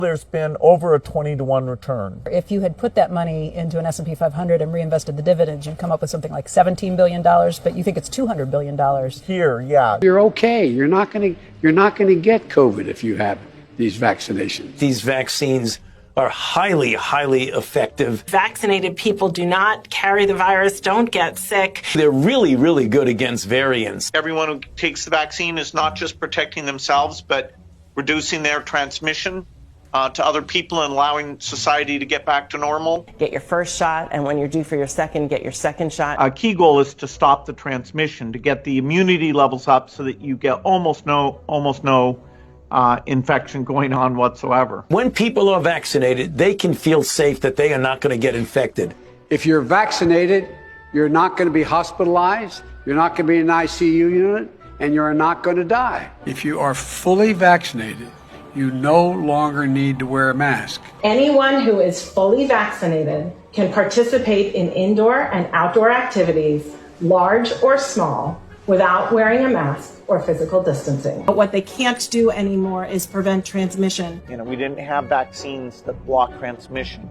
There's been over a 20-to-1 return. If you had put that money into an S&P 500 and reinvested the dividends, you'd come up with something like $17 billion, but you think it's $200 billion. Here, yeah. You're okay. You're not going to get COVID if you have these vaccinations. These vaccines are highly, highly effective. Vaccinated people do not carry the virus, don't get sick. They're really, really good against variants. Everyone who takes the vaccine is not just protecting themselves, but reducing their transmission to other people and allowing society to get back to normal. Get your first shot, and when you're due for your second, get your second shot. Our key goal is to stop the transmission, to get the immunity levels up so that you get almost no infection going on whatsoever. When people are vaccinated, they can feel safe that they are not going to get infected. If you're vaccinated, you're not going to be hospitalized, you're not going to be in an ICU unit, and you're not going to die. If you are fully vaccinated, you no longer need to wear a mask. Anyone who is fully vaccinated can participate in indoor and outdoor activities, large or small, without wearing a mask or physical distancing. But what they can't do anymore is prevent transmission. We didn't have vaccines that block transmission.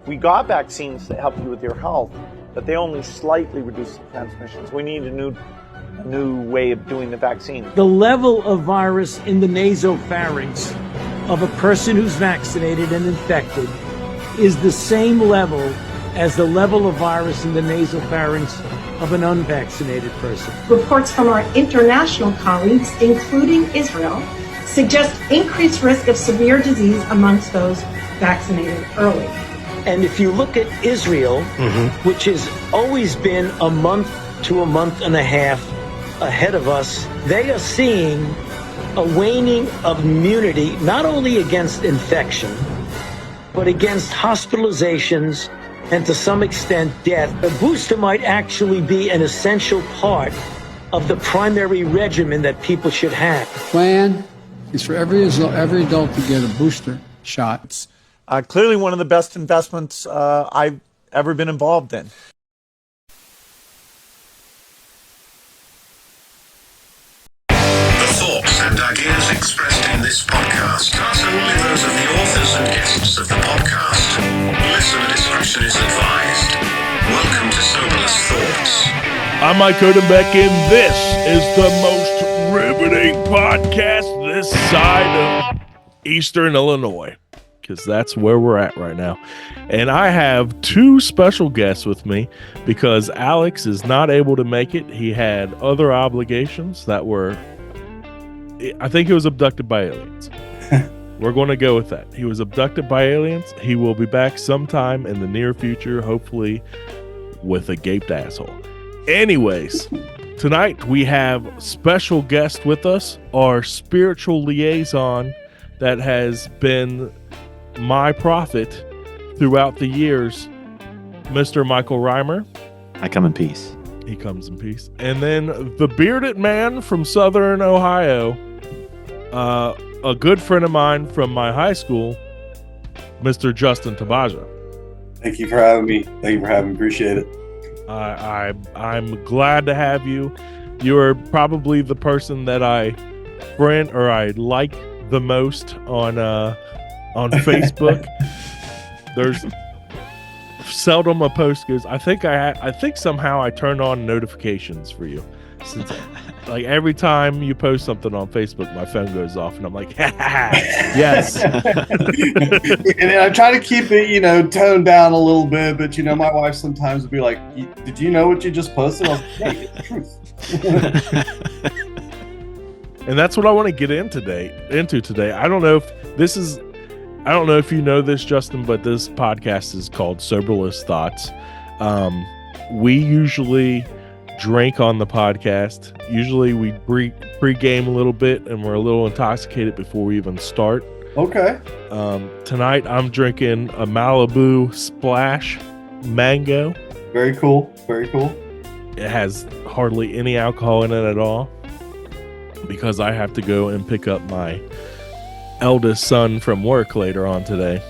We got vaccines that help you with your health, but they only slightly reduce the transmissions. We need a new way of doing the vaccine. The level of virus in the nasopharynx of a person who's vaccinated and infected is the same level as the level of virus in the nasopharynx of an unvaccinated person. Reports from our international colleagues, including Israel, suggest increased risk of severe disease amongst those vaccinated early. And if you look at Israel, which has always been a month to a month and a half ahead of us, they are seeing a waning of immunity, not only against infection, but against hospitalizations and to some extent death. A booster might actually be an essential part of the primary regimen that people should have. The plan is for every adult to get a booster shot. Clearly one of the best investments I've ever been involved in. And ideas expressed in this podcast are solely those of the authors and guests of the podcast. Listener discretion is advised. Welcome to Soberless Thoughts. I'm Mike Redacted, and this is the most riveting podcast this side of Eastern Illinois, because that's where we're at right now. And I have two special guests with me because Alex is not able to make it. He had other obligations that were, I think he was abducted by aliens. We're going to go with that. He was abducted by aliens. He will be back sometime in the near future, hopefully with a gaped asshole. Anyways, tonight we have special guest with us, our spiritual liaison that has been my prophet throughout the years, Mr. Michael Reimer. I come in peace. He comes in peace. And then the bearded man from Southern Ohio, a good friend of mine from my high school, Mr. Justin Tabaja. Thank you for having me. Appreciate it. I'm glad to have you. You're probably the person that I like the most on Facebook. There's seldom a post goes. I think somehow I turned on notifications for you. Since like every time you post something on Facebook, my phone goes off, and I'm like, yes. And I try to keep it, toned down a little bit, but my wife sometimes will be like, "Did you know what you just posted?" I was like, "Hey, the truth." And that's what I want to get into today. I don't know if you know this, Justin, but this podcast is called Soberless Thoughts. We usually drink on the podcast. Usually we pre-game a little bit, and we're a little intoxicated before we even start. Okay. Tonight I'm drinking a Malibu Splash Mango. Very cool. Very cool. It has hardly any alcohol in it at all, because I have to go and pick up my eldest son from work later on tonight.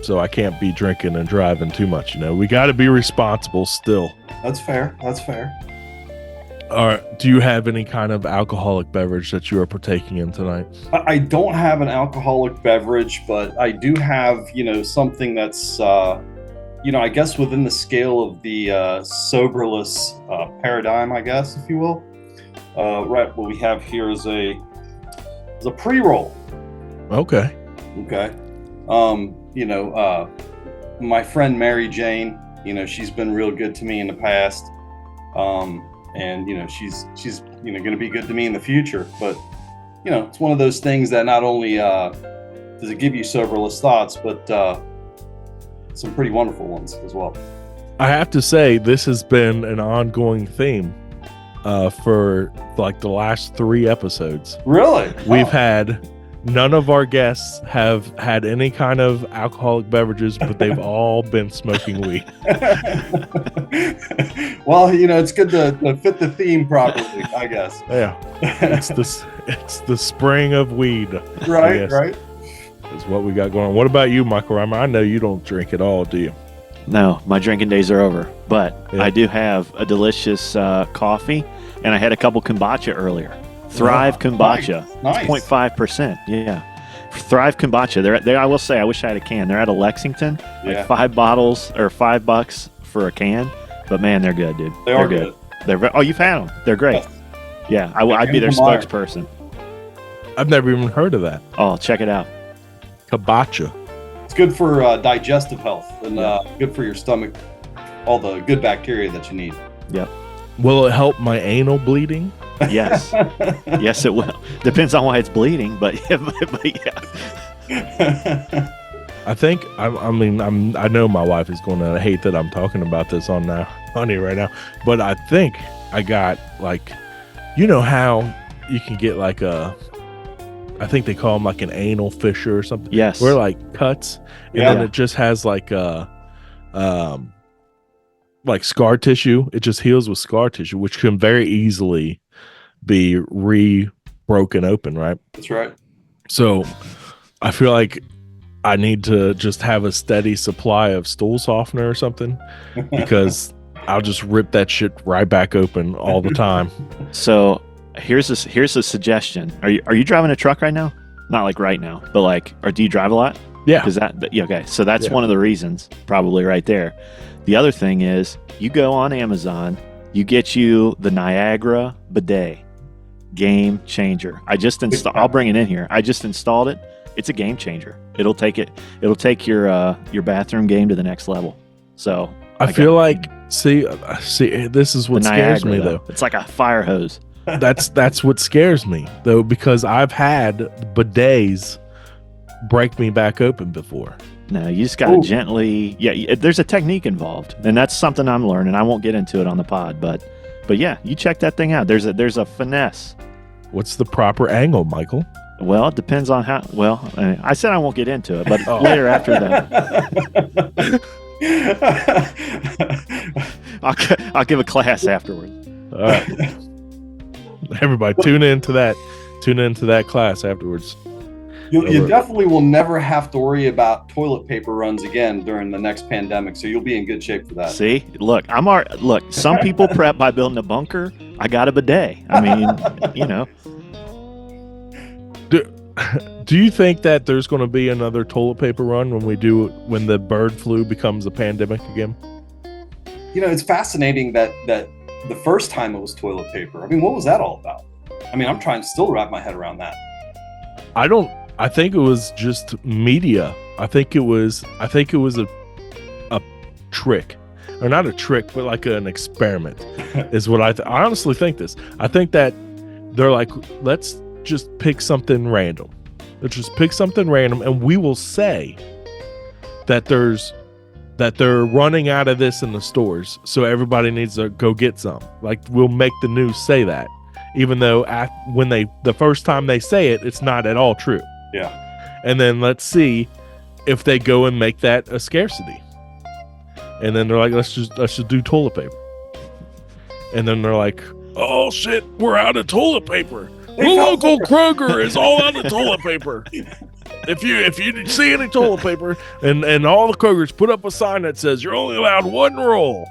So I can't be drinking and driving too much. We got to be responsible still. That's fair. Do you have any kind of alcoholic beverage that you are partaking in tonight? I don't have an alcoholic beverage, but I do have, something that's, I guess within the scale of the Soberless paradigm, I guess, if you will. Right, what we have here is a pre-roll. Okay. Okay. My friend Mary Jane, she's been real good to me in the past. And she's going to be good to me in the future. But it's one of those things that not only does it give you soberless thoughts, but some pretty wonderful ones as well. I have to say, this has been an ongoing theme for like the last 3 episodes. Really? We've had none of our guests have had any kind of alcoholic beverages, but they've all been smoking weed. Well, it's good to fit the theme properly, I guess. Yeah, it's the spring of weed. Right. Is what we got going on. What about you, Michael Reimer? I know you don't drink at all, do you? No, my drinking days are over. But I do have a delicious coffee, and I had a couple kombucha earlier. Thrive kombucha. Nice. 0.5%. Yeah. Thrive kombucha. They're I will say, I wish I had a can. They're out of Lexington. Yeah. Like 5 bottles or $5 for a can. But man, they're good, dude. They're good. good. Oh, you've had them. They're great. Yes. Yeah, I'd be their spokesperson. I've never even heard of that. Oh, check it out. Kombucha. It's good for digestive health and good for your stomach. All the good bacteria that you need. Yep. Will it help my anal bleeding? Yes. Yes, it will. Depends on why it's bleeding, but yeah. I think I know my wife is going to hate that I'm talking about this on here right now, but I think I got like, how you can get like I think they call them like an anal fissure or something. Yes. Where like cuts, and then it just has like scar tissue. It just heals with scar tissue, which can very easily be broken open, right? That's right. So I feel like I need to just have a steady supply of stool softener or something, because I'll just rip that shit right back open all the time. So here's a suggestion. Are you driving a truck right now? Not like right now, but or do you drive a lot? Yeah. Okay. So that's one of the reasons, probably right there. The other thing is, you go on Amazon, you get you the Niagara bidet. Game changer. I'll bring it in here. I just installed it. It's a game changer. It'll take your bathroom game to the next level. So I feel like see this is what scares me though. It's like a fire hose. That's what scares me though, because I've had bidets break me back open before. No, you just gotta gently. Yeah, there's a technique involved, and that's something I'm learning. I won't get into it on the pod, but yeah, you check that thing out. There's a finesse. What's the proper angle, Michael? Well, it depends on how. Well, I said I won't get into it, but later after that, I'll give a class afterwards. All right, everybody, tune into that class afterwards. You definitely will never have to worry about toilet paper runs again during the next pandemic, so you'll be in good shape for that. See, look, some people prep by building a bunker. I got a bidet. I mean, Do you think that there's going to be another toilet paper run when the bird flu becomes a pandemic again? It's fascinating that the first time it was toilet paper. I mean, what was that all about? I mean, I'm trying to still wrap my head around that. I think it was just media. I think it was a trick, or not a trick, but like an experiment is what I honestly think this. I think that they're like, let's just pick something random. Let's just pick something random, and we will say that they're running out of this in the stores, so everybody needs to go get some. Like, we'll make the news say that, even though the first time they say it, it's not at all true. Yeah. And then let's see if they go and make that a scarcity. And then they're like, let's just do toilet paper. And then they're like, oh shit, we're out of toilet paper. The local Kroger is all out of toilet paper. If you see any toilet paper, and all the Krogers put up a sign that says you're only allowed 1 roll,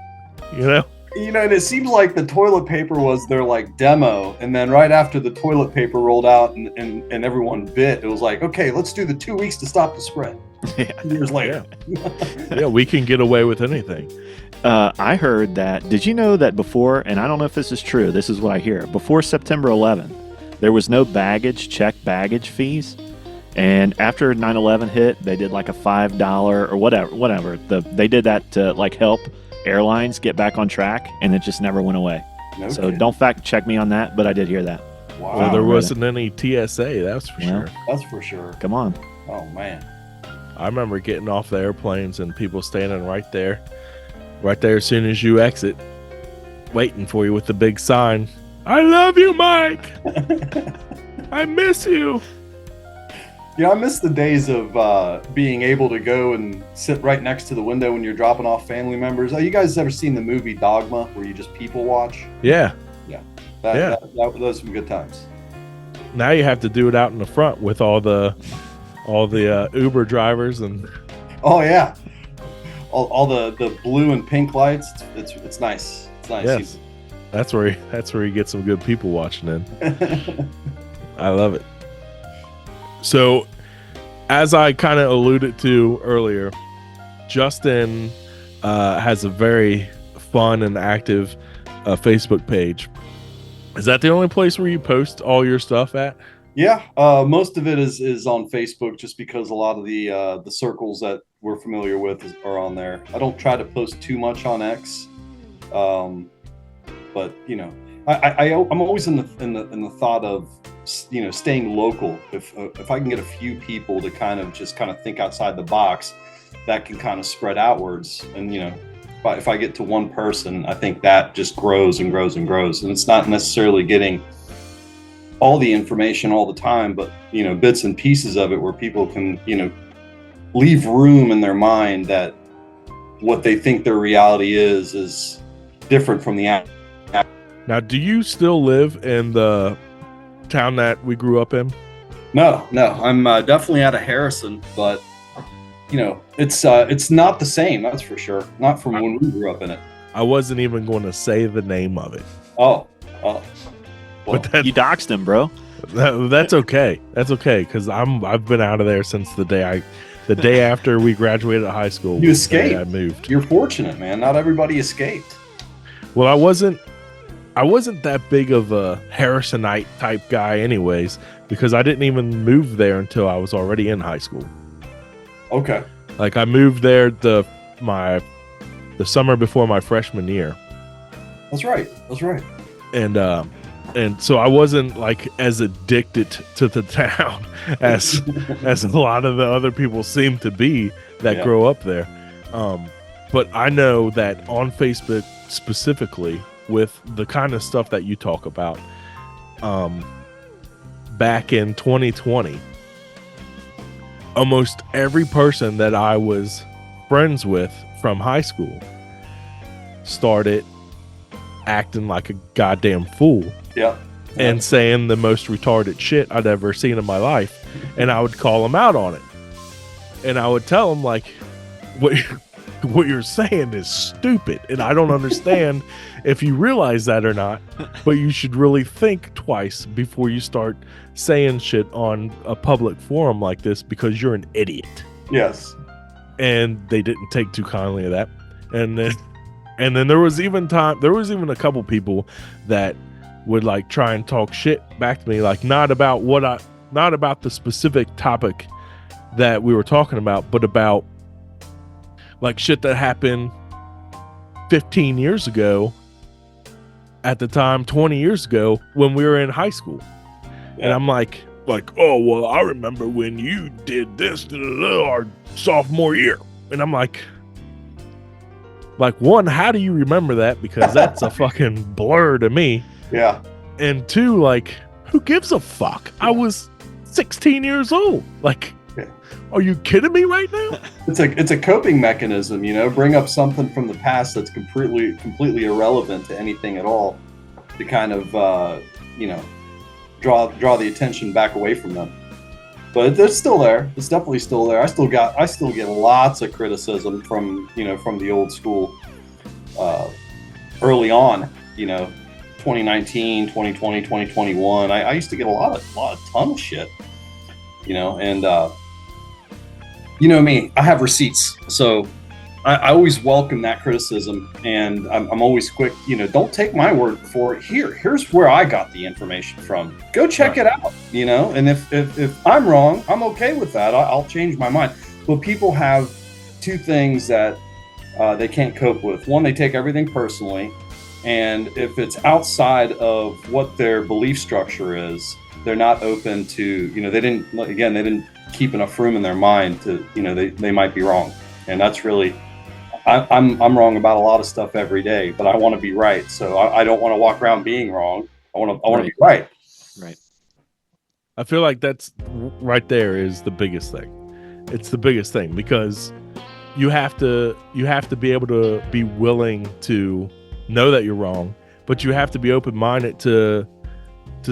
You know, and it seems like the toilet paper was their like demo, and then right after the toilet paper rolled out and everyone bit, it was like, okay, let's do the 2 weeks to stop the spread. Years later. Yeah, we can get away with anything. I heard that. Did you know that before, and I don't know if this is true, this is what I hear, before September 11th, there was no check baggage fees. And after 9/11 hit, they did like a $5 or whatever. They did that to like help airlines get back on track, and it just never went away. So don't fact check me on that, but I did hear that. Wow. Well, there wasn't any TSA, that's for sure. That's for sure. Come on. Oh, man. I remember getting off the airplanes and people standing right there as soon as you exit, waiting for you with the big sign. I love you, Mike. I miss you. Yeah, I miss the days of being able to go and sit right next to the window when you're dropping off family members. You guys ever seen the movie Dogma, where you just people watch? Yeah. Yeah. Those are some good times. Now you have to do it out in the front with all the Uber drivers and. Oh yeah, all the blue and pink lights. It's nice. It's nice. Yes. That's where you get some good people watching in. I love it. So, as I kind of alluded to earlier, Justin has a very fun and active Facebook page. Is that the only place where you post all your stuff at? Yeah, most of it is on Facebook, just because a lot of the circles that we're familiar with are on there. I don't try to post too much on X, but you know, I'm always in the thought of, you know, staying local. If I can get a few people to kind of think outside the box, that can kind of spread outwards. And you know, if I get to one person, I think that just grows and grows and grows. And it's not necessarily getting all the information all the time, but you know, bits and pieces of it where people can, you know, leave room in their mind that what they think their reality is different from the act. Now, do you still live in the town that we grew up in? No, I'm definitely out of Harrison, but you know, it's not the same, that's for sure. Not from when we grew up in it. I wasn't even going to say the name of it. Oh. Well, but you doxed him, bro. That's okay. That's okay, because I've been out of there since the day after we graduated high school. You escaped. I moved. You're fortunate, man. Not everybody escaped. Well, I wasn't that big of a Harrisonite type guy anyways, because I didn't even move there until I was already in high school. Okay. Like I moved there the summer before my freshman year. That's right. And so I wasn't like as addicted to the town as a lot of the other people seem to be that grow up there. But I know that on Facebook specifically, with the kind of stuff that you talk about, back in 2020, almost every person that I was friends with from high school started acting like a goddamn fool. Yeah. And saying the most retarded shit I'd ever seen in my life. And I would call them out on it. And I would tell them, like, what you're saying is stupid. And I don't understand if you realize that or not. But you should really think twice before you start saying shit on a public forum like this, because you're an idiot. Yes. And they didn't take too kindly of that. And then there was even a couple people that would like try and talk shit back to me, like not about the specific topic that we were talking about, but about like shit that happened 15 years ago at the time, 20 years ago when we were in high school. Yeah. And I'm like, oh, well, I remember when you did this our sophomore year. And I'm like, one, how do you remember that? Because that's a fucking blur to me. Yeah. And two, like, who gives a fuck? I was 16 years old. Like, are you kidding me right now? It's a coping mechanism, you know, bring up something from the past that's completely irrelevant to anything at all, to kind of, you know, draw the attention back away from them. But it's still there. It's definitely still there. I still get lots of criticism from, you know, from the old school early on, 2019, 2020, 2021, I used to get a ton of shit, and me, I have receipts. So I always welcome that criticism, and I'm always quick, don't take my word for it. Here's where I got the information from. Go check it out, and if I'm wrong, I'm okay with that. I'll change my mind. But people have two things that they can't cope with. One, they take everything personally. And if it's outside of what their belief structure is, they're not open to, they didn't keep enough room in their mind to, they might be wrong. And that's really, I'm wrong about a lot of stuff every day, but I want to be right. So I don't want to walk around being wrong. I want to be right. Right. I feel like that's right there is the biggest thing. It's the biggest thing because you have to be able to be willing to know that you're wrong, but you have to be open-minded to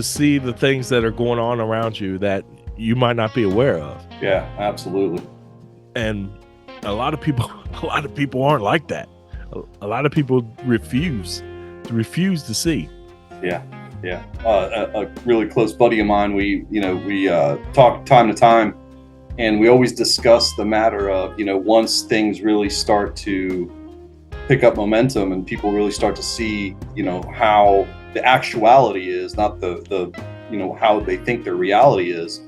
see the things that are going on around you that you might not be aware of. Yeah, absolutely. And a lot of people aren't like that. A lot of people refuse to see. Yeah. A really close buddy of mine, we talk time to time, and we always discuss the matter of, once things really start to pick up momentum and people really start to see, how the actuality is, not the how they think their reality is.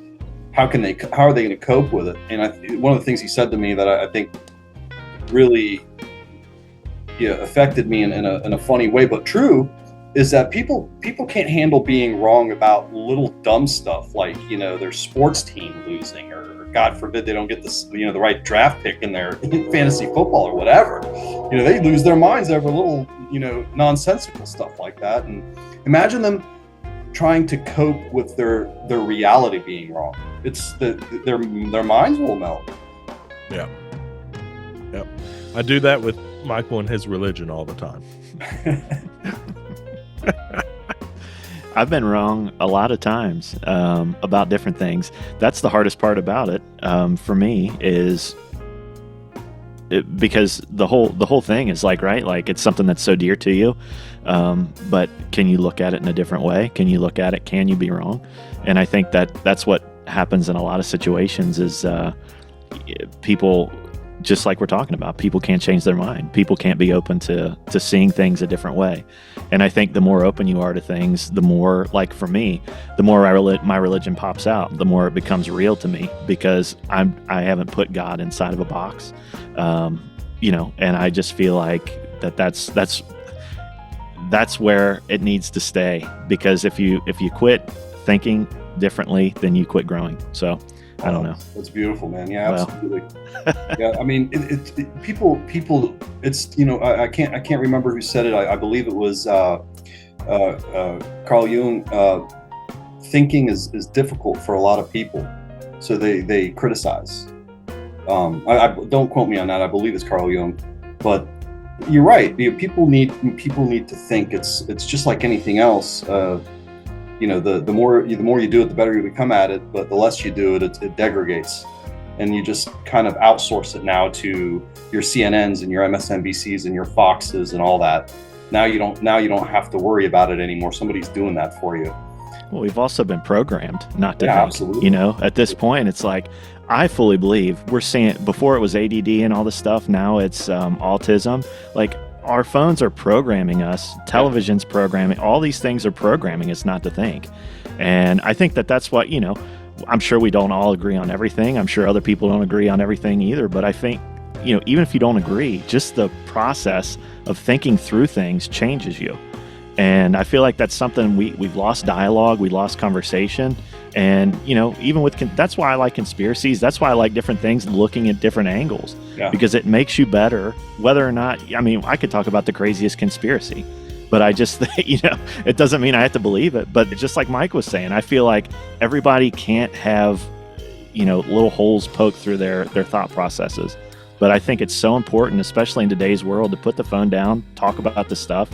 How are they going to cope with it? And one of the things he said to me that I think really affected me in a funny way, but true, is that people can't handle being wrong about little dumb stuff like, their sports team losing, or God forbid they don't get the right draft pick in their fantasy football or whatever. They lose their minds over little, nonsensical stuff like that. And imagine them trying to cope with their reality being wrong. It's their minds will melt. Yeah. Yep. I do that with Michael and his religion all the time. I've been wrong a lot of times about different things. That's the hardest part about it for me is because the whole thing is like it's something that's so dear to you. But can you look at it in a different way? Can you look at it? Can you be wrong? And I think that's what happens in a lot of situations is people, just like we're talking about, people can't change their mind. People can't be open to seeing things a different way. And I think the more open you are to things, the more, like for me, the more my religion pops out, the more it becomes real to me because I haven't put God inside of a box, and I just feel like that's where it needs to stay, because if you quit thinking differently, then you quit growing. So I don't know. That's beautiful, man. Yeah, absolutely. Yeah, I mean, people. It's I can't remember who said it. I believe it was Carl Jung. Thinking is difficult for a lot of people, so they criticize. I don't quote me on that. I believe it's Carl Jung, but you're right. People need to think. It's just like anything else. The more you do it, the better you become at it. But the less you do it, it degrades, and you just kind of outsource it now to your CNNs and your MSNBCs and your Foxes and all that. Now you don't have to worry about it anymore. Somebody's doing that for you. Well, we've also been programmed not to think. Absolutely. At this point, it's like I fully believe we're seeing. Before it was ADD and all this stuff. Now it's autism. Like. Our phones are programming us, television's programming, all these things are programming us not to think. And I think that's what, I'm sure we don't all agree on everything. I'm sure other people don't agree on everything either. But I think, even if you don't agree, just the process of thinking through things changes you. And I feel like that's something we've lost dialogue, we lost conversation. And, even with, that's why I like conspiracies. That's why I like different things, looking at different angles, because it makes you better, whether or not, I could talk about the craziest conspiracy, but I just, it doesn't mean I have to believe it. But just like Mike was saying, I feel like everybody can't have, little holes poked through their thought processes. But I think it's so important, especially in today's world, to put the phone down, talk about the stuff,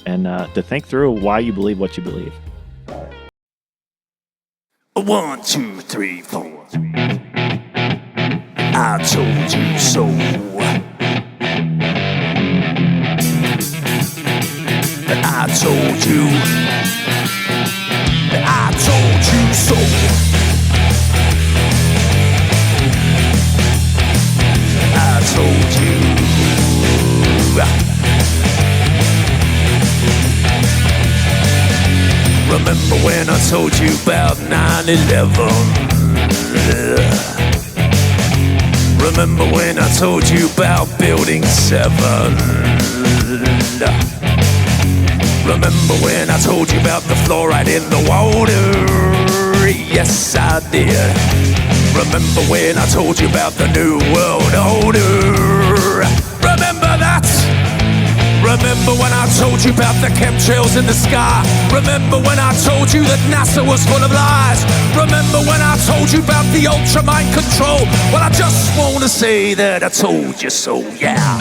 and to think through why you believe what you believe. 1, 2, 3, 4. I told you so. so. I told you. Remember when I told you about 9/11? Remember when I told you about Building 7? Remember when I told you about the fluoride in the water? Yes, I did. Remember when I told you about the New World Order? Remember that? Remember when I told you about the chemtrails in the sky? Remember when I told you that NASA was full of lies? Remember when I told you about the ultra mind control? Well, I just want to say that I told you so, yeah.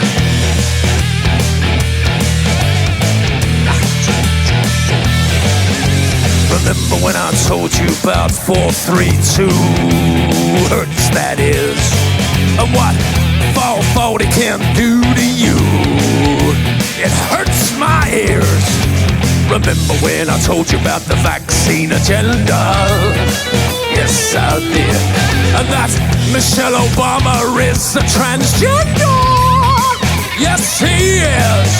Remember when I told you about 432 hertz, that is, and what 440 can do to you? It hurts my ears. Remember when I told you about the vaccine agenda? Yes, I did. And that Michelle Obama is a transgender. Yes, he is.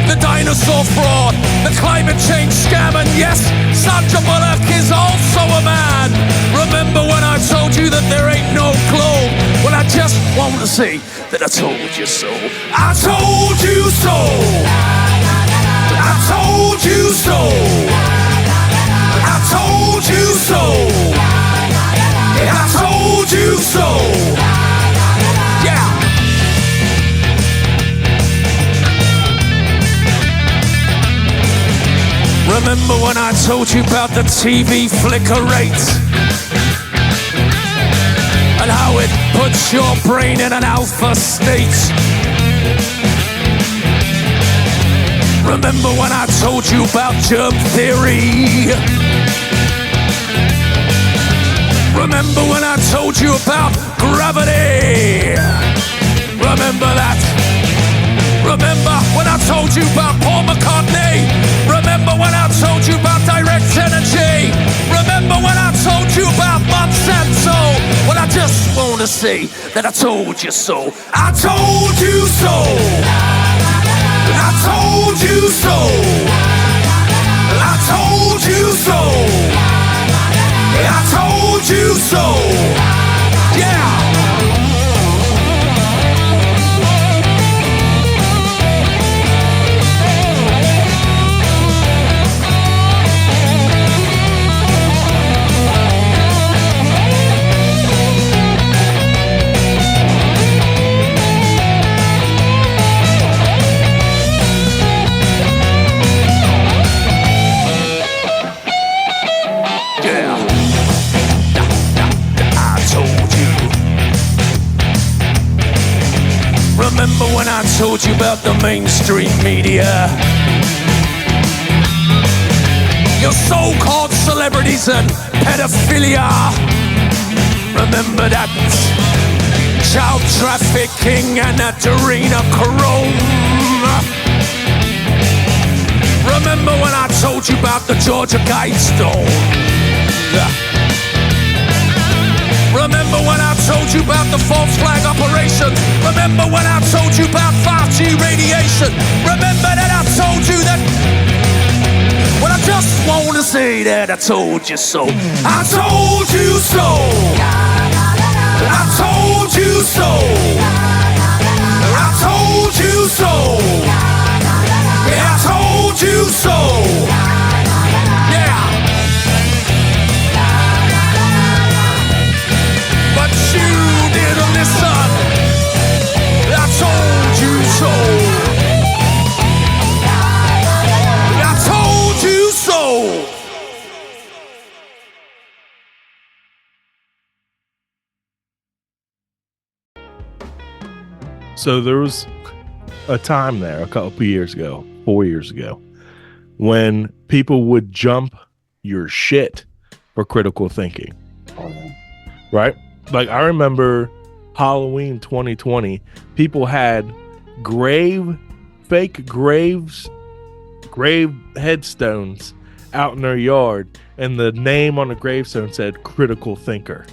The dinosaur fraud, the climate change scam, and yes, Sandra Bullock is also a man. Remember when I told you that there ain't no globe? Well, I just want to say that I told you so. I told you so. I told you so. I told you so. I told you so. Yeah. Remember when I told you about the TV flicker rate? And how it puts your brain in an alpha state? Remember when I told you about germ theory? Remember when I told you about gravity? Remember that? Remember when I told you about Paul McCartney? Remember when I told you about direct energy? Remember when I told you about Monsanto? Well, I just want to say that I told you so. I told you so. I told you so. I told you so. I told you so. Yeah. Remember when I told you about the mainstream media? Your so-called celebrities and pedophilia. Remember that? Child trafficking and adrenochrome. Remember when I told you about the Georgia Guidestone? Remember when I told you about the false flag operations? Remember when I told you about 5G radiation? Remember that I told you that? Well, I just want to say that I told you so. I told you so. I told you so. I told you so. Yeah, I told you so. Yeah. But you didn't listen. I told you so. I told you so. So there was a time there a couple years ago, 4 years ago, when people would jump your shit for critical thinking. Right? Like, I remember Halloween 2020, people had fake grave headstones out in their yard, and the name on the gravestone said "critical thinker."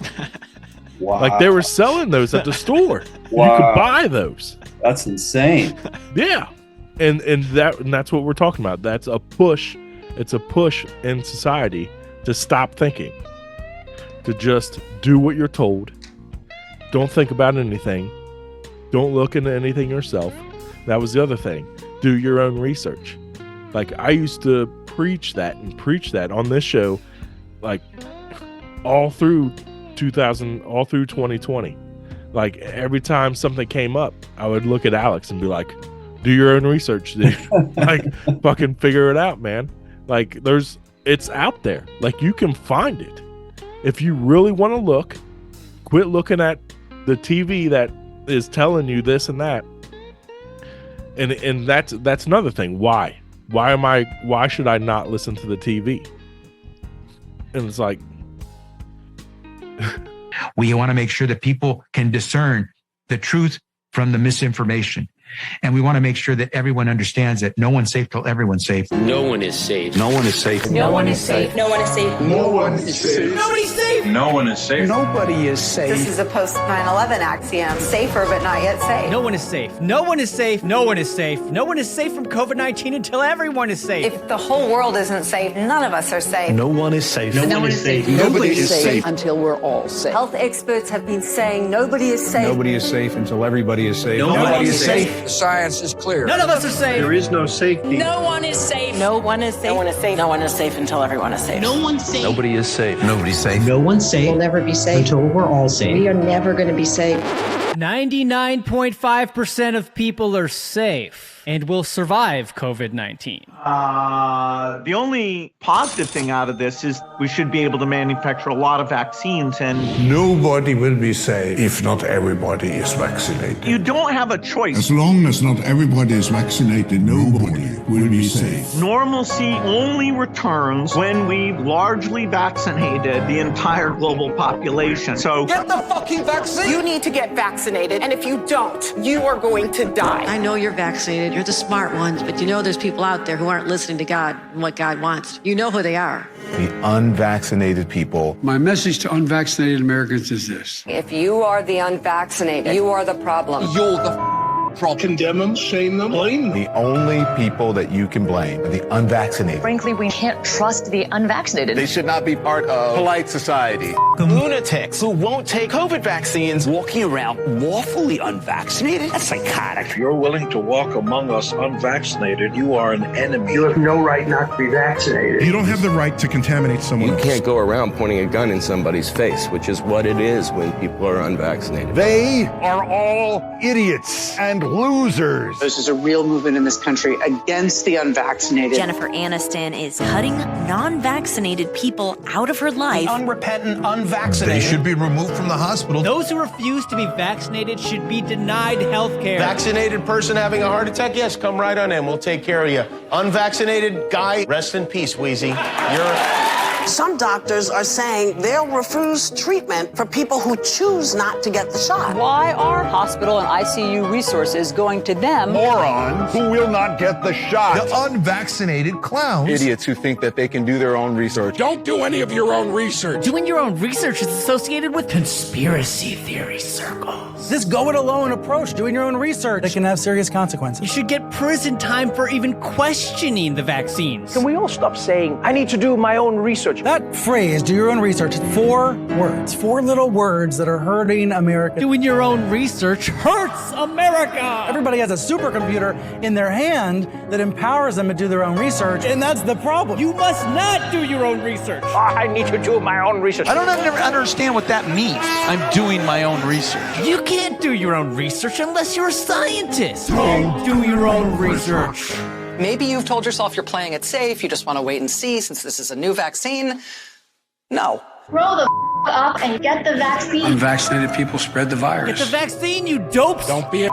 Wow. Like they were selling those at the store. Wow. You could buy those. That's insane. Yeah, and that's what we're talking about. That's a push. It's a push in society to stop thinking, to just do what you're told. Don't think about anything. Don't look into anything yourself. That was the other thing. Do your own research. Like I used to preach that on this show, like all through 2020. Like every time something came up, I would look at Alex and be like, do your own research, dude. Like fucking figure it out, man. Like it's out there. Like you can find it. If you really want to look, quit looking at the TV that is telling you this and that. And that's another thing. Why should I not listen to the TV? And it's like, we want to make sure that people can discern the truth from the misinformation. And we want to make sure that everyone understands that no one's safe till everyone's safe. No one is safe. No one is safe. No one is safe. No one is safe. No one is safe. Nobody's safe. No one is safe. Nobody is safe. This is a post 9/11 axiom. Safer, but not yet safe. No one is safe. No one is safe. No one is safe. No one is safe from COVID-19 until everyone is safe. If the whole world isn't safe, none of us are safe. No one is safe. No one is safe. Nobody is safe until we're all safe. Health experts have been saying nobody is safe. Nobody is safe until everybody is safe. Nobody is safe. The science is clear. None of us are safe. There is no safety. No one is safe. No one is safe. No one is safe. No one is safe until everyone is safe. No one's safe. Nobody is safe. Nobody's safe. No one's safe. We'll never be safe until we're all safe. We are never going to be safe. 99.5% of people are safe and will survive COVID-19. The only positive thing out of this is we should be able to manufacture a lot of vaccines, and nobody will be safe if not everybody is vaccinated. you don't have a choice. As long as not everybody is vaccinated, nobody will be safe. Normalcy only returns when we've largely vaccinated the entire global population. So Get the fucking vaccine. You need to get vaccinated, and if you don't, you are going to die. I know you're vaccinated. You're the smart ones, but you know there's people out there who aren't listening to God and what God wants. You know who they are. The unvaccinated people. My message to unvaccinated Americans is this. If you are the unvaccinated, you are the problem. You're the problem. Condemn them, shame them, blame them. The only people that you can blame are the unvaccinated. Frankly, we can't trust the unvaccinated. They should not be part of polite society. Lunatics who won't take COVID vaccines walking around lawfully unvaccinated? That's psychotic. If you're willing to walk among us unvaccinated, you are an enemy. You have no right not to be vaccinated. You don't have the right to contaminate someone else. You can't go around pointing a gun in somebody's face, which is what it is when people are unvaccinated. They are all idiots and losers. This is a real movement in this country against the unvaccinated. Jennifer Aniston is cutting non-vaccinated people out of her life. The unrepentant, unvaccinated. They should be removed from the hospital. Those who refuse to be vaccinated should be denied health care. Vaccinated person having a heart attack? Yes, come right on in. We'll take care of you. Unvaccinated guy, rest in peace, Wheezy. Some doctors are saying they'll refuse treatment for people who choose not to get the shot. Why are hospital and ICU resources going to them? Morons who will not get the shot. The unvaccinated clowns. Idiots who think that they can do their own research. Don't do any of your own research. Doing your own research is associated with conspiracy theory circles. This go-it-alone approach, doing your own research, that can have serious consequences. You should get prison time for even questioning the vaccines. Can we all stop saying, I need to do my own research? That phrase, do your own research, 4 words, 4 little words that are hurting America. Doing your own research hurts America. Everybody has a supercomputer in their hand that empowers them to do their own research, and that's the problem. You must not do your own research. I need to do my own research. I don't understand what that means. I'm doing my own research. You can't do your own research unless you're a scientist. Do your own research. Maybe you've told yourself you're playing it safe, you just want to wait and see since this is a new vaccine. No. Grow the up and get the vaccine. Unvaccinated people spread the virus. Get the vaccine, you dopes. Don't be a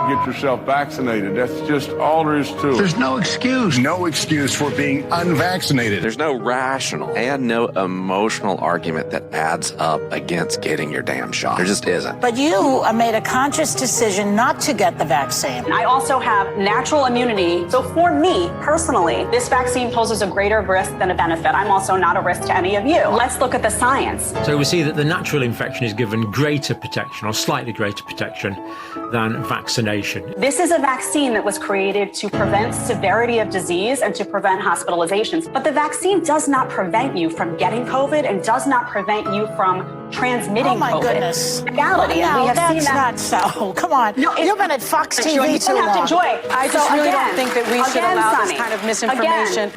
get yourself vaccinated. That's just all there is to it. There's no excuse. No excuse for being unvaccinated. There's no rational and no emotional argument that adds up against getting your damn shot. There just isn't. But you made a conscious decision not to get the vaccine. I also have natural immunity. So for me, personally, this vaccine poses a greater risk than a benefit. I'm also not a risk to any of you. Let's look at the science. So we see that the natural infection is given greater protection, or slightly greater protection, than vaccination. This is a vaccine that was created to prevent severity of disease and to prevent hospitalizations. But the vaccine does not prevent you from getting COVID and does not prevent you from transmitting COVID. Oh my goodness. Reality, and we have seen that. That's not so. Come on. No, you've been at Fox TV too long. You don't have to joy. I just really don't think that we should allow this kind of misinformation.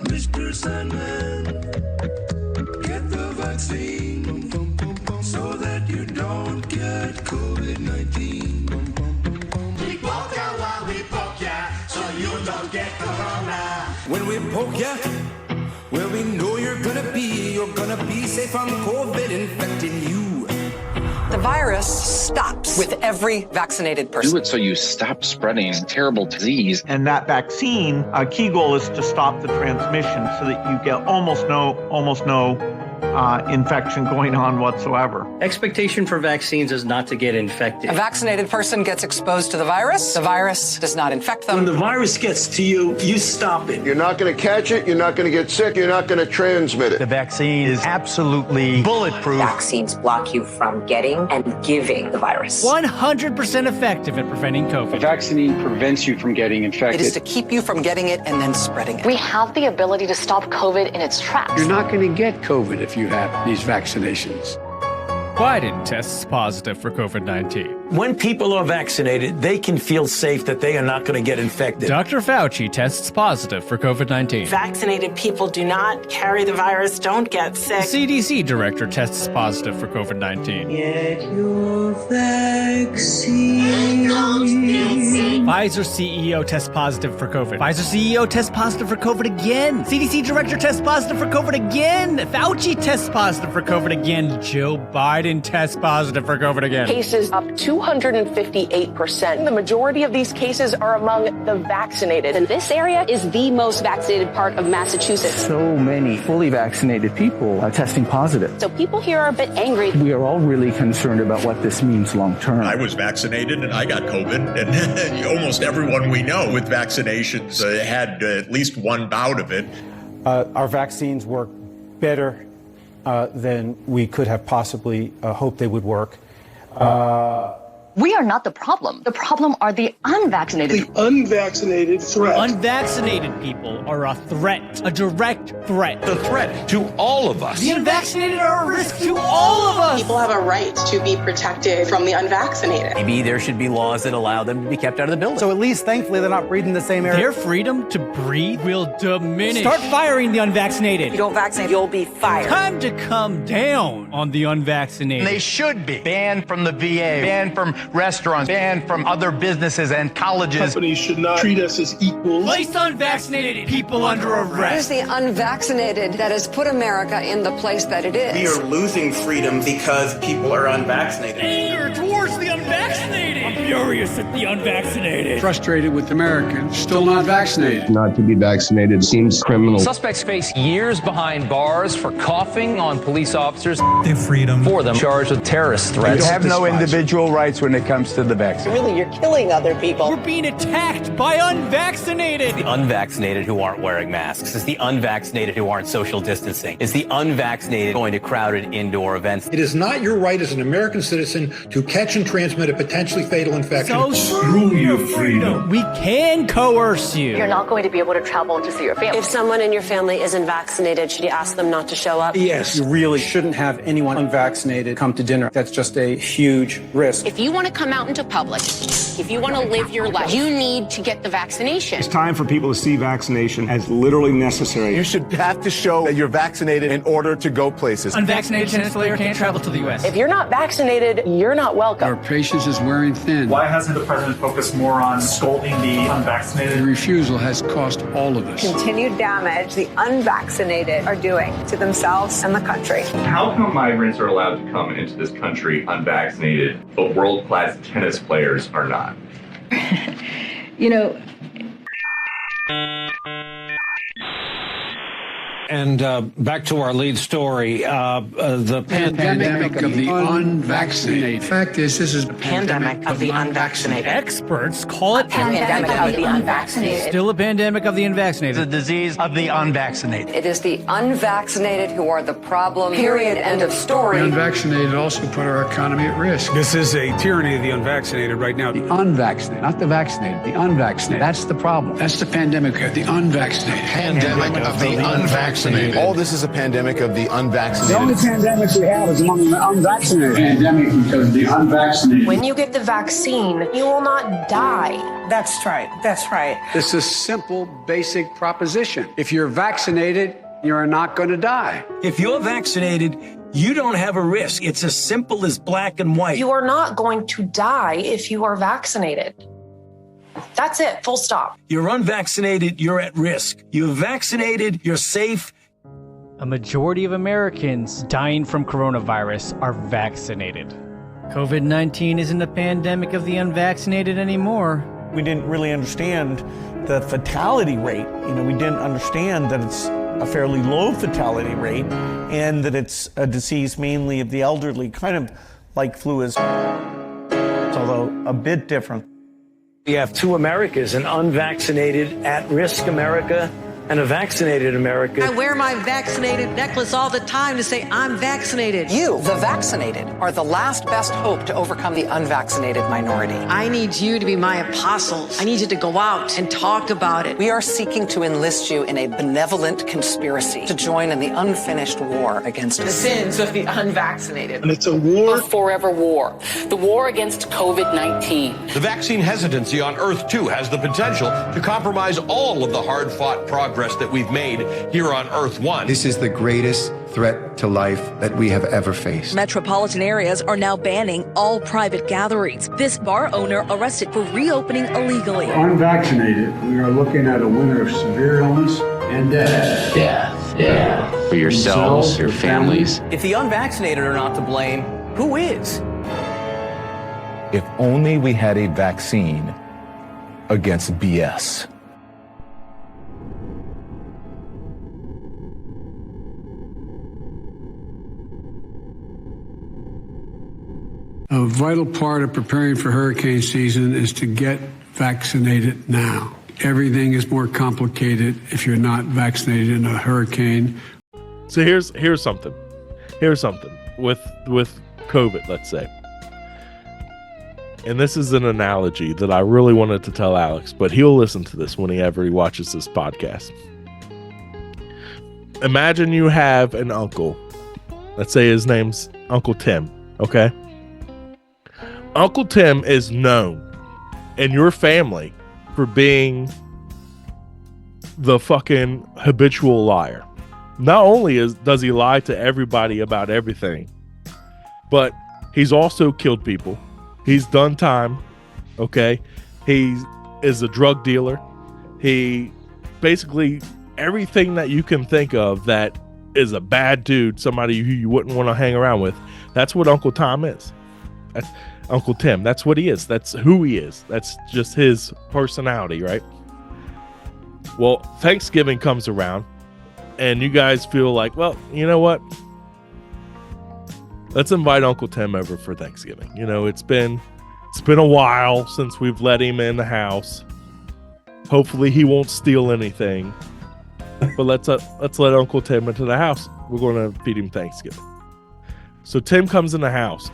Get the vaccine so that you don't get COVID-19. We poke ya while we poke ya, so you don't get corona. When we poke ya, well, we know you're gonna be safe from COVID infecting you. The virus stops with every vaccinated person. Do it so you stop spreading terrible disease. And that vaccine, a key goal is to stop the transmission so that you get almost no infection going on whatsoever. Expectation for vaccines is not to get infected. A vaccinated person gets exposed to the virus does not infect them. When the virus gets to you, you stop it. You're not going to catch it. You're not going to get sick. You're not going to transmit it. The vaccine is absolutely bulletproof. Vaccines block you from getting and giving the virus. 100% effective at preventing COVID. A vaccine prevents you from getting infected. It is to keep you from getting it and then spreading it. We have the ability to stop COVID in its tracks. You're not going to get COVID if you have these vaccinations. Biden tests positive for COVID-19. When people are vaccinated, they can feel safe that they are not going to get infected. Dr. Fauci tests positive for COVID-19. Vaccinated people do not carry the virus, don't get sick. CDC director tests positive for COVID-19. Get your vaccine. Pfizer CEO tests positive for COVID. Pfizer CEO tests positive for COVID again. CDC director tests positive for COVID again. Fauci tests positive for COVID again. Joe Biden tests positive for COVID again. Cases up 258%. The majority of these cases are among the vaccinated. And this area is the most vaccinated part of Massachusetts. So many fully vaccinated people are testing positive. So people here are a bit angry. We are all really concerned about what this means long term. I was vaccinated and I got COVID, and almost everyone we know with vaccinations had at least one bout of it. Our vaccines work better than we could have possibly hoped they would work. We are not the problem. The problem are the unvaccinated. The unvaccinated threat. Unvaccinated people are a threat, a direct threat. The threat to all of us. The unvaccinated are a risk to all of us. People have a right to be protected from the unvaccinated. Maybe there should be laws that allow them to be kept out of the building. So at least, thankfully, they're not breathing the same air. Their freedom to breathe will diminish. Start firing the unvaccinated. If you don't vaccinate, you'll be fired. Time to come down on the unvaccinated. They should be banned from the VA, banned from restaurants, banned from other businesses and colleges. Companies should not treat us as equals. Place unvaccinated people under arrest. It is the unvaccinated that has put America in the place that it is. We are losing freedom because people are unvaccinated. Anger towards the unvaccinated. I'm furious at the unvaccinated. Frustrated with Americans still not vaccinated. Not to be vaccinated seems criminal. Suspects face years behind bars for coughing on police officers. Their freedom. For them charged with terrorist threats. You have no individual rights when it comes to the vaccine. Really, you're killing other people. We're being attacked by unvaccinated. The unvaccinated who aren't wearing masks. It's the unvaccinated who aren't social distancing. It's the unvaccinated going to crowded indoor events. It is not your right as an American citizen to catch and transmit a potentially fatal infection. So screw your freedom. We can coerce you. You're not going to be able to travel to see your family. If someone in your family isn't vaccinated, should you ask them not to show up? Yes, you really shouldn't have anyone unvaccinated come to dinner. That's just a huge risk. If you want to come out into public, if you want to live your life, you need to get the vaccination. It's time for people to see vaccination as literally necessary. You should have to show that you're vaccinated in order to go places. Unvaccinated tennis player can't travel to the U.S. If you're not vaccinated, you're not welcome. Our patience is wearing thin. Why hasn't the president focused more on scolding the unvaccinated? The refusal has cost all of us. Continued damage the unvaccinated are doing to themselves and the country. How come migrants are allowed to come into this country unvaccinated, but world-class tennis players are not? You know, And back to our lead story, the Pandemic of the unvaccinated. Fact is, this is a pandemic of the unvaccinated. Experts call it Pandemic of the unvaccinated. still a pandemic of the unvaccinated. the disease of the unvaccinated. It is the unvaccinated who are the problem. Period. End of story. The unvaccinated also put our economy at risk. This is a tyranny of the unvaccinated right now. The unvaccinated, not the vaccinated, the unvaccinated. That's the problem. That's the pandemic of the unvaccinated. Pandemic of the unvaccinated. All this is a pandemic of the unvaccinated. The only pandemic we have is among the unvaccinated. Pandemic because of the unvaccinated. When you get the vaccine, you will not die. That's right. That's right. It's a simple, basic proposition. If you're vaccinated, you're not going to die. If you're vaccinated, you don't have a risk. It's as simple as black and white. You are not going to die if you are vaccinated. That's it, full stop. You're unvaccinated, you're at risk. You're vaccinated, you're safe. A majority of Americans dying from coronavirus are vaccinated. COVID-19 isn't a pandemic of the unvaccinated anymore. We didn't really understand the fatality rate. We didn't understand that it's a fairly low fatality rate and that it's a disease mainly of the elderly, kind of like flu is, although a bit different. We have two Americas, an unvaccinated, at-risk America and a vaccinated America. I wear my vaccinated necklace all the time to say I'm vaccinated. You, the vaccinated, are the last best hope to overcome the unvaccinated minority. I need you to be my apostles. I need you to go out and talk about it. We are seeking to enlist you in a benevolent conspiracy to join in the unfinished war against The sins of the unvaccinated. And it's a war. A forever war. The war against COVID-19. The vaccine hesitancy on Earth, too, has the potential to compromise all of the hard-fought progress that we've made here on Earth 1. This is the greatest threat to life that we have ever faced. Metropolitan areas are now banning all private gatherings. This bar owner arrested for reopening illegally. Unvaccinated, we are looking at a winter of severe illness and death. Yeah. For yourselves, your families. If the unvaccinated are not to blame, who is? If only we had a vaccine against BS. A vital part of preparing for hurricane season is to get vaccinated now. Everything is more complicated if you're not vaccinated in a hurricane. So here's something. Here's something with COVID, let's say. And this is an analogy that I really wanted to tell Alex, but he'll listen to this whenever he watches this podcast. Imagine you have an uncle. Let's say his name's Uncle Tim, okay? Uncle Tim is known in your family for being the fucking habitual liar. Not only does he lie to everybody about everything, but he's also killed people. He's done time, okay? He is a drug dealer. He basically everything that you can think of that is a bad dude, somebody who you wouldn't want to hang around with. That's what Uncle Tom is. That's Uncle Tim. That's what he is. That's who he is. That's just his personality, right? Well, Thanksgiving comes around and you guys feel like, well, you know what? Let's invite Uncle Tim over for Thanksgiving. It's been a while since we've let him in the house. Hopefully he won't steal anything. But let's let Uncle Tim into the house. We're going to feed him Thanksgiving. So Tim comes in the house.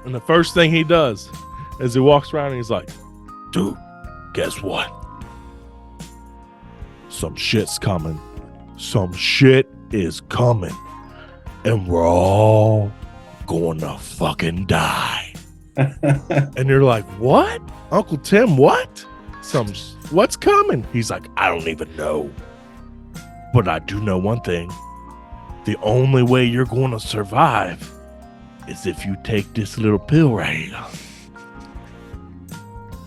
And the first thing he does is he walks around and he's like, dude, guess what? Some shit's coming. Some shit is coming. And we're all going to fucking die. And you're like, what? Uncle Tim, what? What's coming? He's like, I don't even know. But I do know one thing. The only way you're going to survive is if you take this little pill right here.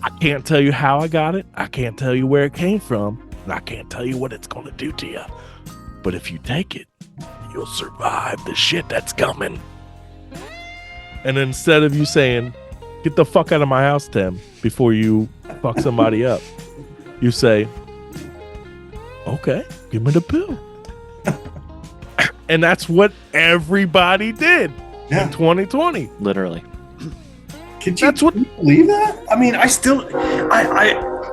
I can't tell you how I got it. I can't tell you where it came from. And I can't tell you what it's going to do to you. But if you take it, you'll survive the shit that's coming. And instead of you saying, get the fuck out of my house, Tim, before you fuck somebody up. You say, okay, give me the pill. And that's what everybody did in 2020. Literally. Could you believe that? I mean,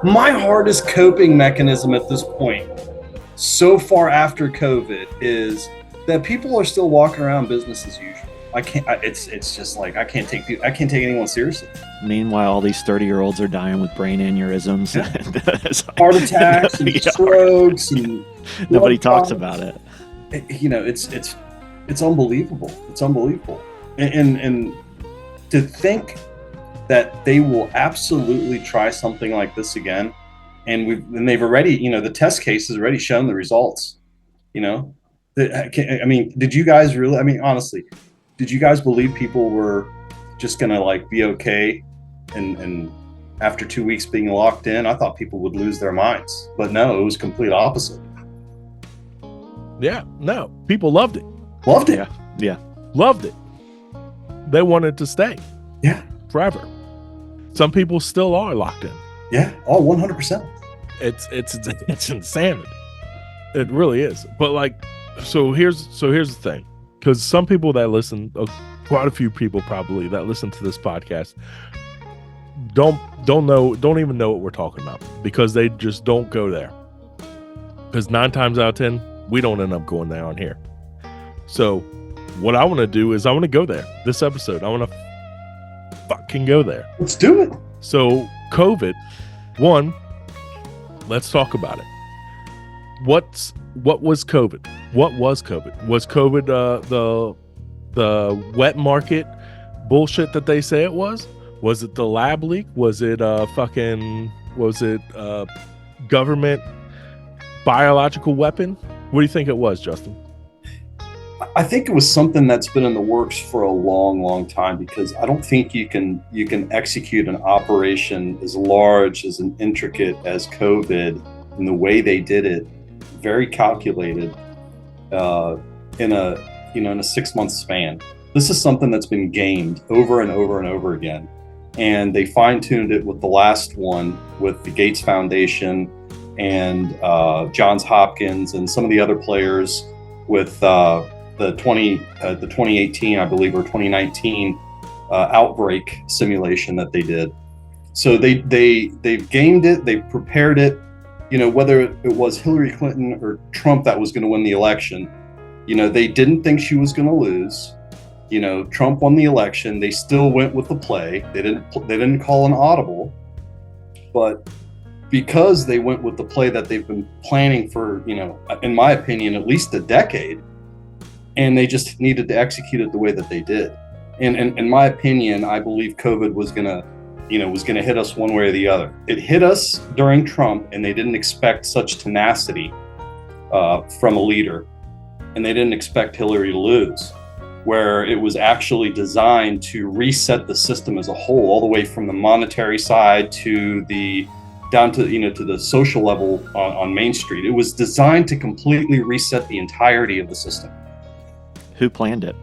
my hardest coping mechanism at this point, so far after COVID, is that people are still walking around business as usual. It's just like I can't take anyone seriously. Meanwhile, all these 30-year-olds are dying with brain aneurysms, heart attacks, and strokes, and nobody talks about it. It's unbelievable. It's unbelievable, and to think that they will absolutely try something like this again, and they've already, the test case has already shown the results. Did you guys really? I mean, honestly, did you guys believe people were just gonna be okay? And after 2 weeks being locked in, I thought people would lose their minds, but no, it was complete opposite. Yeah, no, people loved it. Loved it. Yeah. Loved it. They wanted to stay. Yeah. Forever. Some people still are locked in. Yeah. Oh, 100%. It's insanity. It really is. But so here's the thing, because some people that listen, quite a few people probably that listen to this podcast, don't even know what we're talking about, because they just don't go there. Because 9 times out of 10, we don't end up going there on here. So what I want to do is I want to go there. This episode, I want to fucking go there. Let's do it. So COVID, let's talk about it. What was COVID? What was COVID? Was COVID the wet market bullshit that they say it was? Was it the lab leak? Was it government biological weapon? What do you think it was, Justin? I think it was something that's been in the works for a long, long time, because I don't think you can execute an operation as large, as an intricate as COVID, in the way they did it, very calculated, in a 6-month span. This is something that's been gamed over and over and over again, and they fine-tuned it with the last one with the Gates Foundation and Johns Hopkins and some of the other players with the 2018, I believe, or 2019 outbreak simulation that they did. So they've gamed it, they've prepared it. Whether it was Hillary Clinton or Trump that was going to win the election, they didn't think she was going to lose. Trump won the election. They still went with the play. They didn't call an audible, but because they went with the play that they've been planning for, in my opinion, at least a decade, and they just needed to execute it the way that they did. And in my opinion, I believe COVID was gonna hit us one way or the other. It hit us during Trump, and they didn't expect such tenacity from a leader, and they didn't expect Hillary to lose, where it was actually designed to reset the system as a whole, all the way from the monetary side to down to the social level on Main Street. It was designed to completely reset the entirety of the system. Who planned it?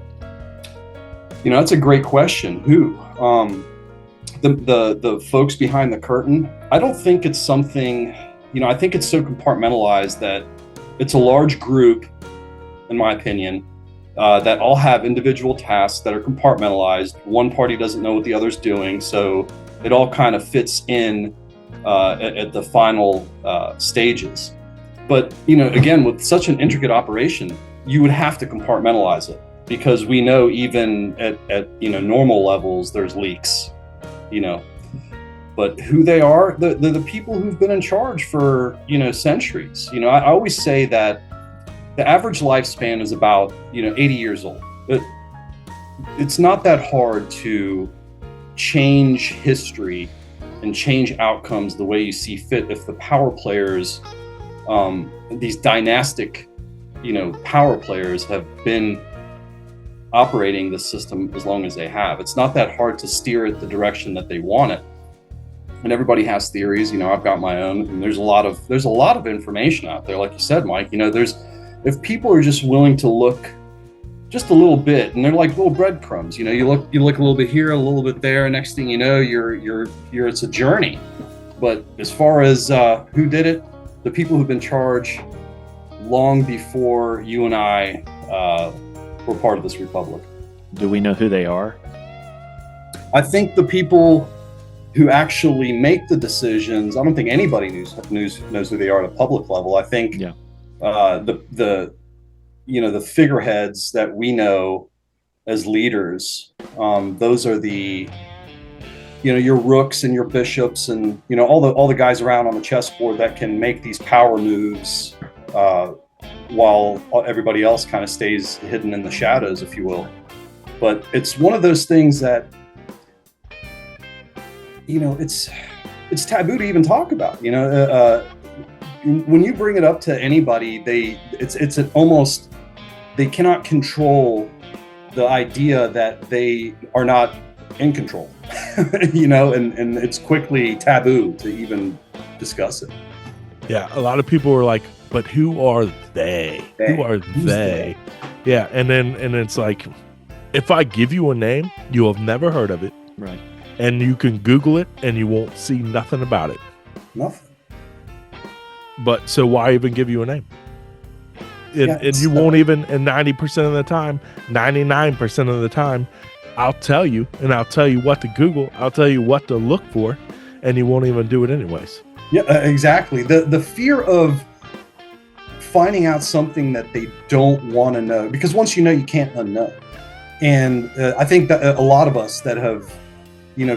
That's a great question. Who? The folks behind the curtain. I don't think it's something, I think it's so compartmentalized that it's a large group, in my opinion, that all have individual tasks that are compartmentalized. One party doesn't know what the other's doing, so it all kind of fits in at the final stages. But again, with such an intricate operation, you would have to compartmentalize it, because we know even at normal levels there's leaks. But who they are, the people who've been in charge for centuries. I always say that the average lifespan is about 80 years old. It's not that hard to change history and change outcomes the way you see fit if the power players, these dynastic power players, have been operating the system as long as they have. It's not that hard to steer it the direction that they want it. And everybody has theories. I've got my own, and there's a lot of information out there. Like you said, Mike, if people are just willing to look just a little bit, and they're like little breadcrumbs. You know, you look a little bit here, a little bit there. Next thing you know, you're it's a journey. But as far as who did it, the people who've been charged long before you and I were part of this republic. Do we know who they are? I think the people who actually make the decisions, I don't think anybody knows who they are at a public level. I think the figureheads that we know as leaders, those are the, your rooks and your bishops and, all the guys around on the chessboard that can make these power moves while everybody else kind of stays hidden in the shadows, if you will. But it's one of those things that, it's taboo to even talk about. When you bring it up to anybody, they cannot control the idea that they are not in control, and it's quickly taboo to even discuss it. Yeah, a lot of people are like, but who are they? Who are they? Yeah, and it's like, if I give you a name, you'll have never heard of it. Right. And you can Google it and you won't see nothing about it. Nothing. But so why even give you a name? And you won't even, and 90% of the time, 99% of the time, I'll tell you, and I'll tell you what to Google, I'll tell you what to look for, and you won't even do it anyways. Yeah, exactly. The fear of finding out something that they don't want to know, because once you know, you can't unknow. And I think that a lot of us that have,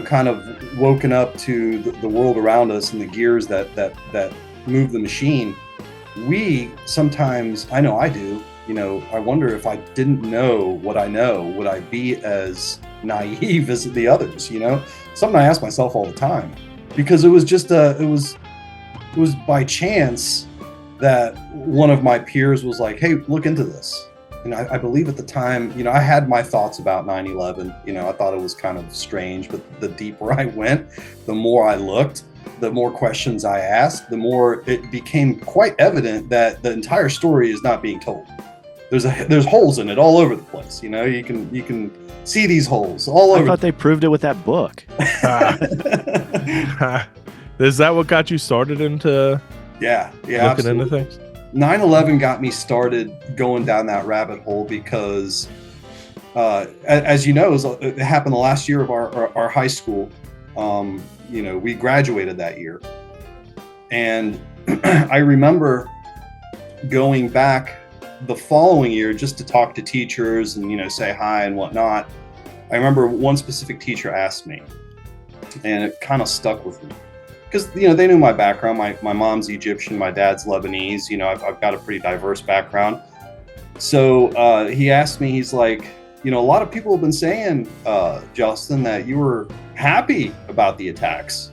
kind of woken up to the world around us and the gears that move the machine, we sometimes, I know I do, I wonder if I didn't know what I know, would I be as naive as the others? Something I ask myself all the time, because it was just it was by chance that one of my peers was like, hey, look into this. And I believe at the time, I had my thoughts about 9/11. I thought it was kind of strange, but the deeper I went, the more I looked, the more questions I asked, the more it became quite evident that the entire story is not being told. There's holes in it all over the place. You can see these holes all over. I thought they proved it with that book. Is that what got you started into looking absolutely. Into things? 9/11 got me started going down that rabbit hole because, as you know, it happened the last year of our high school. We graduated that year. And I remember going back the following year just to talk to teachers and, say hi and whatnot. I remember one specific teacher asked me, and it kind of stuck with me. Because, they knew my background. My mom's Egyptian, my dad's Lebanese. I've got a pretty diverse background. So he asked me, he's like, a lot of people have been saying, Justin, that you were happy about the attacks.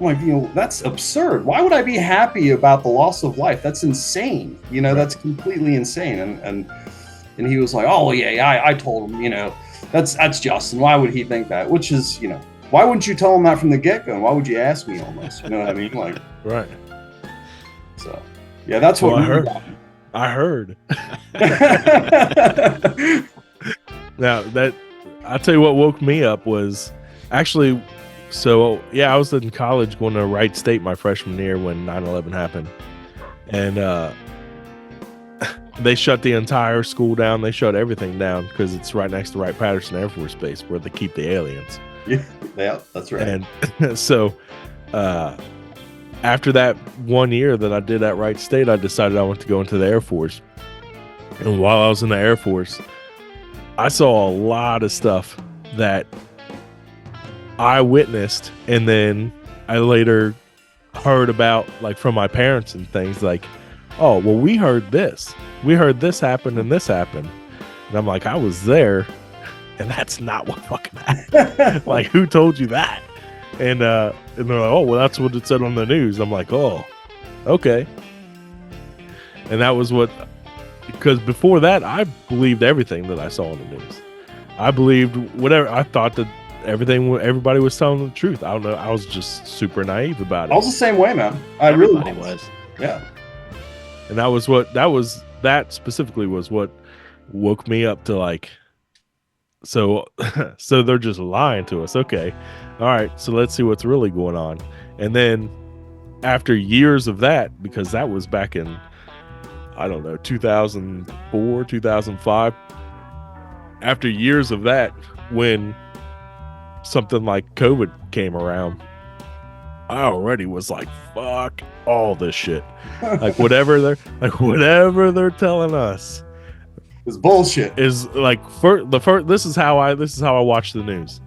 I'm like, that's absurd. Why would I be happy about the loss of life? That's insane. That's completely insane. And he was like, oh, well, yeah, I told him, that's Justin. Why would he think that? Which is, why wouldn't you tell him that from the get-go? Why would you ask me almost? You know what I mean? Like, right. So, yeah, that's what I heard. Now I'll tell you what woke me up was actually, I was in college going to Wright State my freshman year when 9/11 happened. And they shut the entire school down. They shut everything down because it's right next to Wright-Patterson Air Force Base where they keep the aliens. Yeah, that's right. And so after that 1 year that I did at Wright State, I decided I wanted to go into the Air Force. And while I was in the Air Force, I saw a lot of stuff that I witnessed, and then I later heard about, like, from my parents and things like, oh, well, we heard this happened and this happened. And I'm like, I was there. And that's not what fucking happened. Like, who told you that? And they're like, oh, well, that's what it said on the news. I'm like, oh, okay. And that was because before that, I believed everything that I saw on the news. I believed whatever. I thought that everybody was telling the truth. I don't know. I was just super naive about it. I was the same way, man. Everybody was. Yeah. And that specifically was what woke me up to like, so they're just lying to us. Okay. All right. So let's see what's really going on. And then after years of that, because that was back in, I don't know, 2004, 2005, after years of that, when something like COVID came around, I already was like, fuck all this shit. Like whatever they're telling us is bullshit. Is like this is how I watch the news.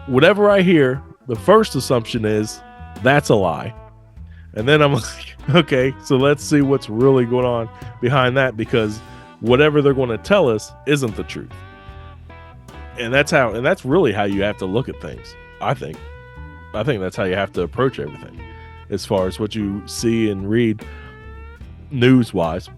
Whatever I hear, the first assumption is that's a lie. And then I'm like, okay, so let's see what's really going on behind that, because whatever they're going to tell us isn't the truth. And that's really how you have to look at things. I think that's how you have to approach everything as far as what you see and read news wise.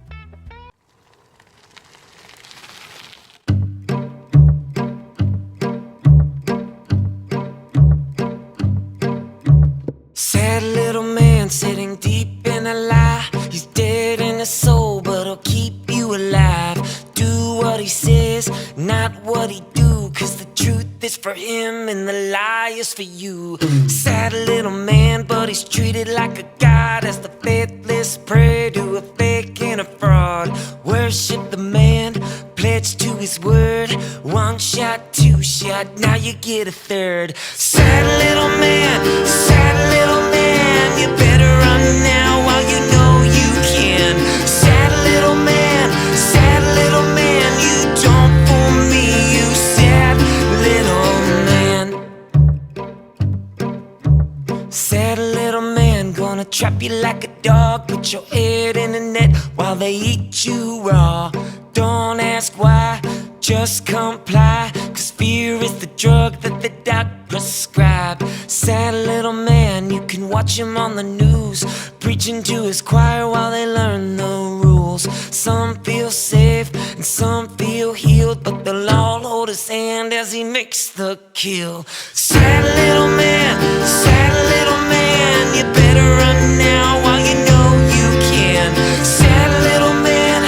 Sad little man sitting deep in a lie. He's dead in his soul, but he'll keep you alive. Do what he says, not what he do, 'cause the truth is for him and the lie is for you. Sad little man, but he's treated like a god, as the faithless pray to a fake and a fraud. Worship the man, pledge to his word. One shot, two shot, now you get a third. Sad little man, you better run now while you know you can. Sad little man, you don't fool me, you sad little man. Sad little man, gonna trap you like a dog, put your head in a net while they eat you raw. Don't ask why, just comply, 'cause fear is the drug that the doc prescribe. Sad little man, you can watch him on the news, preaching to his choir while they learn the rules. Some feel safe and some feel healed, but they'll all hold his hand as he makes the kill. Sad little man, you better run now while you know you can. Sad little man,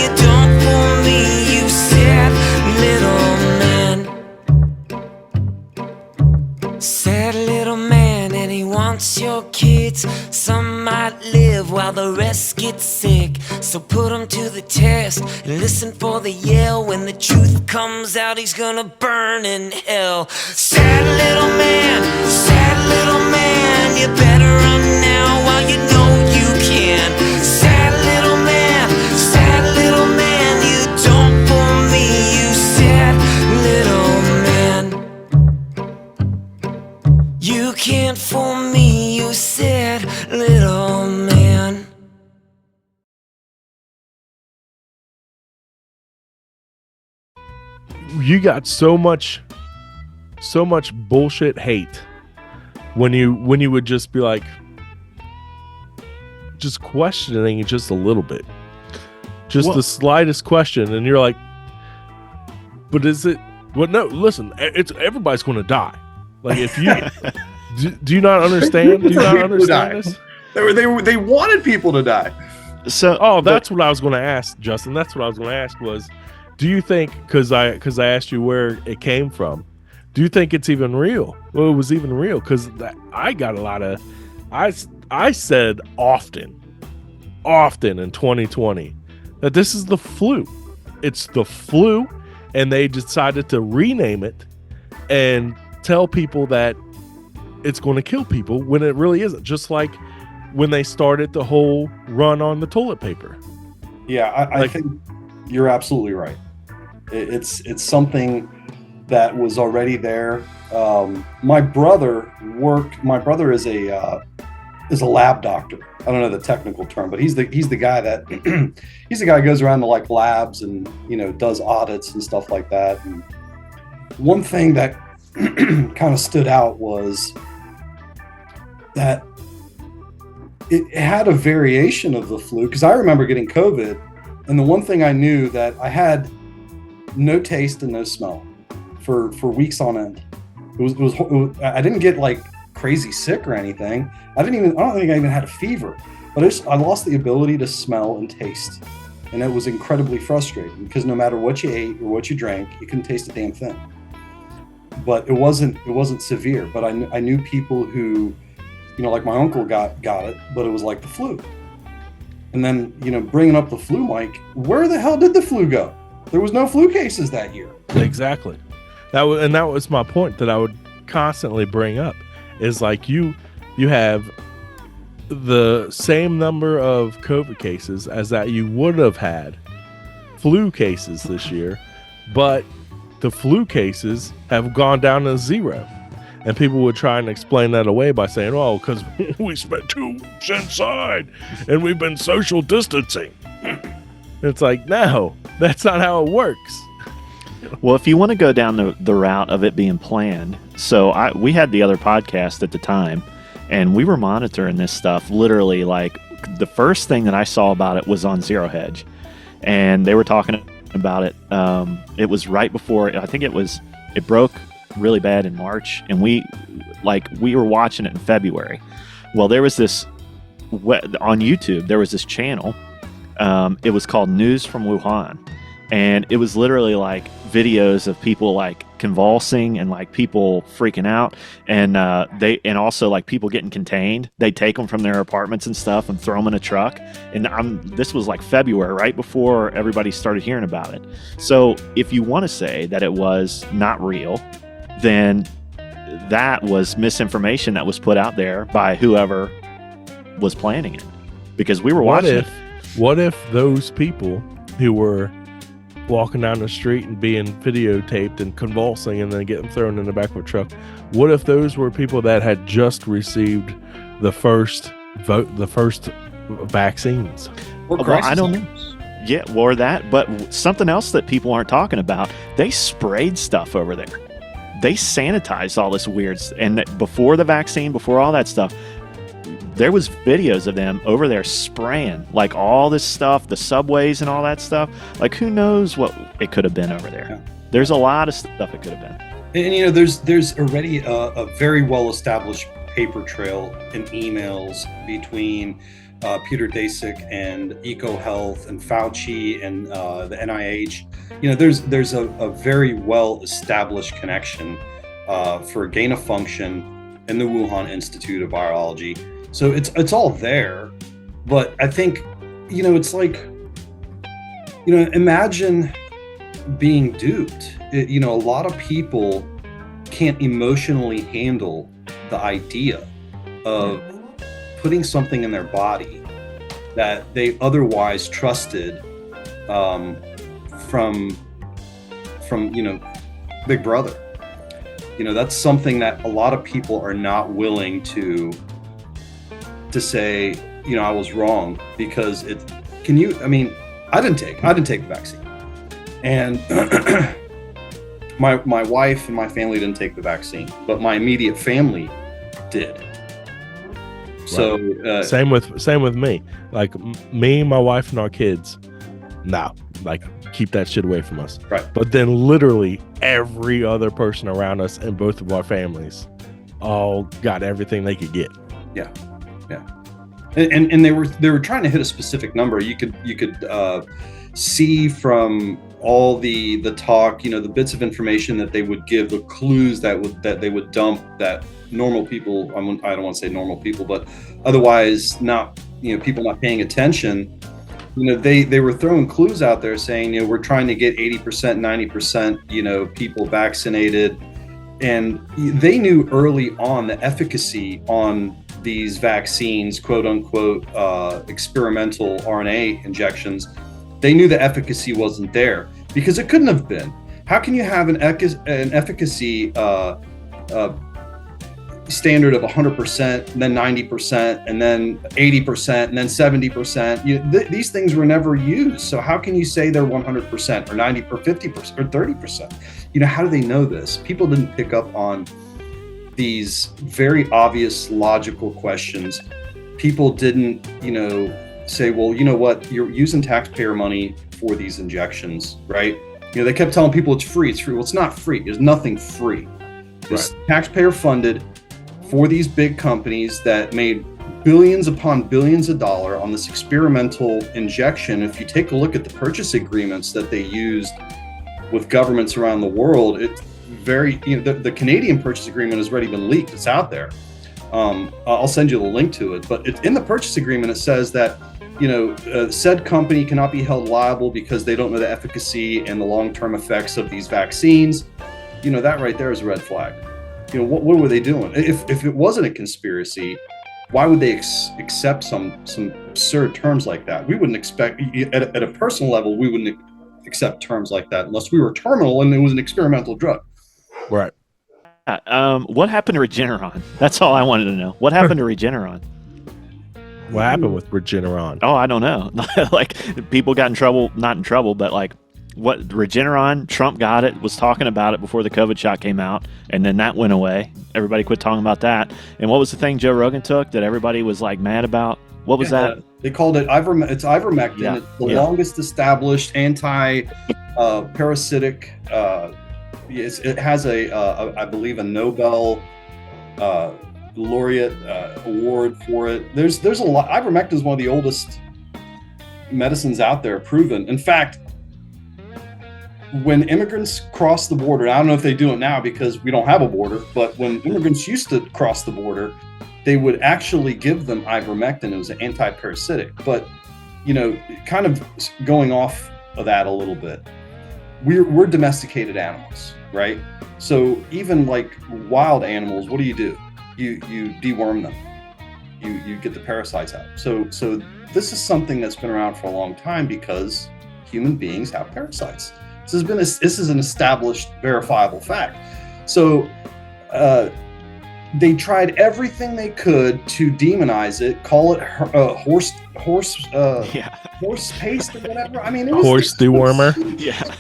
you don't fool me, you sad little man. Sad little man, and he wants your kids. Some might live while the rest get sick, so put them to the test and listen for the yell. When the truth comes out, he's gonna burn in hell. Sad little man, you better run now while you know you can. Sad little man, you don't fool me, you sad little man. You can't fool me, you sad little man. You got so much bullshit hate when you would just be like, just questioning it just a little bit, just the slightest question, and you're like, but is it? Well, no, listen, it's everybody's going to die. Like, if you do you not understand? Do you not understand this? They wanted people to die. So, that's what I was going to ask, Justin. That's what I was going to ask was, do you think, because I asked you where it came from, do you think it's even real? Well, it was even real because I got a lot of, I said often in 2020 that this is the flu. It's the flu, and they decided to rename it and tell people that it's going to kill people when it really isn't. Just like when they started the whole run on the toilet paper. Yeah, I think you're absolutely right. It's something that was already there. My brother is a lab doctor. I don't know the technical term, but he's the guy that he's the guy who goes around to like labs and does audits and stuff like that. And one thing that kind of stood out was that it had a variation of the flu, because I remember getting COVID, and the one thing I knew that I had no taste and no smell for weeks on end. It was I didn't get like crazy sick or anything. I don't think I even had a fever, but I lost the ability to smell and taste. And it was incredibly frustrating because no matter what you ate or what you drank, you couldn't taste a damn thing. But it wasn't severe. But I knew people who, like my uncle got it, but it was like the flu. And then, bringing up the flu, Mike, where the hell did the flu go? There was no flu cases that year. Exactly. That was my point that I would constantly bring up, is like you have the same number of COVID cases as that you would have had flu cases this year, but the flu cases have gone down to 0. And people would try and explain that away by saying, oh, because we spent 2 weeks inside and we've been social distancing. It's like, no, that's not how it works. Well, if you want to go down the route of it being planned, so we had the other podcast at the time, and we were monitoring this stuff. Literally, like, the first thing that I saw about it was on Zero Hedge, and they were talking about it. It was right before, I think it broke really bad in March, and we were watching it in February. Well, there was this on YouTube. There was this channel. It was called News from Wuhan, and it was literally like videos of people like convulsing and like people freaking out, and also like people getting contained. They take them from their apartments and stuff and throw them in a truck. And this was like February, right before everybody started hearing about it. So if you want to say that it was not real, then that was misinformation that was put out there by whoever was planning it, because we were watching it. What if those people who were walking down the street and being videotaped and convulsing and then getting thrown in the back of a truck, what if those were people that had just received the first vaccines? Well, I don't know. Yeah, or that, but something else that people aren't talking about, they sprayed stuff over there. They sanitized all this weird, and before the vaccine, before all that stuff, there was videos of them over there spraying like all this stuff, the subways and all that stuff. Like, who knows what it could have been over there? Yeah. There's a lot of stuff it could have been. And there's already a very well established paper trail and emails between Peter Daszak and EcoHealth and Fauci and the NIH. There's a very well established connection for gain of function in the Wuhan Institute of Virology. So it's all there, but I think, it's like, imagine being duped. A lot of people can't emotionally handle the idea of putting something in their body that they otherwise trusted from Big Brother. That's something that a lot of people are not willing to say, I was wrong, because I didn't take the vaccine, and my wife and my family didn't take the vaccine, but my immediate family did. Right. So same with me. Like me, my wife, and our kids. No, like, keep that shit away from us. Right. But then literally every other person around us in both of our families all got everything they could get. Yeah. And they were trying to hit a specific number. You could see from all the talk, the bits of information that they would give, the clues that they would dump, that normal people, I don't want to say normal people, but otherwise not, people not paying attention, they were throwing clues out there saying, we're trying to get 80%, 90%, people vaccinated. And they knew early on the efficacy on these vaccines, quote unquote, experimental RNA injections. They knew the efficacy wasn't there because it couldn't have been. How can you have an efficacy standard of 100%, then 90%, and then 80%, and then 70%? These things were never used. So how can you say they're 100% or 90 or 50% or 30%? How do they know this? People didn't pick up on these very obvious logical questions. People didn't, say, well, you know what, you're using taxpayer money for these injections, right? They kept telling people it's free. Well, it's not free. There's nothing free. It's taxpayer funded for these big companies that made billions upon billions of dollars on this experimental injection. If you take a look at the purchase agreements that they used with governments around the world, it's very, the Canadian purchase agreement has already been leaked. It's out there. I'll send you the link to it. But in the purchase agreement, it says that, said company cannot be held liable because they don't know the efficacy and the long-term effects of these vaccines. That right there is a red flag. What were they doing? If it wasn't a conspiracy, why would they accept some absurd terms like that? We wouldn't expect, at a personal level, we wouldn't accept terms like that unless we were terminal and it was an experimental drug. Right. What happened to Regeneron? That's all I wanted to know. What happened to Regeneron? What happened with Regeneron? Oh, I don't know. Like, people got in trouble, not in trouble, but like, what, Regeneron, Trump got it, was talking about it before the COVID shot came out, and then that went away. Everybody quit talking about that. And what was the thing Joe Rogan took that everybody was like mad about? What was that? They called it it's ivermectin. Yeah. It's the longest established anti-parasitic. It has I believe a Nobel laureate award for it. There's a lot. Ivermectin is one of the oldest medicines out there proven. In fact, when immigrants cross the border, I don't know if they do it now because we don't have a border, but when immigrants used to cross the border, they would actually give them ivermectin. It was an anti-parasitic. But, kind of going off of that a little bit, we're domesticated animals, right? So even like wild animals, what do? You deworm them. You get the parasites out. So this is something that's been around for a long time because human beings have parasites. This is an established, verifiable fact. So they tried everything they could to demonize it, call it horse paste or whatever. I mean, it was horse dewormer.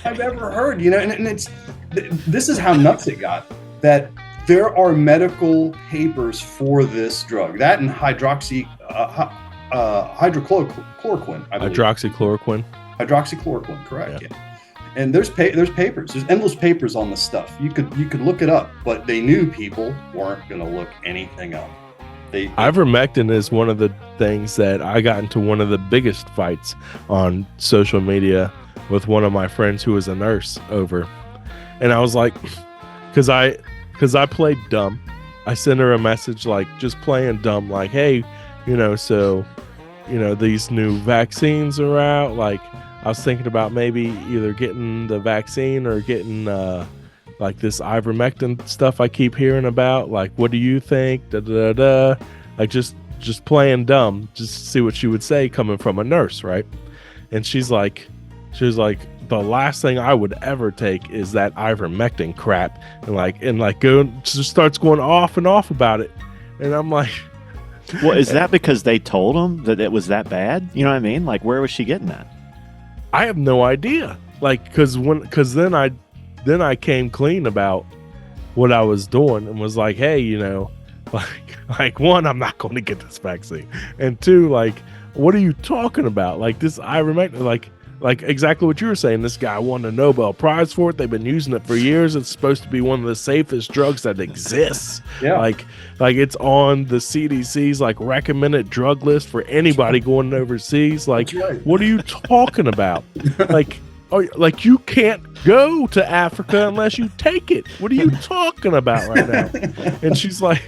I've ever heard, and this is how nuts it got. That there are medical papers for this drug. That and hydroxychloroquine, I believe. Hydroxychloroquine, correct? Yeah. And there's papers. There's endless papers on this stuff. You could look it up, but they knew people weren't going to look anything up. Ivermectin is one of the things that I got into one of the biggest fights on social media with one of my friends who was a nurse over, and I was like, because I played dumb. I sent her a message like just playing dumb, like, hey, these new vaccines are out, like. I was thinking about maybe either getting the vaccine or getting like this ivermectin stuff I keep hearing about. Like, what do you think? Like just playing dumb, just to see what she would say coming from a nurse, right? And she was like, the last thing I would ever take is that ivermectin crap, and just starts going off and off about it, and I'm like, well, is that because they told them that it was that bad? You know what I mean? Like, where was she getting that? I have no idea. Like, because then I came clean about what I was doing and was like, hey, like one, I'm not going to get this vaccine, and two, like, what are you talking about? Like this ivermectin, like exactly what you were saying. This guy won a Nobel Prize for it. They've been using it for years. It's supposed to be one of the safest drugs that exists. Yeah. Like it's on the CDC's like recommended drug list for anybody going overseas. Like, what are you talking about? Like you can't go to Africa unless you take it. What are you talking about right now? And she's like,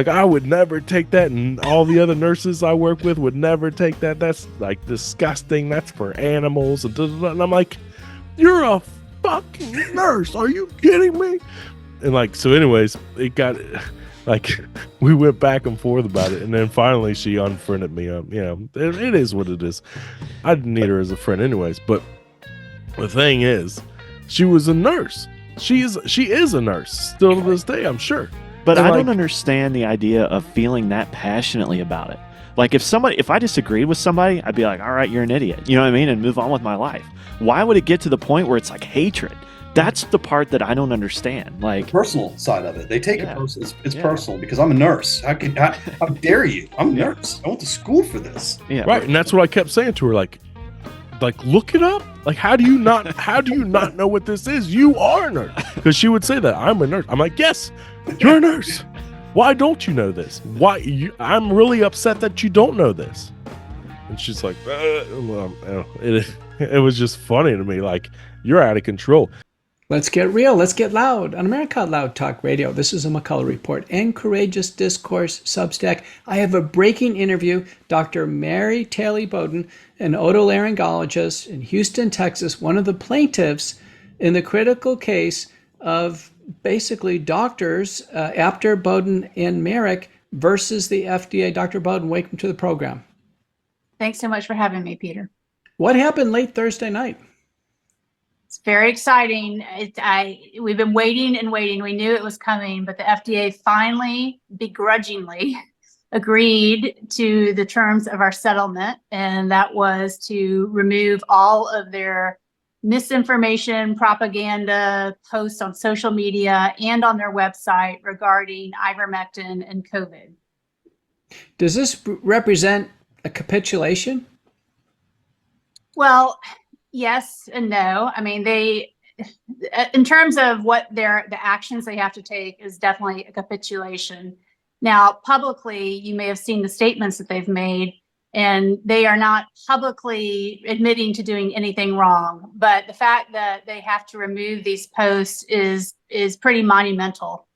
I would never take that, and all the other nurses I work with would never take that. That's like disgusting. That's for animals. And I'm like, you're a fucking nurse. Are you kidding me? And like, so anyways, it got like, we went back and forth about it, and then finally she unfriended me. It is what it is. I didn't need her as a friend anyways. But the thing is, she was a nurse. She is a nurse still to this day, I'm sure. But I don't understand the idea of feeling that passionately about it. Like if I disagreed with somebody, I'd be like, all right, you're an idiot. You know what I mean? And move on with my life. Why would it get to the point where it's like hatred? That's the part that I don't understand. Like the personal side of it. They take it personal. It's personal because I'm a nurse. How dare you? I'm a nurse. I went to school for this. Yeah. Right. And that's what I kept saying to her. Like look it up. Like, how do you not know what this is? You are a nurse. Because she would say that I'm a nurse. I'm like, yes, you're a nurse. Why don't you know this? I'm really upset that you don't know this. And she's like, it was just funny to me. Like, you're out of control. Let's get real. Let's get loud. On America Out Loud Talk Radio, this is a McCullough Report and Courageous Discourse Substack. I have a breaking interview. Dr. Mary Taylor Bowden, an otolaryngologist in Houston, Texas, one of the plaintiffs in the critical case of basically doctors, Apter, Bowden, and Merrick versus the FDA. Dr. Bowden, welcome to the program. Thanks so much for having me, Peter. What happened late Thursday night? It's very exciting. We've been waiting and waiting. We knew it was coming, but the FDA finally, begrudgingly, agreed to the terms of our settlement, and that was to remove all of their misinformation, propaganda posts on social media and on their website regarding ivermectin and COVID. Does this represent a capitulation? Well, yes and no. I mean, in terms of what the actions they have to take is definitely a capitulation. Now, publicly, you may have seen the statements that they've made, and they are not publicly admitting to doing anything wrong. But the fact that they have to remove these posts is pretty monumental.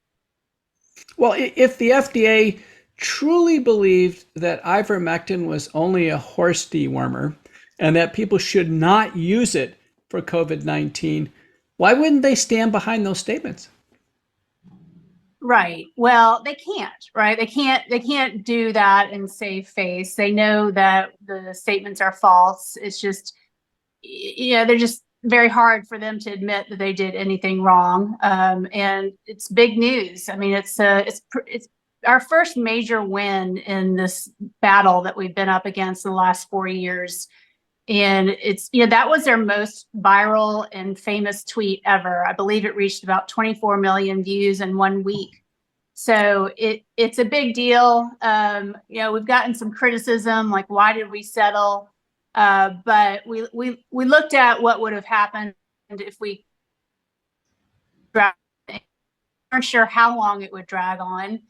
Well, if the FDA truly believed that ivermectin was only a horse dewormer and that people should not use it for COVID-19, why wouldn't they stand behind those statements? Right. Well, they can't, right? They can't do that and save face. They know that the statements are false. It's just, they're just very hard for them to admit that they did anything wrong. And it's big news. I mean, it's our first major win in this battle that we've been up against the last 4 years. And it's, that was their most viral and famous tweet ever. I believe it reached about 24 million views in 1 week. So it's a big deal. We've gotten some criticism, like, why did we settle? But we looked at what would have happened if we weren't sure how long it would drag on.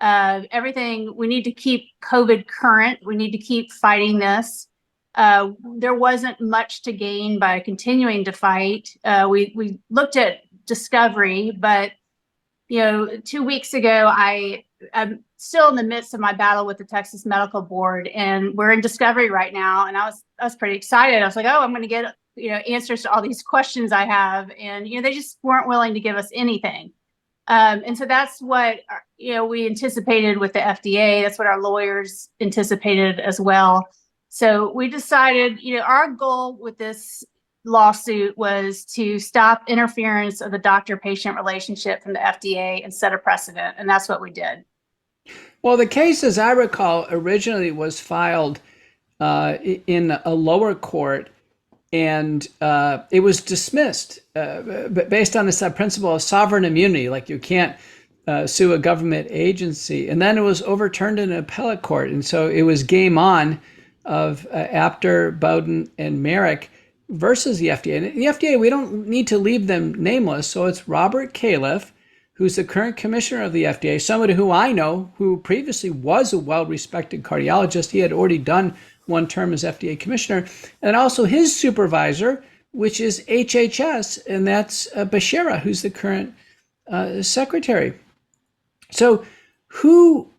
We need to keep COVID current. We need to keep fighting this. There wasn't much to gain by continuing to fight. We looked at discovery, but 2 weeks ago, I'm still in the midst of my battle with the Texas Medical Board, and we're in discovery right now. And I was pretty excited. I was like, oh, I'm going to get answers to all these questions I have, and they just weren't willing to give us anything. And so that's what we anticipated with the FDA. That's what our lawyers anticipated as well. So we decided, our goal with this lawsuit was to stop interference of the doctor-patient relationship from the FDA and set a precedent. And that's what we did. Well, the case, as I recall, originally was filed in a lower court, and it was dismissed based on this principle of sovereign immunity, like you can't sue a government agency. And then it was overturned in an appellate court. And so it was game on of Apter, Bowden, and Merrick versus the FDA. And the FDA, we don't need to leave them nameless. So it's Robert Califf, who's the current commissioner of the FDA, somebody who I know, who previously was a well-respected cardiologist. He had already done one term as FDA commissioner. And also his supervisor, which is HHS, and that's Becerra, who's the current secretary. So who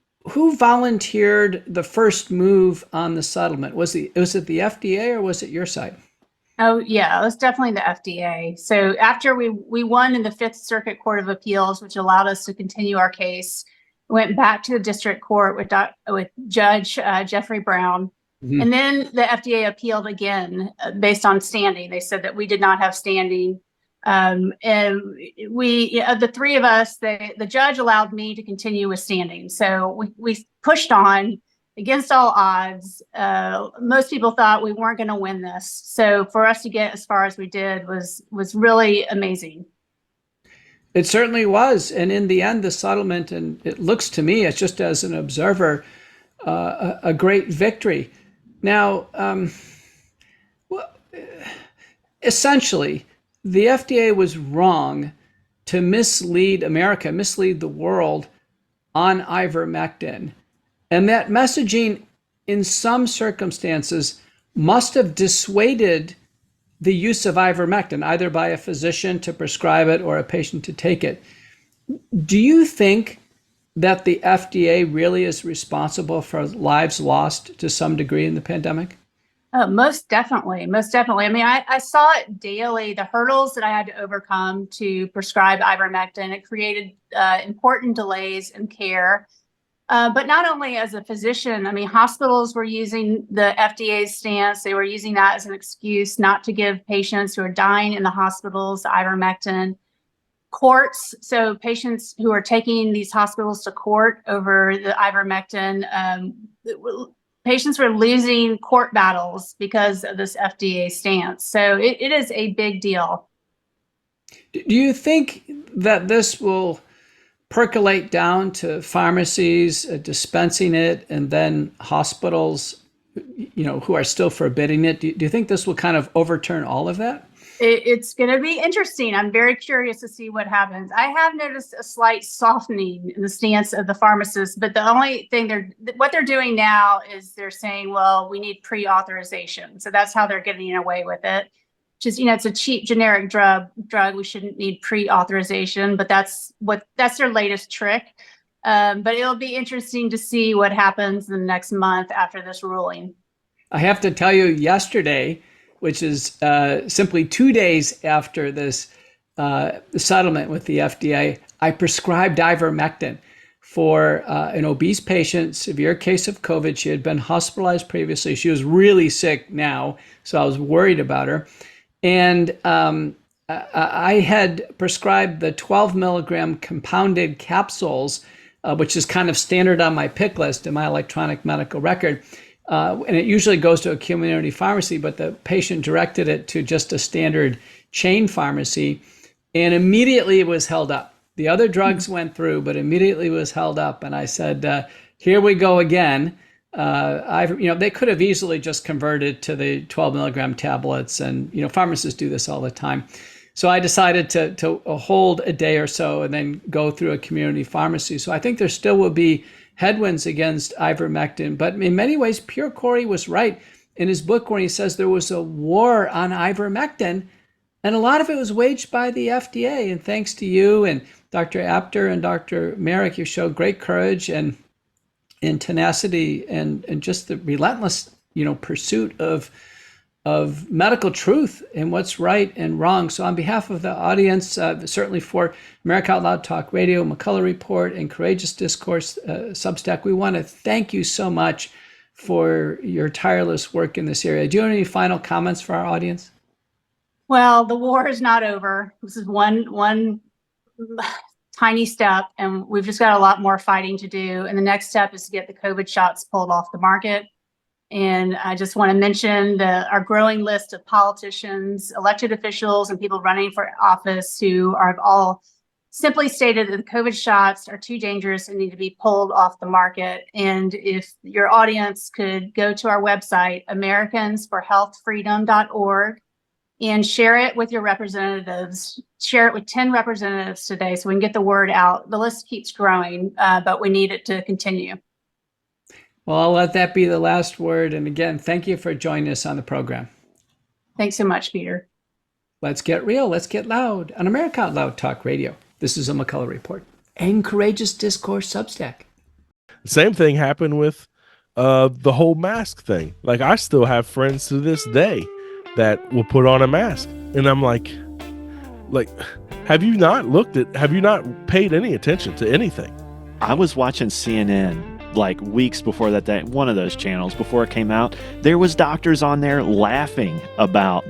volunteered the first move on the settlement? Was it the FDA or was it your side? Oh, yeah, it was definitely the FDA. So after we won in the Fifth Circuit Court of Appeals, which allowed us to continue our case, we went back to the district court with Judge Jeffrey Brown. Mm-hmm. And then the FDA appealed again based on standing. They said that we did not have standing. And we, the three of us, the judge allowed me to continue with standing. So we pushed on against all odds. Most people thought we weren't going to win this. So for us to get as far as we did was really amazing. It certainly was. And in the end, the settlement, and it looks to me, it's just as an observer, a great victory. Now, essentially, the FDA was wrong to mislead America, mislead the world on ivermectin. And that messaging, in some circumstances, must have dissuaded the use of ivermectin, either by a physician to prescribe it or a patient to take it. Do you think that the FDA really is responsible for lives lost to some degree in the pandemic? Most definitely. Most definitely. I mean, I saw it daily, the hurdles that I had to overcome to prescribe ivermectin. It created important delays in care. But not only as a physician, I mean, hospitals were using the FDA's stance. They were using that as an excuse not to give patients who are dying in the hospitals ivermectin. Courts, so patients who are taking these hospitals to court over the ivermectin, patients were losing court battles because of this FDA stance. So it is a big deal. Do you think that this will percolate down to pharmacies dispensing it, and then hospitals, who are still forbidding it? Do you think this will kind of overturn all of that? It's going to be interesting. I'm very curious to see what happens. I have noticed a slight softening in the stance of the pharmacists, but the only thing what they're doing now is they're saying, well, we need pre-authorization. So that's how they're getting away with it. Just, it's a cheap generic drug. We shouldn't need pre-authorization, but that's their latest trick. But it'll be interesting to see what happens in the next month after this ruling. I have to tell you, yesterday, which is simply 2 days after this settlement with the FDA, I prescribed ivermectin for an obese patient, severe case of COVID. She had been hospitalized previously. She was really sick now, so I was worried about her. And I had prescribed the 12 milligram compounded capsules, which is kind of standard on my pick list in my electronic medical record. And it usually goes to a community pharmacy, but the patient directed it to just a standard chain pharmacy, and immediately it was held up. The other drugs went through, but immediately was held up. And I said, here we go again. They could have easily just converted to the 12 milligram tablets, and pharmacists do this all the time. So I decided to hold a day or so and then go through a community pharmacy. So I think there still will be headwinds against ivermectin, but in many ways, Pierre Corey was right in his book when he says there was a war on ivermectin, and a lot of it was waged by the FDA. And thanks to you and Dr. Apter and Dr. Merrick, you showed great courage and tenacity and just the relentless, pursuit of medical truth and what's right and wrong. So on behalf of the audience, certainly for America Out Loud Talk Radio, McCullough Report, and Courageous Discourse Substack, we want to thank you so much for your tireless work in this area. Do you have any final comments for our audience? Well, the war is not over. This is one tiny step, and we've just got a lot more fighting to do. And the next step is to get the COVID shots pulled off the market. And I just want to mention our growing list of politicians, elected officials, and people running for office who have all simply stated that the COVID shots are too dangerous and need to be pulled off the market. And if your audience could go to our website, americansforhealthfreedom.org, and share it with your representatives. Share it with 10 representatives today so we can get the word out. The list keeps growing, but we need it to continue. Well, I'll let that be the last word. And again, thank you for joining us on the program. Thanks so much, Peter. Let's get real. Let's get loud on America Out Loud Talk Radio. This is a McCullough Report and Courageous Discourse Substack. Same thing happened with the whole mask thing. Like, I still have friends to this day that will put on a mask. And I'm like, have you not paid any attention to anything? I was watching CNN like weeks before that, one of those channels before it came out. There was doctors on there laughing about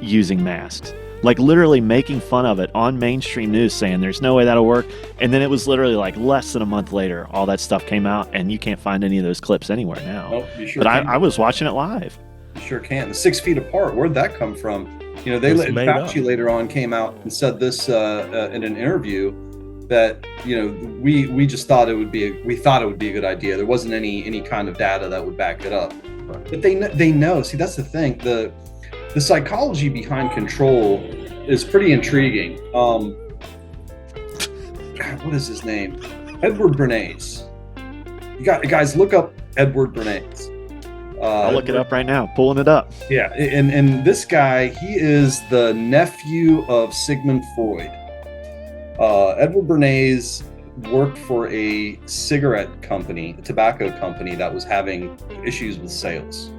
using masks, like literally making fun of it on mainstream news, saying there's no way that'll work. And then it was literally like less than a month later, all that stuff came out, and you can't find any of those clips anywhere now. Oh, you sure but can. I was watching it live. You sure can. The 6 feet apart, where'd that come from? Fauci later on came out and said this in an interview that we just thought it would be a good idea. There wasn't any kind of data that would back it up. Right. But they know. See, that's the thing. The psychology behind control is pretty intriguing. What is his name? Edward Bernays. Guys, look up Edward Bernays. I'll look it up right now. Pulling it up. Yeah, and this guy, he is the nephew of Sigmund Freud. Edward Bernays worked for a cigarette company, a tobacco company that was having issues with sales.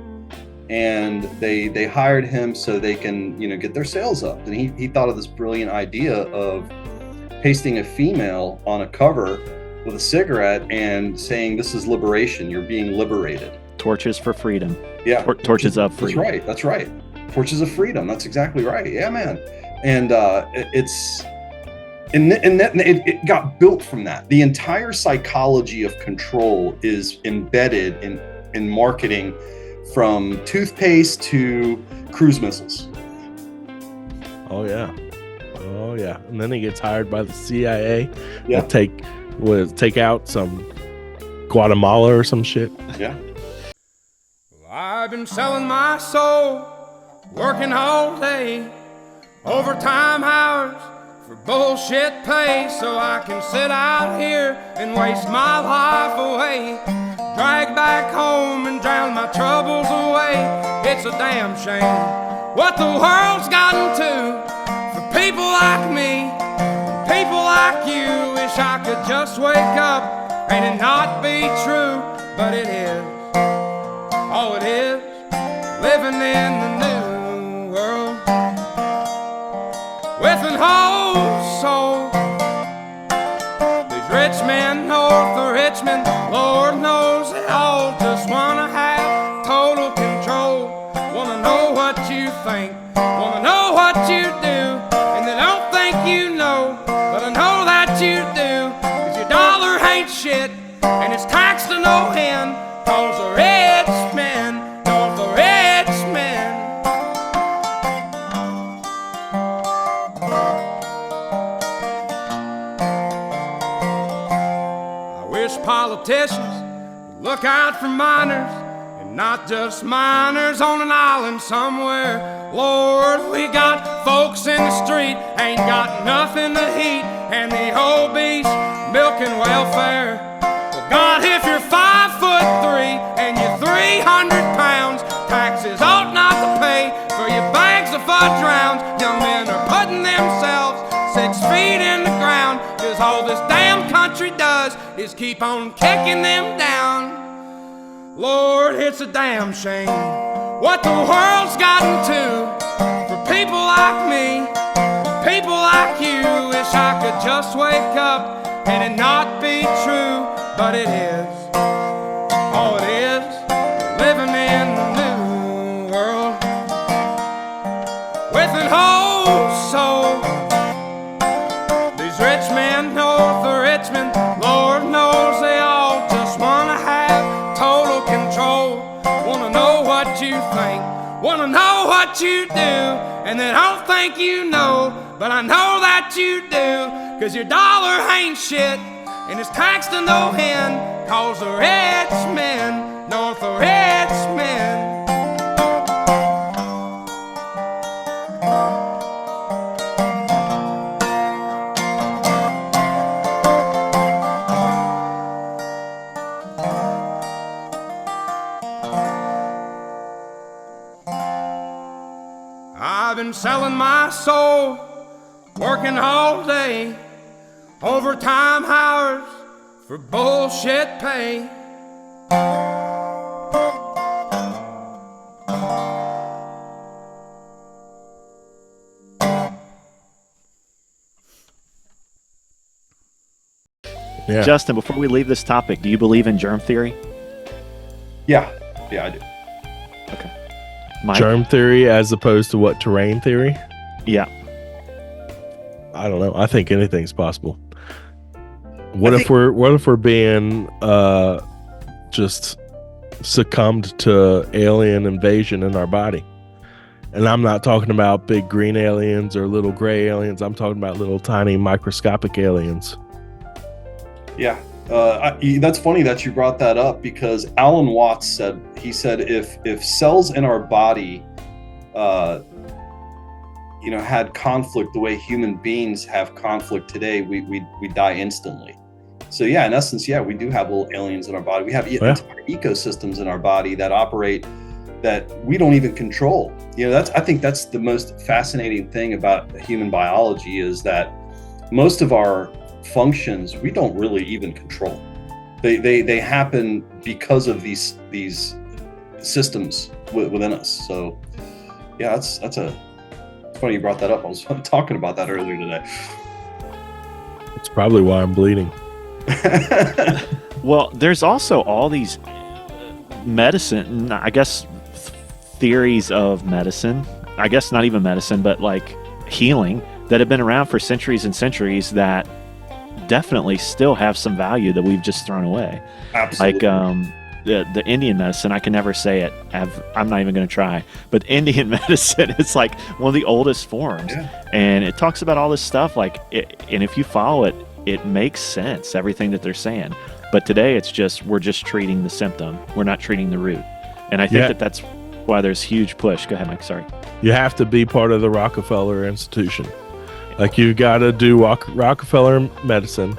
And they hired him so they can, get their sales up. And he thought of this brilliant idea of pasting a female on a cover with a cigarette and saying, "This is liberation. You're being liberated." Torches for freedom. Yeah. Torches of freedom. That's right. Torches of freedom. That's exactly right. Yeah, man. And it got built from that. The entire psychology of control is embedded in marketing, from toothpaste to cruise missiles. Oh yeah. And then he gets hired by the CIA Yeah. to take out some Guatemala or some shit. Yeah. I've been selling my soul, working all day, overtime hours for bullshit pay, so I can sit out here and waste my life away, drag back home and drown my troubles away. It's a damn shame what the world's gotten to for people like me, people like you. Wish I could just wake up and it not be true, but it is. Oh, it is living in the new world with an whole soul. These rich men north of Richmond, Lord knows they all just wanna have total control. Wanna know what you think, wanna know what you do, and they don't think you know, but I know that you do. 'Cause your dollar ain't shit, and it's taxed to no end, 'cause the rich men, north the rich men. I wish politicians would look out for minors, and not just minors on an island somewhere. Lord, we got folks in the street, ain't got nothing to eat, and the obese milking welfare. Well, God, if you're 5'3" and you're 300 pounds, taxes ought not to pay for your bags of fudge rounds. Young men are putting themselves 6 feet in the ground, 'cause all this damn country does is keep on kicking them down. Lord, it's a damn shame what the world's gotten to for people like me, people like you. Wish I could just wake up and it not be true, but it is. Oh, it is living in the new world with an whole soul. These rich men north of Richmond, Lord knows they all just wanna have total control. Wanna know what you think, wanna know what you do, and they don't think you know, but I know that you do. 'Cause your dollar ain't shit, and it's taxed to no end, 'cause the rich men, north the rich men. I've been selling my soul, working all day, overtime hours for bullshit pay. Yeah. Justin, before we leave this topic, do you believe in germ theory? Yeah, I do. Okay. Mike? Germ theory as opposed to what, terrain theory? Yeah. I don't know. I think anything's possible. What if we're being just succumbed to alien invasion in our body? And I'm not talking about big green aliens or little gray aliens. I'm talking about little tiny microscopic aliens. Yeah. That's funny that you brought that up, because Alan Watts said if cells in our body had conflict the way human beings have conflict today, we die instantly. So yeah, in essence, yeah, we do have little aliens in our body. We have entire ecosystems in our body that operate that we don't even control. I think that's the most fascinating thing about human biology, is that most of our functions we don't really even control. They happen because of these systems within us. So yeah, it's funny you brought that up. I was talking about that earlier today. It's probably why I'm bleeding. Well, there's also all these medicine, I guess, theories of medicine. I guess not even medicine, but like healing, that have been around for centuries and centuries that definitely still have some value that we've just thrown away. Absolutely. Like the Indian medicine, I can never say it. I'm not even going to try. But Indian medicine, it's like one of the oldest forms, and it talks about all this stuff. Like, and if you follow it, it makes sense. Everything that they're saying. But today, we're just treating the symptom. We're not treating the root. And I think that's why there's huge push. Go ahead, Mike. Sorry. You have to be part of the Rockefeller Institution. Like, you got to do Rockefeller medicine.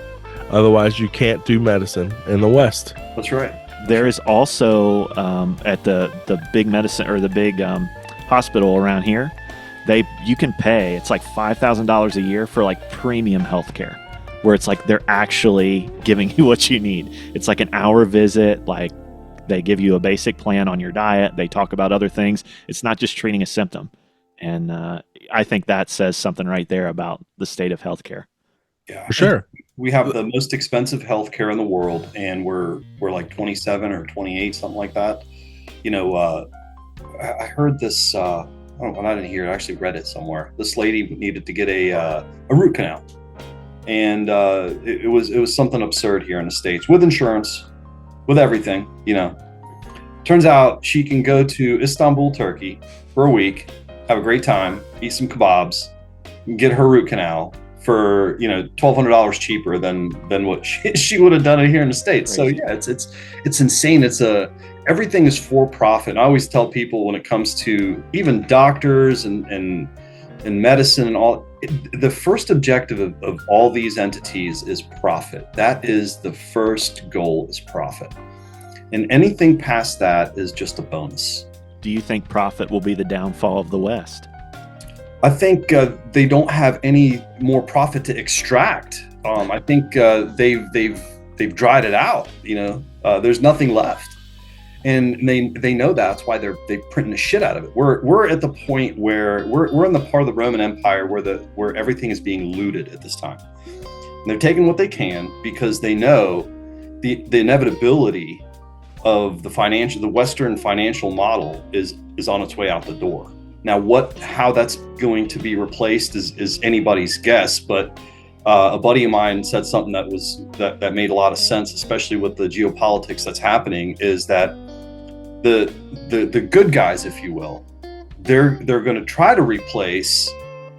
Otherwise, you can't do medicine in the West. That's right. There is also at the big medicine or the big hospital around here, you can pay. It's like $5,000 a year for like premium healthcare, where it's like they're actually giving you what you need. It's like an hour visit. Like, they give you a basic plan on your diet. They talk about other things. It's not just treating a symptom. And I think that says something right there about the state of healthcare. Yeah, for sure. We have the most expensive healthcare in the world, and we're like 27 or 28, something like that. I heard this. I didn't hear it. I actually read it somewhere. This lady needed to get a root canal, and it was something absurd here in the States, with insurance, with everything. Turns out she can go to Istanbul, Turkey, for a week, have a great time, eat some kebabs, and get her root canal for $1,200 cheaper than what she would have done it here in the States. Crazy. So yeah, it's insane. Everything is for profit. And I always tell people, when it comes to even doctors and medicine and all, the first objective of all these entities is profit. That is the first goal, is profit. And anything past that is just a bonus. Do you think profit will be the downfall of the West? I think they don't have any more profit to extract. I think they've dried it out. There's nothing left, and they know that's why they're printing the shit out of it. We're at the point where we're in the part of the Roman Empire where everything is being looted at this time. And they're taking what they can because they know the inevitability of the Western financial model is on its way out the door. Now, how that's going to be replaced is anybody's guess, but a buddy of mine said something that made a lot of sense, especially with the geopolitics that's happening, is that the good guys, if you will, they're going to try to replace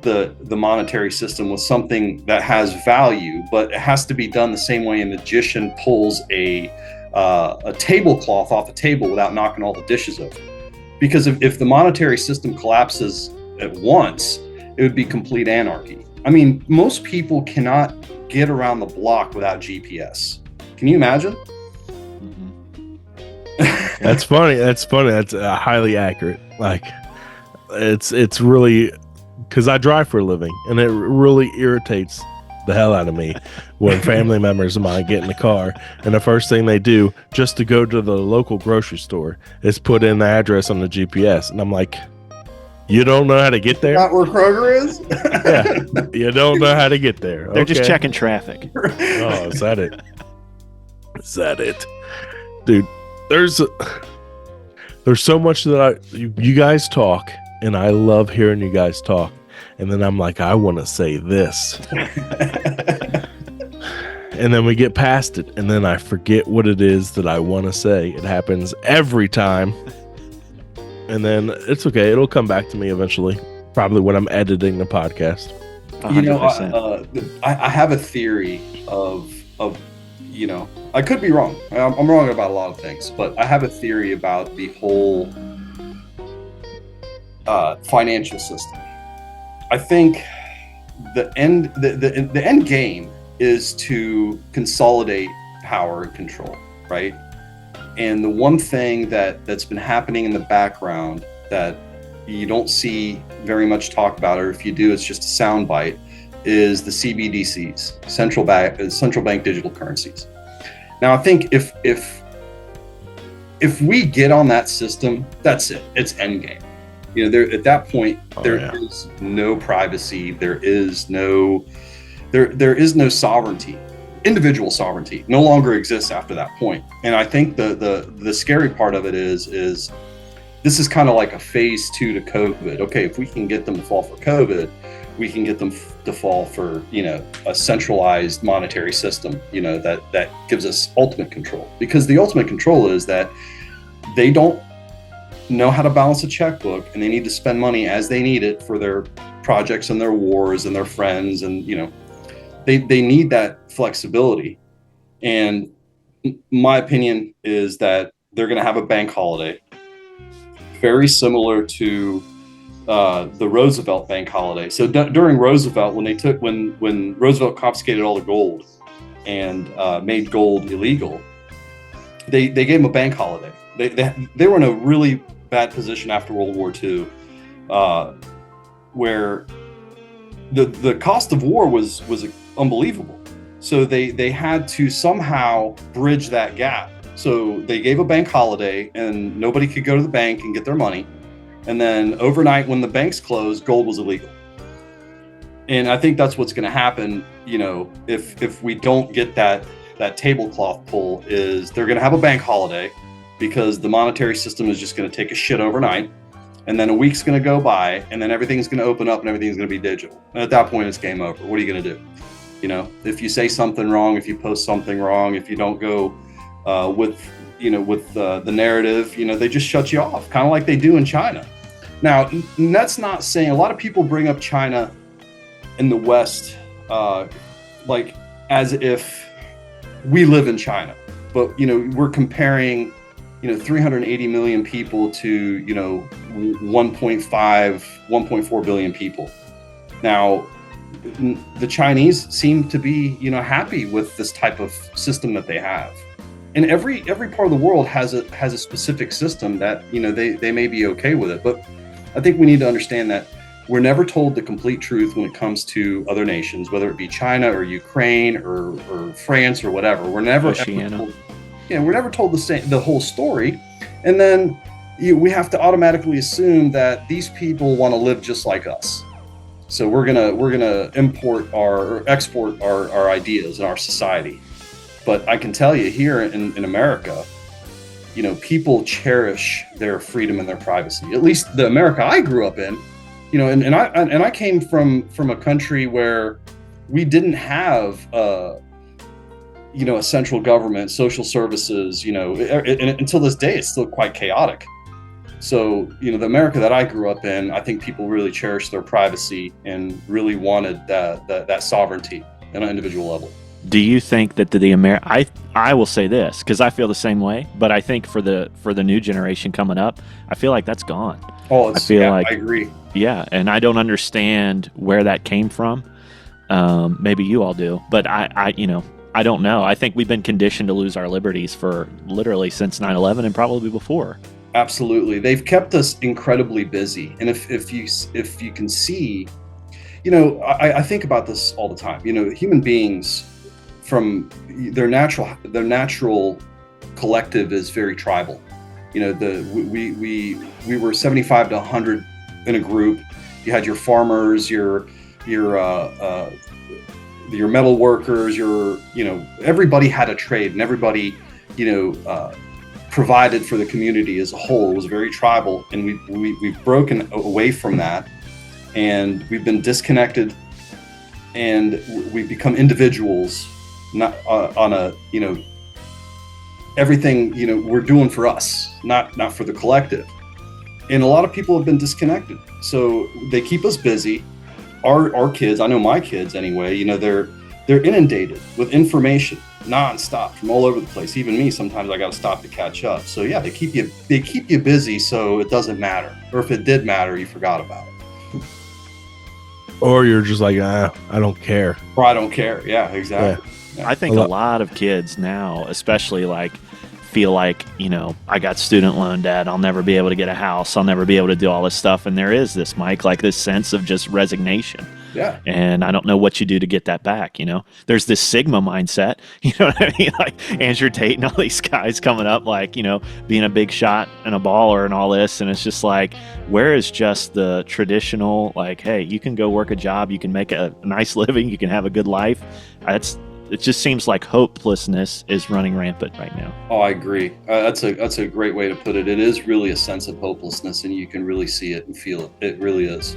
the monetary system with something that has value, but it has to be done the same way a magician pulls a tablecloth off a table without knocking all the dishes over. Because if the monetary system collapses at once, it would be complete anarchy. I mean, most people cannot get around the block without GPS. Can you imagine? That's funny. That's highly accurate. Like, it's really, because I drive for a living, and it really irritates the hell out of me when family members of mine get in the car, and the first thing they do just to go to the local grocery store is put in the address on the GPS, and I'm like, you don't know how to get there? Not where Kroger is? Yeah, you don't know how to get there. They're just checking traffic. Oh, is that it? Is that it? Dude, there's so much that you guys talk, and I love hearing you guys talk. And then I'm like, I want to say this. And then we get past it, and then I forget what it is that I want to say. It happens every time. And then it's okay. It'll come back to me eventually, probably when I'm editing the podcast. 100%. I have a theory of I could be wrong. I'm wrong about a lot of things, but I have a theory about the whole financial system. I think the end game is to consolidate power and control, right? And the one thing that's been happening in the background that you don't see very much talk about, or if you do, it's just a soundbite, is the CBDCs, central bank digital currencies. Now, I think if we get on that system, that's it. It's endgame. At that point, there is no privacy. There is no sovereignty. Individual sovereignty no longer exists after that point. And I think the scary part of it is this is kind of like a phase 2 to COVID. Okay, if we can get them to fall for COVID, we can get them to fall for a centralized monetary system that gives us ultimate control. Because the ultimate control is that they don't know how to balance a checkbook, and they need to spend money as they need it for their projects and their wars and their friends, and they need that flexibility. And my opinion is that they're going to have a bank holiday, very similar to the Roosevelt bank holiday. So during Roosevelt, when Roosevelt confiscated all the gold and made gold illegal, they gave them a bank holiday. They were in a really bad position after World War II, where the cost of war was unbelievable. So they had to somehow bridge that gap. So they gave a bank holiday, and nobody could go to the bank and get their money. And then overnight, when the banks closed, gold was illegal. And I think that's what's going to happen. If we don't get that tablecloth pull, is they're going to have a bank holiday, because the monetary system is just going to take a shit overnight. And then a week's going to go by, and then everything's going to open up and everything's going to be digital. And at that point, it's game over. What are you going to do? If you say something wrong, if you post something wrong, if you don't go with the narrative, they just shut you off, kind of like they do in China. Now, that's not saying, a lot of people bring up China in the West like as if we live in China, but we're comparing 380 million people to 1.4 billion people. Now, the Chinese seem to be happy with this type of system that they have. And every part of the world has a specific system that they may be okay with it. But I think we need to understand that we're never told the complete truth when it comes to other nations, whether it be China or Ukraine or France or whatever. We're never told, we're never told the whole story. And then we have to automatically assume that these people want to live just like us. So we're gonna export our ideas and our society. But I can tell you, here in America, people cherish their freedom and their privacy. At least the America I grew up in, and I came from a country where we didn't have a central government, social services. And until this day, it's still quite chaotic. So, the America that I grew up in, I think people really cherished their privacy and really wanted that sovereignty at an individual level. Do you think that I will say this, because I feel the same way, but I think for the new generation coming up, I feel like that's gone. Oh, I agree. Yeah, and I don't understand where that came from. Maybe you all do, but I don't know. I think we've been conditioned to lose our liberties for literally since 9/11 and probably before. Absolutely. They've kept us incredibly busy. And if you can see, I think about this all the time. Human beings, from their natural collective is very tribal. We were 75 to 100 in a group. You had your farmers, your metal workers, everybody had a trade, and everybody, provided for the community as a whole. It was very tribal, and we've broken away from that, and we've been disconnected, and we've become individuals, not on a everything we're doing for us, not for the collective. And a lot of people have been disconnected, so they keep us busy. Our kids, I know my kids anyway, they're inundated with information nonstop from all over the place. Even me, sometimes I got to stop to catch up. So yeah, they keep you busy, so it doesn't matter. Or if it did matter, you forgot about it. Or you're just like, I don't care. Or I don't care. Yeah, exactly. I think a lot of kids now, especially like, feel like, I got student loan debt. I'll never be able to get a house. I'll never be able to do all this stuff. And there is this, Mike, like this sense of just resignation. Yeah. And I don't know what you do to get that back. There's this Sigma mindset, you know what I mean? Like Andrew Tate and all these guys coming up, like, being a big shot and a baller and all this. And it's just like, where is just the traditional, like, hey, you can go work a job, you can make a nice living, you can have a good life. It just seems like hopelessness is running rampant right now. Oh, I agree. That's a great way to put it. It is really a sense of hopelessness, and you can really see it and feel it. It really is.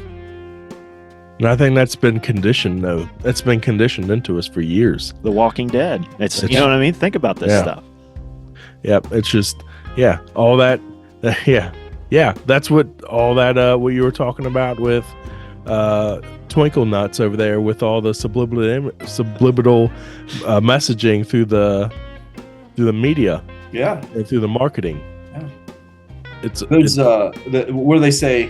And I think that's been conditioned, though. That's been conditioned into us for years. The Walking Dead. It's you know what I mean? Think about this stuff. Yep. It's just, all that. Yeah. That's what all that, what you were talking about with Twinkle Nuts over there, with all the subliminal messaging through the media. Yeah. And through the marketing. Yeah. What do they say?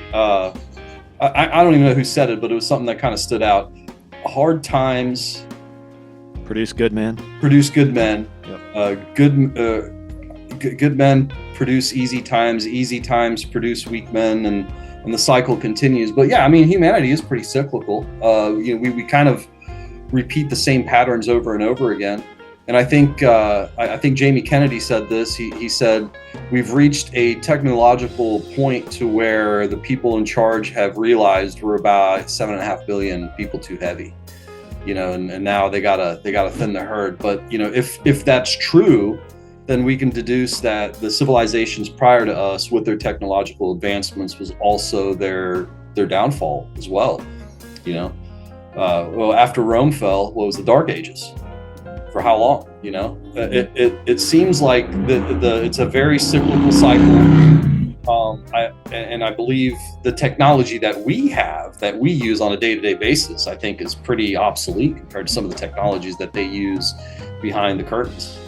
I don't even know who said it, but it was something that kind of stood out. Hard times produce good men. Produce good men. Yep. Good men produce easy times. Easy times produce weak men, and the cycle continues. But yeah, I mean, humanity is pretty cyclical. We kind of repeat the same patterns over and over again. And I think Jamie Kennedy said this. He said, we've reached a technological point to where the people in charge have realized we're about 7.5 billion people too heavy, and now they gotta thin the herd. But if that's true, then we can deduce that the civilizations prior to us, with their technological advancements, was also their downfall as well. Well, after Rome fell, what was the Dark Ages? For how long? It seems like it's a very cyclical cycle. I believe the technology that we use on a day-to-day basis, I think, is pretty obsolete compared to some of the technologies that they use behind the curtains.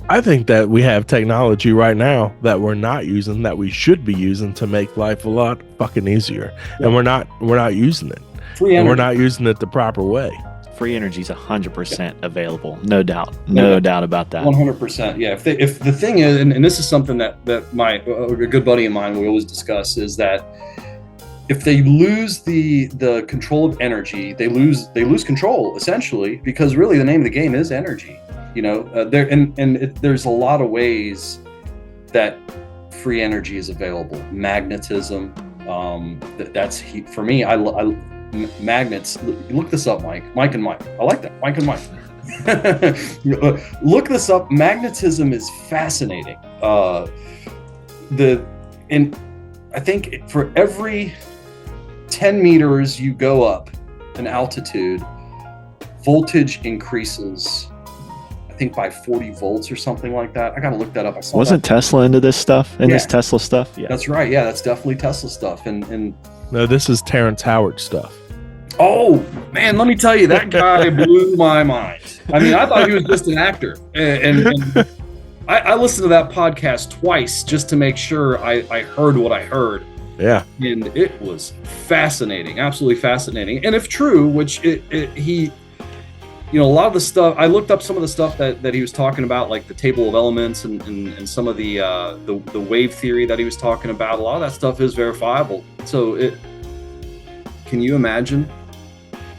I think that we have technology right now that we're not using, that we should be using to make life a lot fucking easier, and we're not using it. And we're not using it the proper way. Free energy is 100% available. No doubt. No doubt about that. 100%. Yeah. If the thing is, and this is something that a good buddy of mine, we always discuss, is that if they lose the control of energy, they lose control, essentially, because really the name of the game is energy. There's a lot of ways that free energy is available. Magnetism. That's for me. I magnets. Look this up, Mike and Mike. I like that. Mike and Mike. Look this up. Magnetism is fascinating. And I think for every 10 meters you go up in altitude, voltage increases, I think, by 40 volts or something like that. I got to look that up. Wasn't Tesla into this stuff? This Tesla stuff? Yeah. That's right. Yeah, that's definitely Tesla stuff. And no, this is Terrence Howard stuff. Oh, man, let me tell you, that guy blew my mind. I mean, I thought he was just an actor. And I listened to that podcast twice just to make sure I heard what I heard. Yeah. And it was fascinating, absolutely fascinating. And if true, which he, a lot of the stuff, I looked up some of the stuff that he was talking about, like the table of elements and some of the wave theory that he was talking about. A lot of that stuff is verifiable. So can you imagine?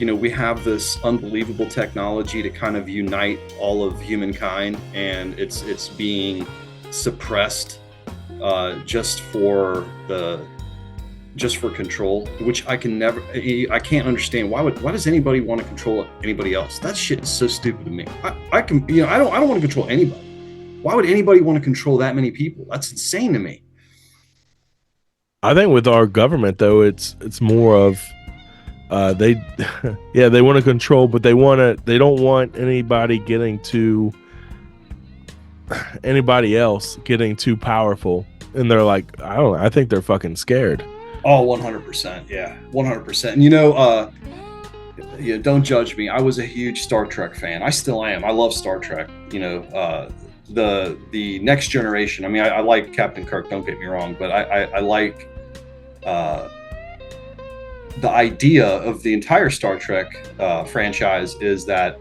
We have this unbelievable technology to kind of unite all of humankind, and it's being suppressed just for control, which I can't understand. Why does anybody want to control anybody else? That shit is so stupid to me. I don't want to control anybody. Why would anybody want to control that many people? That's insane to me. I think with our government, though, it's more of they want to control, but they don't want anybody else getting too powerful, and they're like, I think they're fucking scared. Oh, 100%. Yeah, 100%. And don't judge me. I was a huge Star Trek fan. I still am. I love Star Trek. The Next Generation. I mean, I like Captain Kirk. Don't get me wrong, but I like the idea of the entire Star Trek franchise is that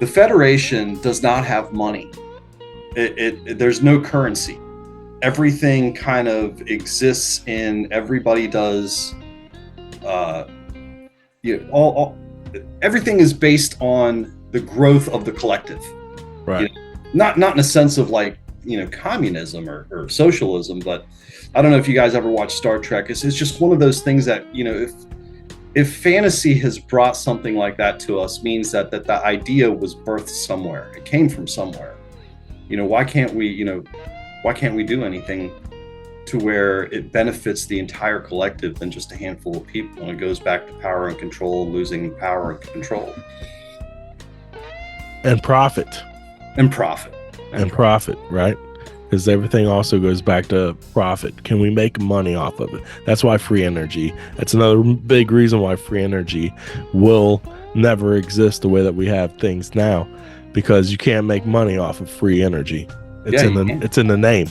the Federation does not have money. There's no currency. Everything kind of exists in everybody does. Everything is based on the growth of the collective. Right. Not in a sense of like, communism or socialism, but I don't know if you guys ever watched Star Trek. It's just one of those things that, if fantasy has brought something like that to us, means that the idea was birthed somewhere. It came from somewhere. Why can't we do anything to where it benefits the entire collective than just a handful of people? And it goes back to power and control, losing power and control. And profit. And profit. Right? Because everything also goes back to profit. Can we make money off of it? That's why free energy. That's another big reason why free energy will never exist the way that we have things now, because you can't make money off of free energy. It's in the name.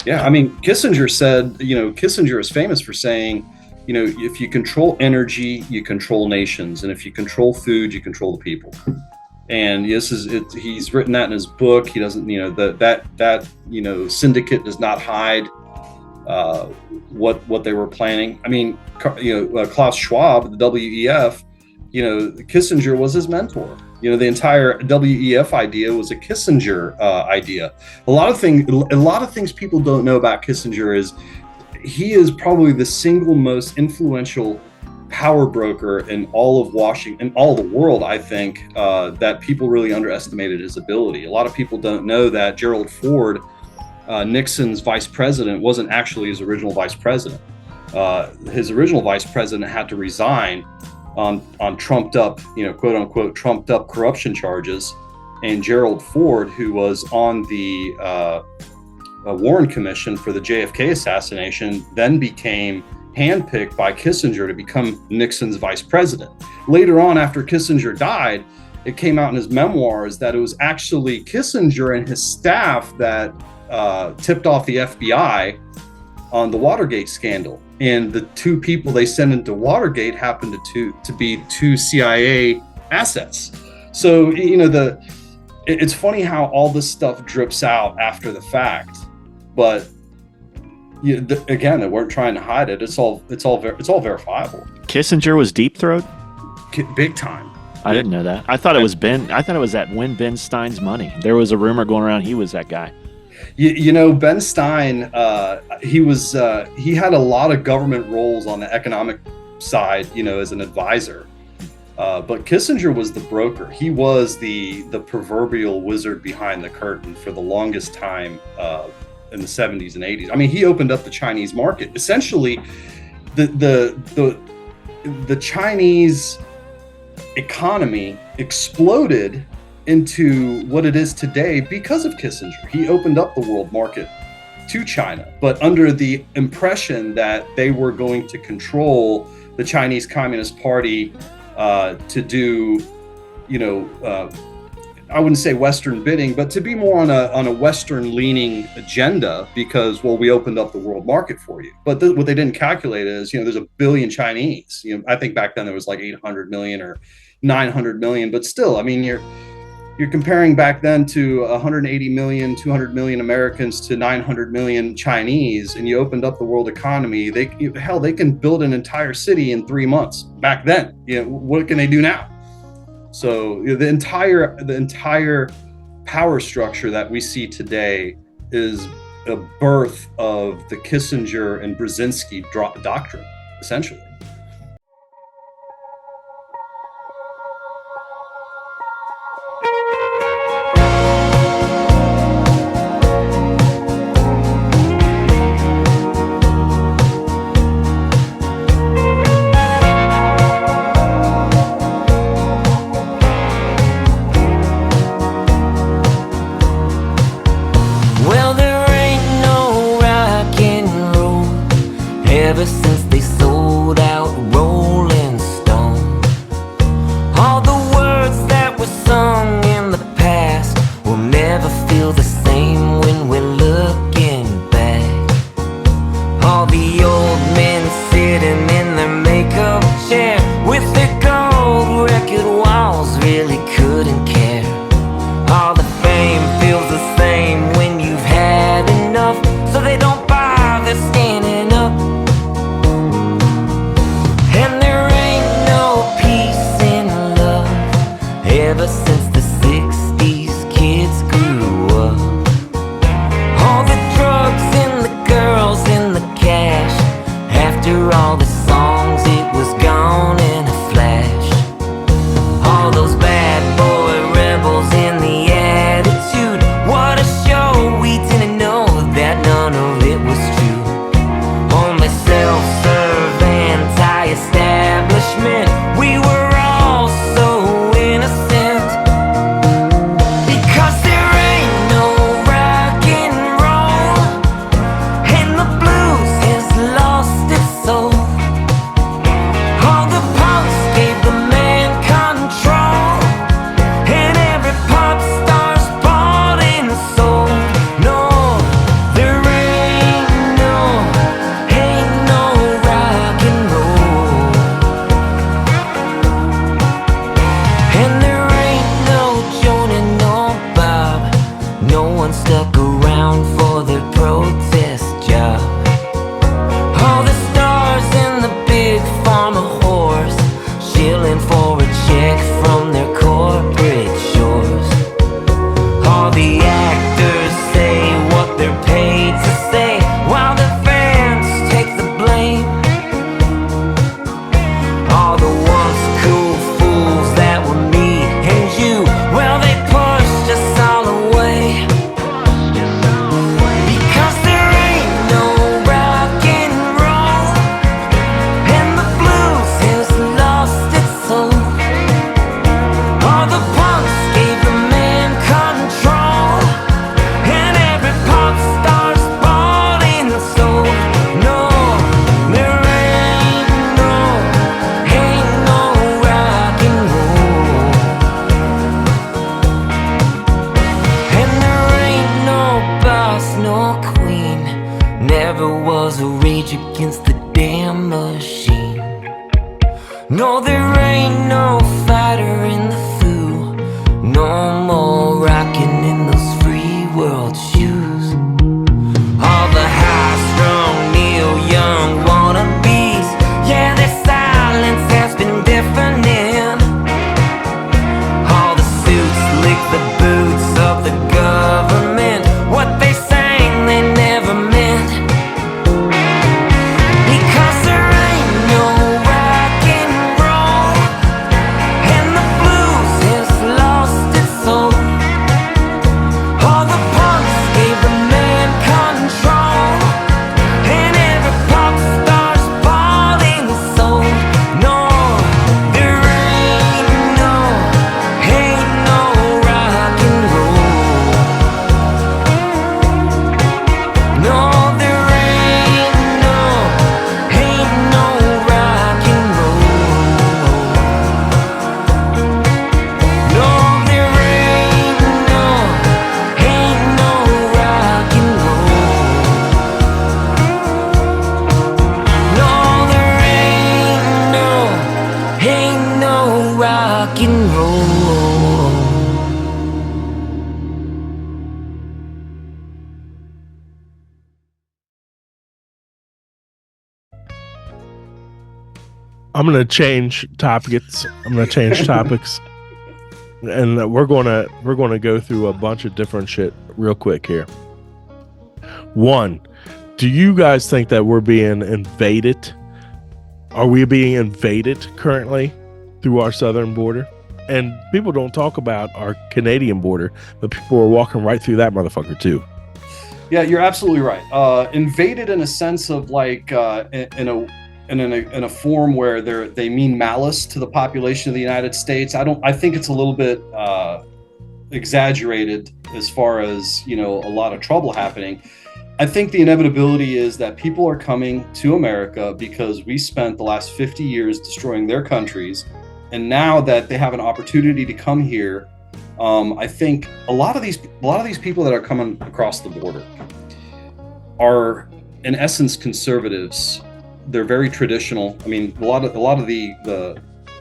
Yeah, I mean, Kissinger said, Kissinger is famous for saying, if you control energy, you control nations, and if you control food, you control the people. And he's written that in his book. He doesn't, that syndicate does not hide what they were planning. I mean, Klaus Schwab, the WEF, Kissinger was his mentor. The entire WEF idea was a Kissinger idea. A lot of things people don't know about Kissinger is he is probably the single most influential power broker in all of Washington, in all the world, I think, that people really underestimated his ability. A lot of people don't know that Gerald Ford, Nixon's vice president, wasn't actually his original vice president. His original vice president had to resign on trumped up, quote unquote, trumped up corruption charges. And Gerald Ford, who was on the Warren Commission for the JFK assassination, then became handpicked by Kissinger to become Nixon's vice president. Later on, after Kissinger died, it came out in his memoirs that it was actually Kissinger and his staff that tipped off the FBI on the Watergate scandal. And the two people they sent into Watergate happened to be two CIA assets. So, it's funny how all this stuff drips out after the fact, but again, they weren't trying to hide it. It's all verifiable. Kissinger was deep throat? Big time. I didn't know that. I thought it was Ben. I thought it was that win Ben Stein's money. There was a rumor going around he was that guy. Ben Stein, he had a lot of government roles on the economic side, as an advisor. But Kissinger was the broker. He was the proverbial wizard behind the curtain for the longest time in the 70s and 80s. I mean, he opened up the Chinese market. Essentially, the Chinese economy exploded into what it is today because of Kissinger. He opened up the world market to China, but under the impression that they were going to control the Chinese Communist Party to do, I wouldn't say Western bidding, but to be more on a Western leaning agenda because, we opened up the world market for you. But what they didn't calculate is, there's a billion Chinese. I think back then there was like 800 million or 900 million, but still, I mean, you're comparing back then to 180 million, 200 million Americans to 900 million Chinese, and you opened up the world economy. They can build an entire city in 3 months. Back then, what can they do now? So the entire power structure that we see today is a birth of the Kissinger and Brzezinski doctrine, essentially. Ever since they sold ever since the 60s kids grew up. All the drugs and the girls and the cash. After all the songs, it was gone in a flash. All those bad boy rebels and the attitude. What a show, we didn't know that none of it was true. Only self-serve, anti-establishment. We were all so innocent. Because there ain't no rock and roll, and the blues has lost its soul. All the punks gave the man control, and every pop star's bought and sold. No, there ain't no rock and roll, and there ain't no Joan and no Bob. No one stuck around for their protest job. All the stars and the big pharma whores, shilling for a check from their corporate shores. All the actors say what they're paid to say, while the fans take the blame. All the once cool fools that were me and you, well, they pushed us all away. Because there ain't no rock and roll, and the blues has lost its soul. All the punks gave the man control, and every pop star's bought and sold. No, there ain't no rock and roll, and there ain't no boss, no queen. Never was a rage against the damn machine. No, there ain't no fighter in the foo. No more rocking in those free world shoes. All the high-strung Neil Young wannabes, yeah, their silence has been deafening. All the suits lick the boots of the government. What they sang they never meant. Because there ain't no rock and roll, and the blues has lost its soul. All the punks gave the man control, and every pop star's bought and sold. No, there ain't no rock and roll. No, there ain't no rock and roll. No, there ain't no rock and roll. No, there ain't no rock and roll. I'm gonna change topics. And we're gonna go through a bunch of different shit real quick here. One, do you guys think that we're being invaded? Are we being invaded currently through our southern border? And people don't talk about our Canadian border, but people are walking right through that motherfucker too. Yeah, you're absolutely right. Invaded in a sense of like in a form where they mean malice to the population of the United States. I think it's a little bit exaggerated as far as, a lot of trouble happening. I think the inevitability is that people are coming to America because we spent the last 50 years destroying their countries, and now that they have an opportunity to come here, I think a lot of these people that are coming across the border are, in essence, conservatives. They're very traditional. I mean, a lot of the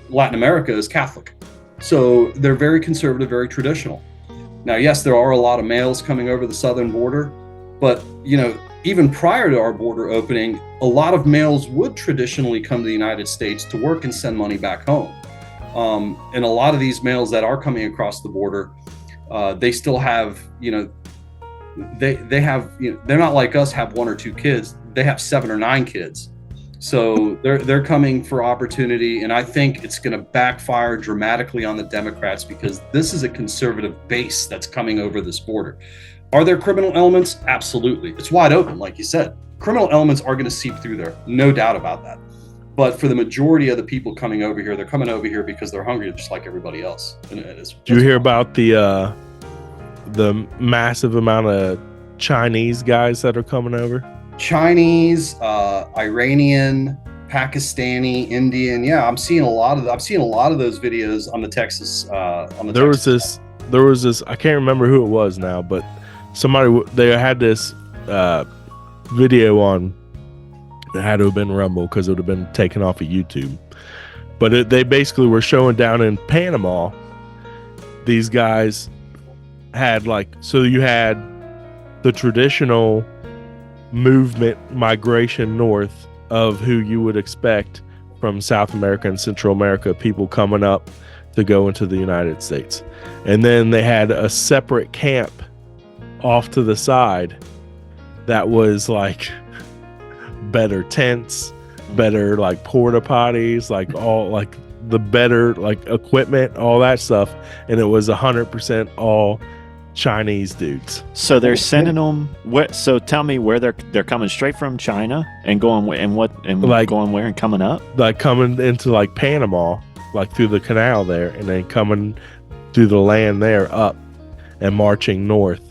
Latin America is Catholic, so they're very conservative, very traditional. Now, yes, there are a lot of males coming over the southern border, but even prior to our border opening, a lot of males would traditionally come to the United States to work and send money back home. And a lot of these males that are coming across the border, they still have, they have, they're not like us, have 1 or 2 kids. They have 7 or 9 kids. So they're coming for opportunity. And I think it's going to backfire dramatically on the Democrats, because this is a conservative base that's coming over this border. Are there criminal elements? Absolutely. It's wide open, like you said. Criminal elements are going to seep through there. No doubt about that. But for the majority of the people coming over here, they're coming over here because they're hungry, just like everybody else. And Did you hear about the massive amount of Chinese guys that are coming over? Chinese, Iranian, Pakistani, Indian. Yeah, I'm seeing a lot of those videos on the Texas. There was this. I can't remember who it was now, but they had this video on. It had to have been Rumble, because it would have been taken off of YouTube. But they basically were showing down in Panama. These guys had so you had the traditional movement, migration north of who you would expect from South America and Central America, people coming up to go into the United States. And then they had a separate camp off to the side that was better tents, better porta potties, all the better equipment, all that stuff. And it was 100% all Chinese dudes. So they're sending them. So tell me where they're coming straight from China and going going where and coming up, coming into Panama, through the canal there, and then coming through the land there up and marching north.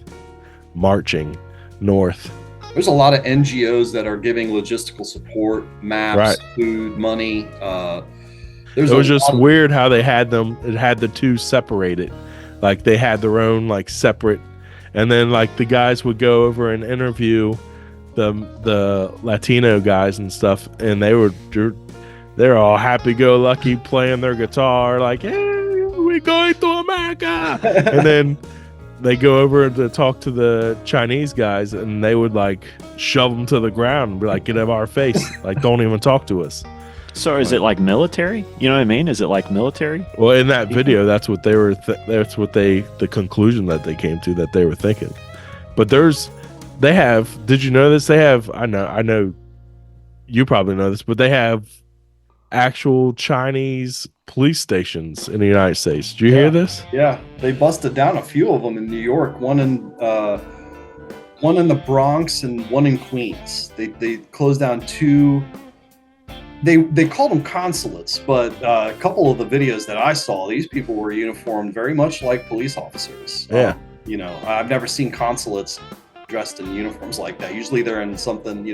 There's a lot of NGOs that are giving logistical support, maps, food, money. It was just weird how they had them. It had the two separated. They had their own separate, and then the guys would go over and interview the Latino guys and stuff, and they're all happy-go-lucky playing their guitar, hey, we're going to America. And then they go over to talk to the Chinese guys, and they would shove them to the ground and be get out of our face, don't even talk to us. So is it military? You know what I mean? Is it military? Well, in that video, that's what they were. The conclusion that they came to, that they were thinking. But they have. Did you know this? They have. I know. You probably know this, but they have actual Chinese police stations in the United States. Did you hear this? Yeah, they busted down a few of them in New York. One in the Bronx and one in Queens. They closed down 2. They called them consulates, but a couple of the videos that I saw, these people were uniformed very much like police officers. Yeah. I've never seen consulates dressed in uniforms like that. Usually they're in something,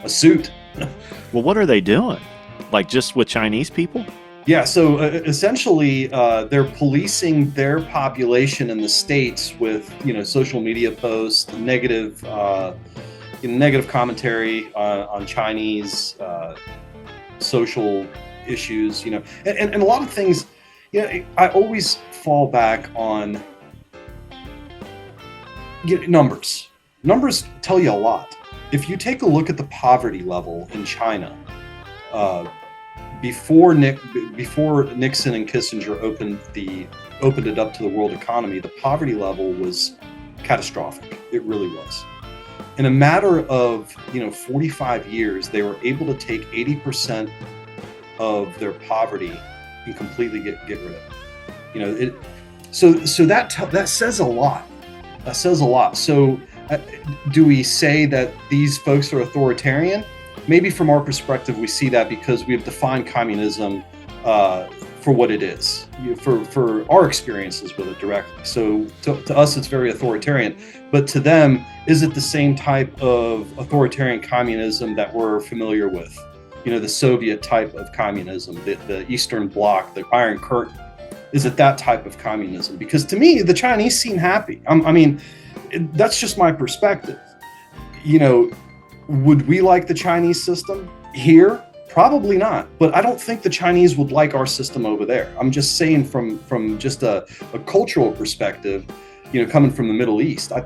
a suit. Well, what are they doing? Just with Chinese people? Yeah, so essentially they're policing their population in the States with, social media posts, negative commentary on Chinese social issues, and a lot of things. I always fall back on numbers. Numbers tell you a lot. If you take a look at the poverty level in China, before Nixon and Kissinger opened it up to the world economy, the poverty level was catastrophic. It really was. In a matter of 45 years, they were able to take 80% of their poverty and completely get rid of it. So that says a lot. That says a lot. So do we say that these folks are authoritarian? Maybe from our perspective, we see that because we have defined communism for what it is, for our experiences with it directly. So to us, it's very authoritarian. But to them, is it the same type of authoritarian communism that we're familiar with? The Soviet type of communism, the Eastern Bloc, the Iron Curtain. Is it that type of communism? Because to me, the Chinese seem happy. That's just my perspective. Would we like the Chinese system here? Probably not. But I don't think the Chinese would like our system over there. I'm just saying from just a cultural perspective, coming from the Middle East, I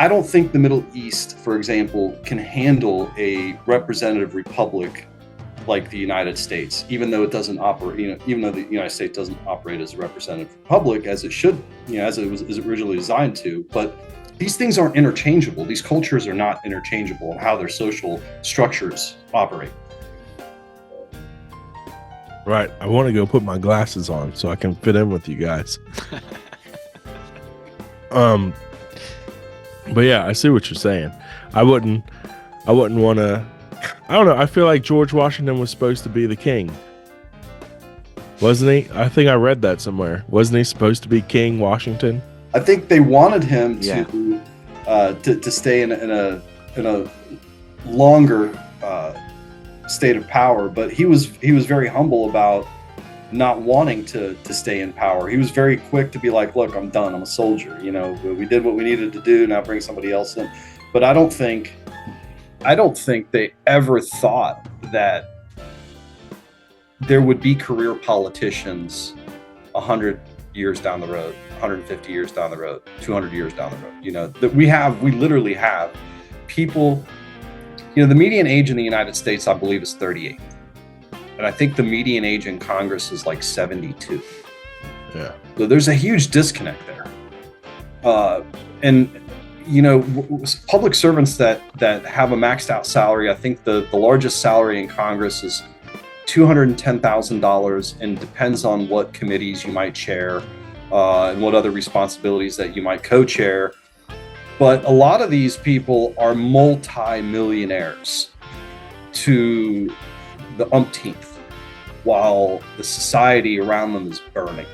don't think the Middle East, for example, can handle a representative republic like the United States, even though it doesn't operate, even though the United States doesn't operate as a representative republic as it should, as it was originally designed to. But these things aren't interchangeable. These cultures are not interchangeable in how their social structures operate. Right. I want to go put my glasses on so I can fit in with you guys. But yeah, I see what you're saying. I wouldn't want to. I don't know. I feel like George Washington was supposed to be the king, wasn't he? I think I read that somewhere. Wasn't he supposed to be King Washington? I think they wanted him to stay in a longer state of power, but he was very humble about not wanting to stay in power. He was very quick to be like, look, I'm done. I'm a soldier. We did what we needed to do. Now bring somebody else in. But I don't think they ever thought that there would be career politicians 100 years down the road, 150 years down the road, 200 years down the road. That we literally have people. The median age in the United States, I believe, is 38. And I think the median age in Congress is like 72. Yeah. So there's a huge disconnect there. Public servants that have a maxed out salary, I think the largest salary in Congress is $210,000, and depends on what committees you might chair and what other responsibilities that you might co-chair. But a lot of these people are multi-millionaires to the umpteenth, while the society around them is burning.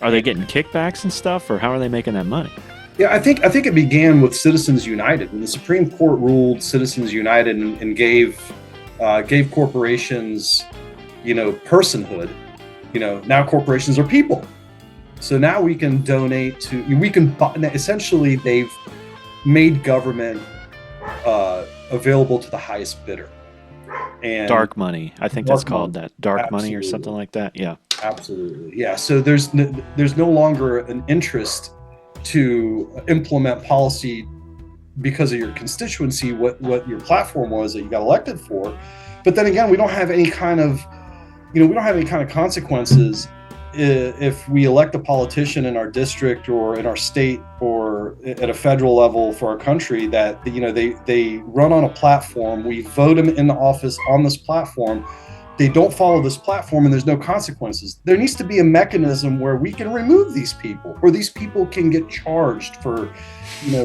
Are they getting kickbacks and stuff, or how are they making that money? Yeah, I think it began with Citizens United when the Supreme Court ruled Citizens United and gave corporations, personhood. Now corporations are people. So now we can donate to. Essentially, they've made government available to the highest bidder. And dark money. I think that's called that. Dark Absolutely. money or something like that. Yeah. Absolutely. Yeah. So there's no longer an interest to implement policy because of your constituency, what your platform was that you got elected for. But then again, we don't have any kind of consequences if we elect a politician in our district or in our state or at a federal level for our country that they run on a platform. We vote them in the office on this platform. They don't follow this platform and there's no consequences. There needs to be a mechanism where we can remove these people, or these people can get charged for,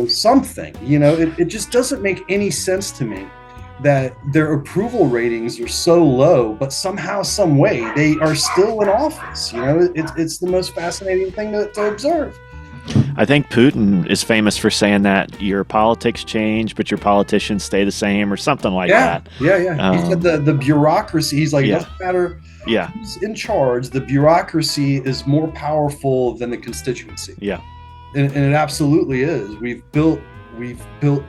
something. It just doesn't make any sense to me that their approval ratings are so low, but somehow, some way, they are still in office. It's the most fascinating thing to observe. I think Putin is famous for saying that your politics change, but your politicians stay the same, or something like that. Yeah. He said the bureaucracy. He's like, it doesn't matter who's in charge. The bureaucracy is more powerful than the constituency. Yeah, and it absolutely is. We've built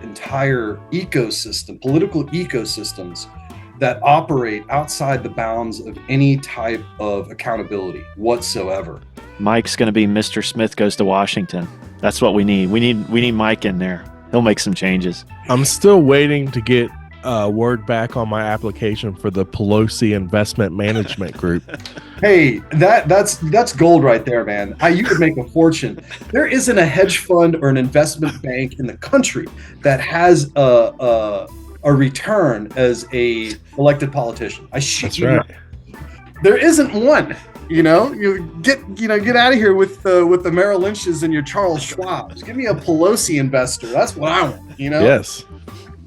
entire political ecosystems that operate outside the bounds of any type of accountability whatsoever. Mike's going to be Mr. Smith Goes to Washington. That's what we need. We need Mike in there. He'll make some changes. I'm still waiting to get word back on my application for the Pelosi Investment Management Group. Hey, that's gold right there, man. You could make a fortune. There isn't a hedge fund or an investment bank in the country that has a return as a elected politician. That's right. There isn't one. You get out of here with the Merrill Lynch's and your Charles Schwab's. Give me a Pelosi investor. That's what I want. Yes,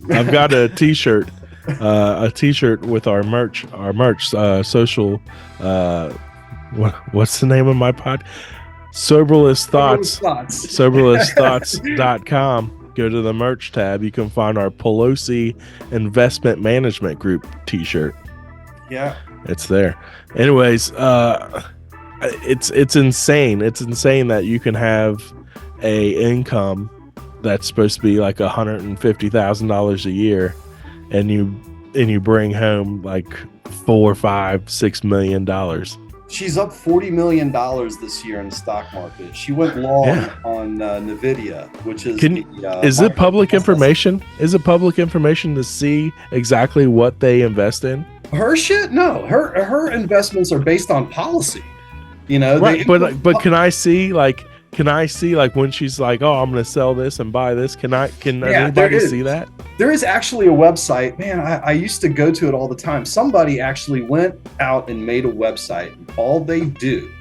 I've got a T-shirt, with our merch, social. What's the name of my pod? Soberless Thoughts. Soberlessthoughts.com. Go to the merch tab. You can find our Pelosi Investment Management Group T-shirt. Yeah. It's there. Anyways, it's insane. It's insane that you can have a income that's supposed to be like $150,000 a year, and you bring home like $4, $5, $6 million. She's up $40 million this year in the stock market. She went long on Nvidia, which is is it public information? Is it public information to see exactly what they invest in? Her shit? No, her investments are based on policy. You know, right? But can I see like when she's like, oh, I'm going to sell this and buy this? Can anybody see that? There is actually a website, man. I used to go to it all the time. Somebody actually went out and made a website. All they do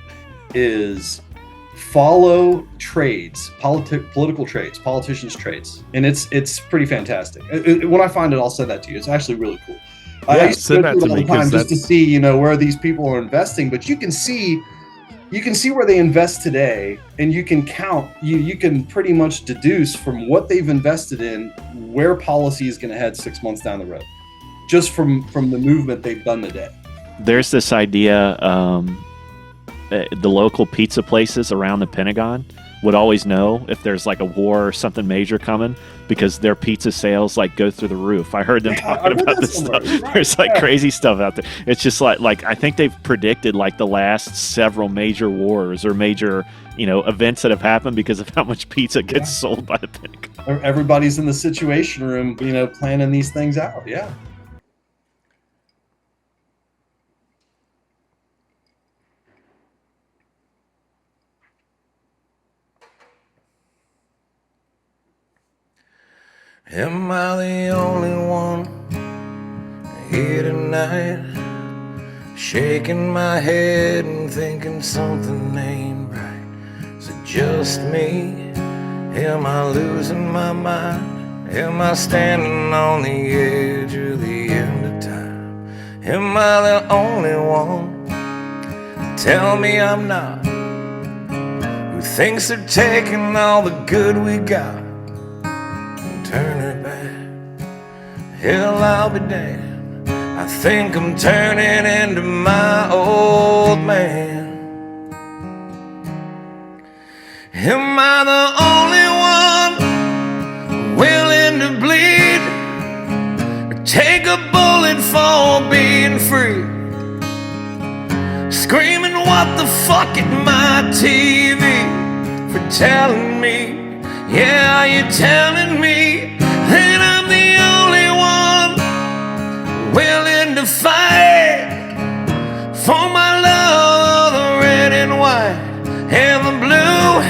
is follow trades, political trades, politicians' trades, and it's pretty fantastic. When I find it, I'll send that to you. It's actually really cool. Yeah, I used to go send through that it to all me the time just to that's see, you know, where these people are investing. But you can see where they invest today, and you can count. You can pretty much deduce from what they've invested in where policy is going to head 6 months down the road, just from the movement they've done today. There's this idea. The local pizza places around the Pentagon would always know if there's like a war or something major coming because their pizza sales like go through the roof. I heard them talking about this stuff. Right. There's like crazy stuff out there. It's just like I think they've predicted like the last several major wars or major, you know, events that have happened because of how much pizza gets sold by the Pentagon. Everybody's in the Situation Room, you know, planning these things out. Yeah. Am I the only one here tonight, shaking my head and thinking something ain't right? Is it just me? Am I losing my mind? Am I standing on the edge of the end of time? Am I the only one? Tell me I'm not. Who thinks they're taking all the good we got? Turn it back. Hell, I'll be damned. I think I'm turning into my old man. Am I the only one willing to bleed or take a bullet for being free? Screaming what the fuck at my TV for telling me, yeah, you're telling me that I'm the only one willing to fight for my love, the red and white and the blue.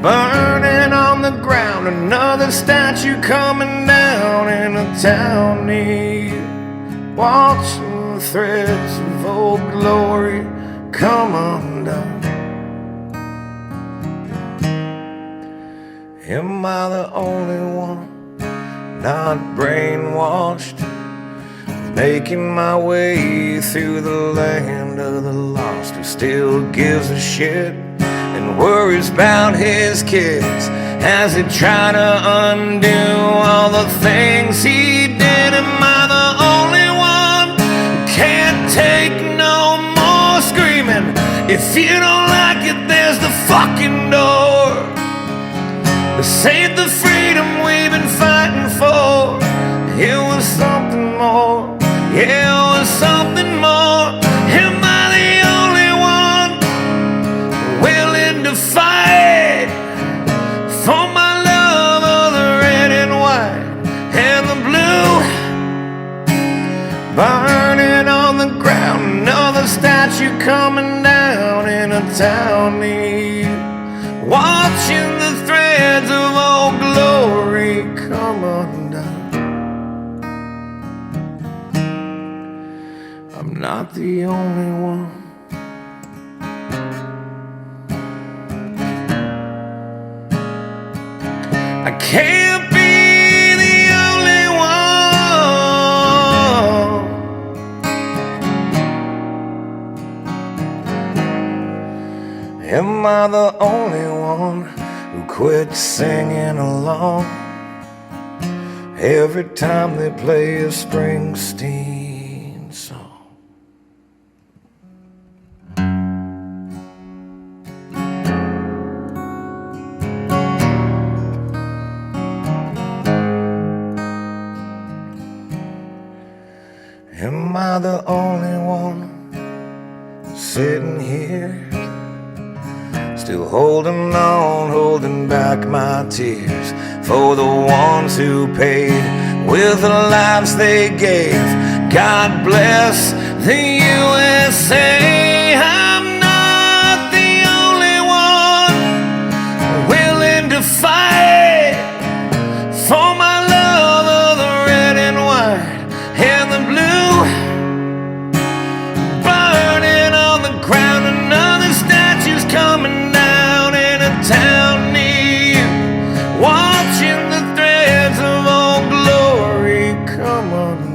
Burning on the ground, another statue coming down in a town near. Watching the threads of old glory come undone. Am I the only one not brainwashed, making my way through the land of the lost, who still gives a shit and worries about his kids as he try to undo all the things he did? Am I the only one who can't take no more screaming? If you don't like it, there's the fucking door. This ain't the freedom we've been fighting for. It was something more. Yeah, it was something more. Am I the only one willing to fight for my love of the red and white and the blue? Burning on the ground, another statue coming down in a town near. Watching the threads of old glory come undone. I'm not the only one. I can't be the only one. Am I the only one who quit singing along every time they play a Springsteen song? Am I the only one sitting here, still holding on, holding back my tears for the ones who paid with the lives they gave? God bless the USA. I'm not the only one willing to fight for my love of the red and white and the blue. Burning on the ground, another statue's coming down in a town near you. Watching the threads of old glory come undone.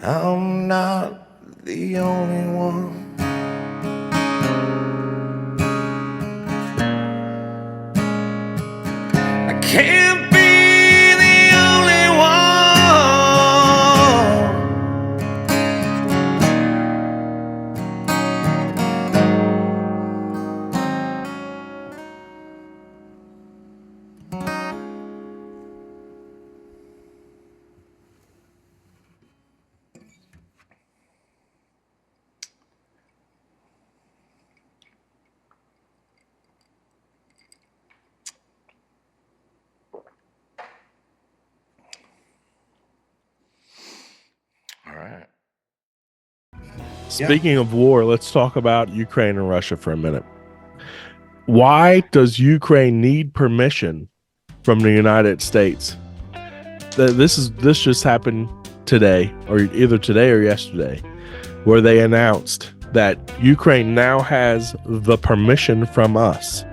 I'm not the only one. I can't be the only one. All right. Speaking of war, let's talk about Ukraine and Russia for a minute. Why does Ukraine need permission from the United States? This just happened today, or either today or yesterday, where they announced that Ukraine now has the permission from us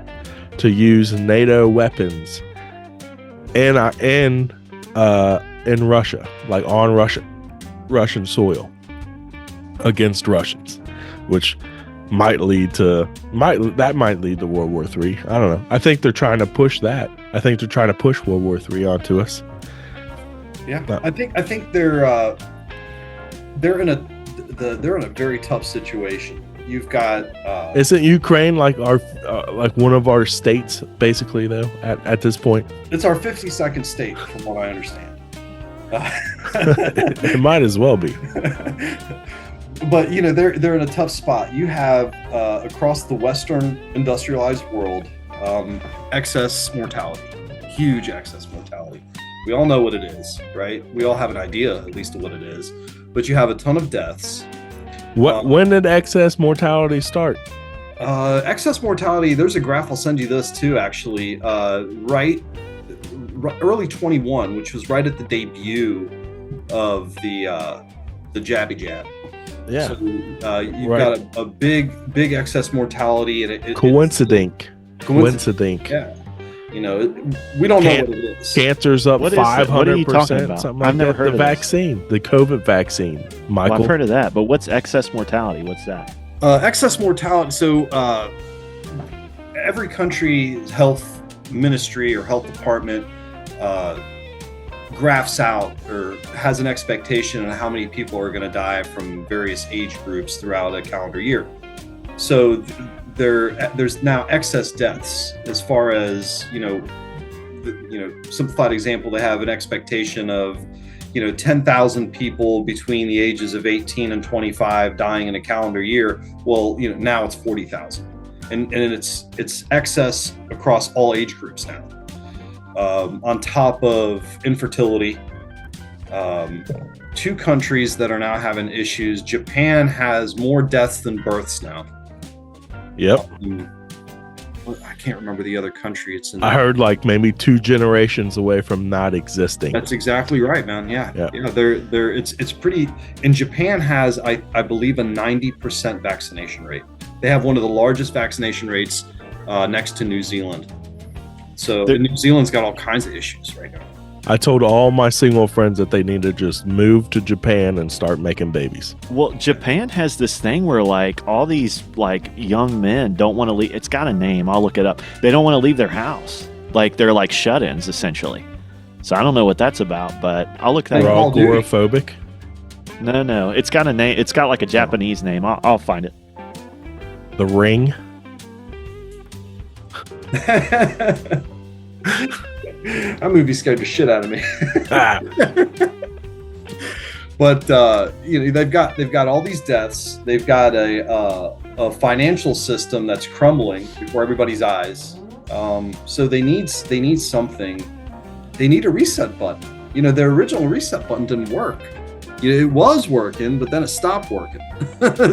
to use NATO weapons in Russia, like on Russian soil against Russians, which might lead to World War III. I don't know. I think they're trying to push that. I think they're trying to push World War III onto us. Yeah, I think they're in a very tough situation. You've got isn't Ukraine like our like one of our states basically though at this point? It's our 52nd state from what I understand. It might as well be. But you know they're in a tough spot. You have across the Western industrialized world excess mortality, huge excess mortality. We all know what it is, right? We all have an idea at least of what it is. But you have a ton of deaths. When did excess mortality start? Excess mortality. There's a graph. I'll send you this too. Actually, right early 21, which was right at the debut of the jabby jab. Yeah. So you've got a big excess mortality, and coincidence. Yeah. You know, we don't know what it is. Cancer's up 500%. Something like I've never that. heard the of vaccine, the COVID vaccine. Michael, Well, I've heard of that, but what's excess mortality? What's that? Excess mortality. So every country's health ministry or health department graphs out or has an expectation on how many people are going to die from various age groups throughout a calendar year. So there's now excess deaths as far as simplified example. They have an expectation of 10,000 people between the ages of 18 and 25 dying in a calendar year. Well, now it's 40,000, and it's excess across all age groups now. On top of infertility, two countries that are now having issues. Japan has more deaths than births now. Yep. I can't remember the other country it's in. I heard like maybe 2 generations away from not existing. That's exactly right, man. Yeah. It's pretty. And Japan has, I believe, a 90% vaccination rate. They have one of the largest vaccination rates next to New Zealand. So New Zealand's got all kinds of issues right now. I told all my single friends that they need to just move to Japan and start making babies. Well, Japan has this thing where like all these like young men don't want to leave. It's got a name. I'll look it up. They don't want to leave their house. Like they're like shut-ins essentially. So I don't know what that's about, but I'll look that up. They're all agoraphobic? No. It's got a name. It's got like a Japanese name. I'll find it. The Ring. That movie scared the shit out of me. But they've got all these deaths. They've got a financial system that's crumbling before everybody's eyes. So they need something they need a reset button. Their original reset button didn't work. It was working, but then it stopped working.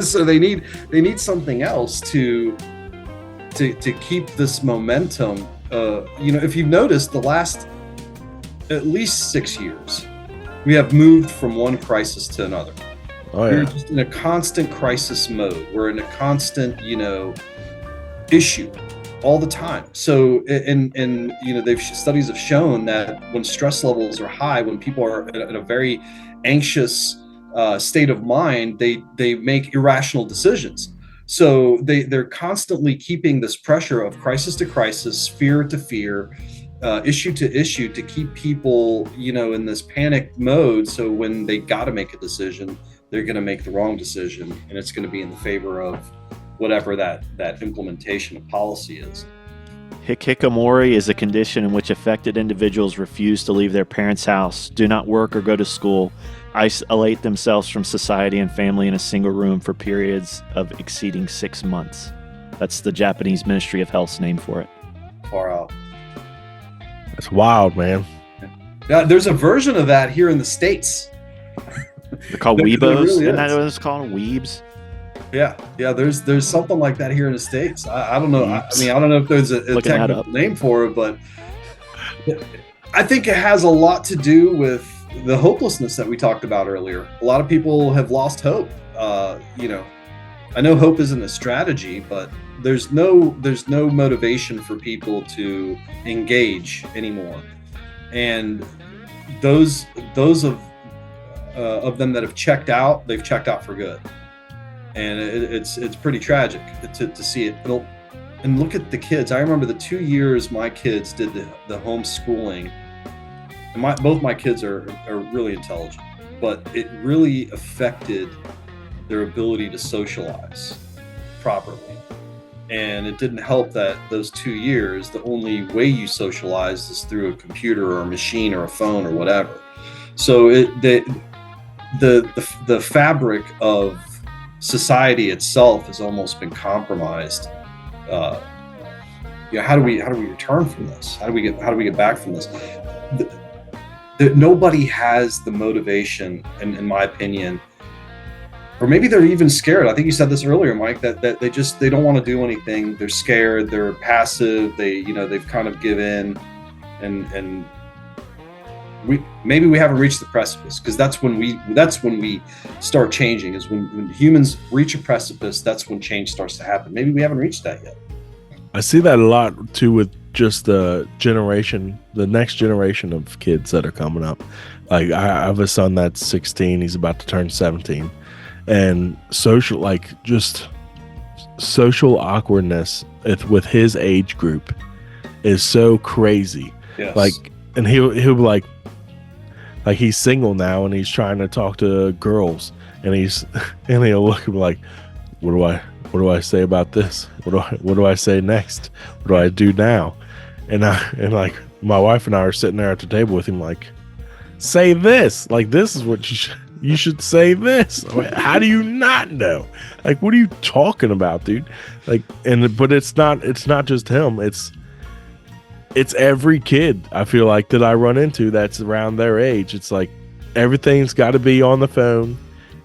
So they need something else to keep this momentum. If you've noticed, the last at least 6 years, we have moved from one crisis to another. Oh, yeah. We're just in a constant crisis mode. We're in a constant, issue all the time. So, studies have shown that when stress levels are high, when people are in a very anxious state of mind, they make irrational decisions. So they're constantly keeping this pressure of crisis to crisis, fear to fear, issue to issue, to keep people, in this panic mode. So when they got to make a decision, they're going to make the wrong decision, and it's going to be in the favor of whatever that implementation of policy is. Hikikomori is a condition in which affected individuals refuse to leave their parents' house, do not work or go to school, isolate themselves from society and family in a single room for periods of exceeding 6 months. That's the Japanese Ministry of Health's name for it. Far out. That's wild, man. Yeah, there's a version of that here in the States. They're called There weebos. really Isn't that is. what it's called? Weebs? Yeah. There's something like that here in the States. I don't know. I don't know if there's a Looking that technical up. name for it, but I think it has a lot to do with the hopelessness that we talked about earlier. A lot of people have lost hope. I know hope isn't a strategy, but there's no motivation for people to engage anymore. And those of them that have checked out, they've checked out for good. And it's pretty tragic to see it. And look at the kids. I remember the 2 years my kids did the homeschooling. And both my kids are really intelligent, but it really affected their ability to socialize properly. And it didn't help that those 2 years, the only way you socialize is through a computer or a machine or a phone or whatever. So the fabric of society itself has almost been compromised. How do we return from this? How do we get back from this? Nobody has the motivation, in my opinion, or maybe they're even scared. I think you said this earlier, Mike, that they don't want to do anything. They're scared. They're passive. They've kind of given in, and maybe we haven't reached the precipice, because that's when we start changing, is when humans reach a precipice. That's when change starts to happen. Maybe we haven't reached that yet. I see that a lot too with just the next generation of kids that are coming up. Like I have a son that's 16, he's about to turn 17, and social awkwardness with his age group is so crazy. Yes. And he'll be like he's single now and he's trying to talk to girls, and he'll look at me like, what do I say about this? What do I say next? What do I do now? And my wife and I are sitting there at the table with him, like, say this. Like, this is what you should say this. How do you not know? Like, what are you talking about, dude? Like, but it's not just him. It's every kid, I feel like, that I run into that's around their age. It's like everything's got to be on the phone.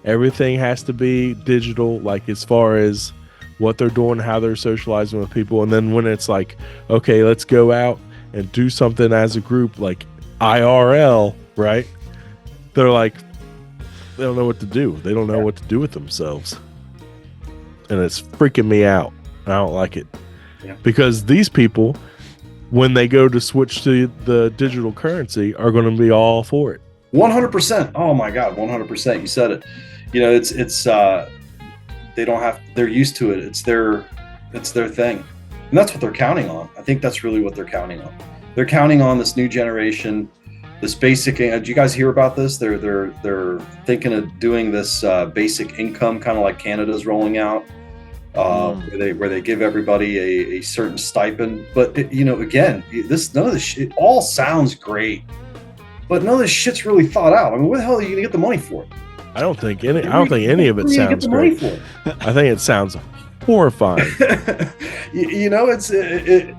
Everything has to be digital, like as far as what they're doing, how they're socializing with people. And then when it's like, okay, let's go out and do something as a group, like IRL, right? They're like, they don't know what to do. They don't know what to do with themselves. And it's freaking me out. I don't like it. Yeah. Because these people, when they go to switch to the digital currency, are going to be all for it. 100%. Oh my God, 100%. You said it. It's they don't have, they're used to it. It's their thing. And that's what they're counting on. I think that's really what they're counting on. They're counting on this new generation, this basic, did you guys hear about this? They're thinking of doing this basic income, kind of like Canada's rolling out, where they give everybody a certain stipend. But again, none of this shit, it all sounds great, but none of this shit's really thought out. I mean, where the hell are you gonna get the money for it? I don't think any of it sounds great. I think it sounds horrifying.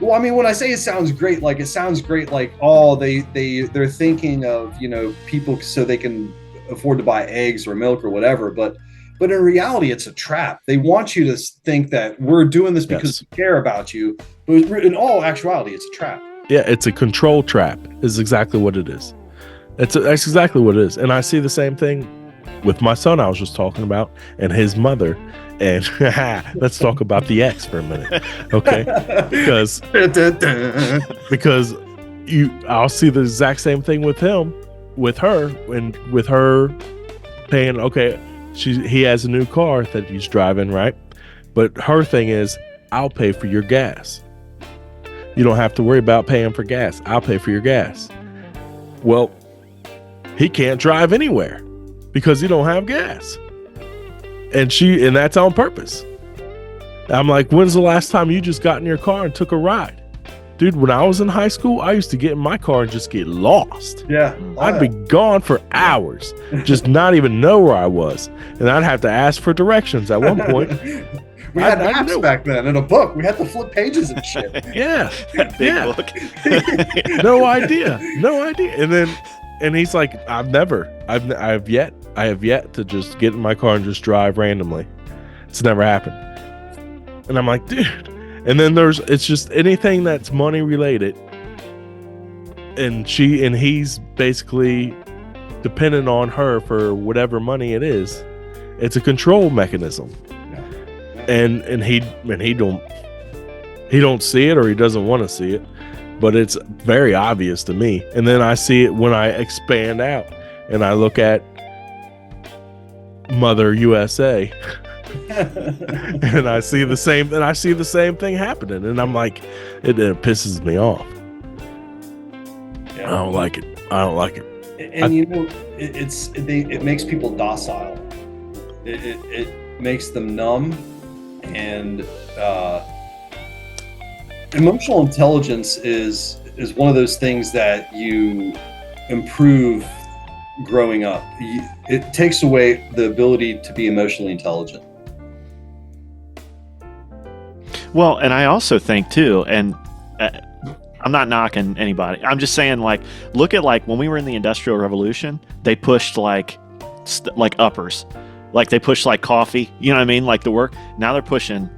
Well, I mean, when I say it sounds great, like oh, they're thinking of people so they can afford to buy eggs or milk or whatever, but in reality, it's a trap. They want you to think that we're doing this because we care about you, but in all actuality, it's a trap. Yeah, it's a control trap. Is exactly what it is. That's exactly what it is. And I see the same thing with my son I was just talking about and his mother. And let's talk about the ex for a minute, okay? Because I'll see the exact same thing with him, with her, and with her paying. Okay, he has a new car that he's driving, right? But her thing is, I'll pay for your gas. You don't have to worry about paying for gas. I'll pay for your gas. Well, he can't drive anywhere because he don't have gas. And that's on purpose. I'm like, when's the last time you just got in your car and took a ride? Dude, when I was in high school, I used to get in my car and just get lost. Yeah. I'd be gone for hours, just not even know where I was. And I'd have to ask for directions at one point. We had maps back then in a book. We had to flip pages and shit. Yeah. Big book. No idea. And he's like, I have yet to just get in my car and just drive randomly. It's never happened. And I'm like, dude. And then it's just anything that's money related. And he's basically dependent on her for whatever money it is. It's a control mechanism. And he don't see it, or he doesn't want to see it. But it's very obvious to me. And then I see it when I expand out and I look at Mother USA and I see the same thing happening. And I'm like, it pisses me off. Yeah. I don't like it. And it makes people docile. It makes them numb, and emotional intelligence is one of those things that you improve growing up. It takes away the ability to be emotionally intelligent. Well, and I also think too, and I'm not knocking anybody. I'm just saying, like, look at like when we were in the Industrial Revolution, they pushed like uppers, like they pushed like coffee. You know what I mean? Like the work. Now they're pushing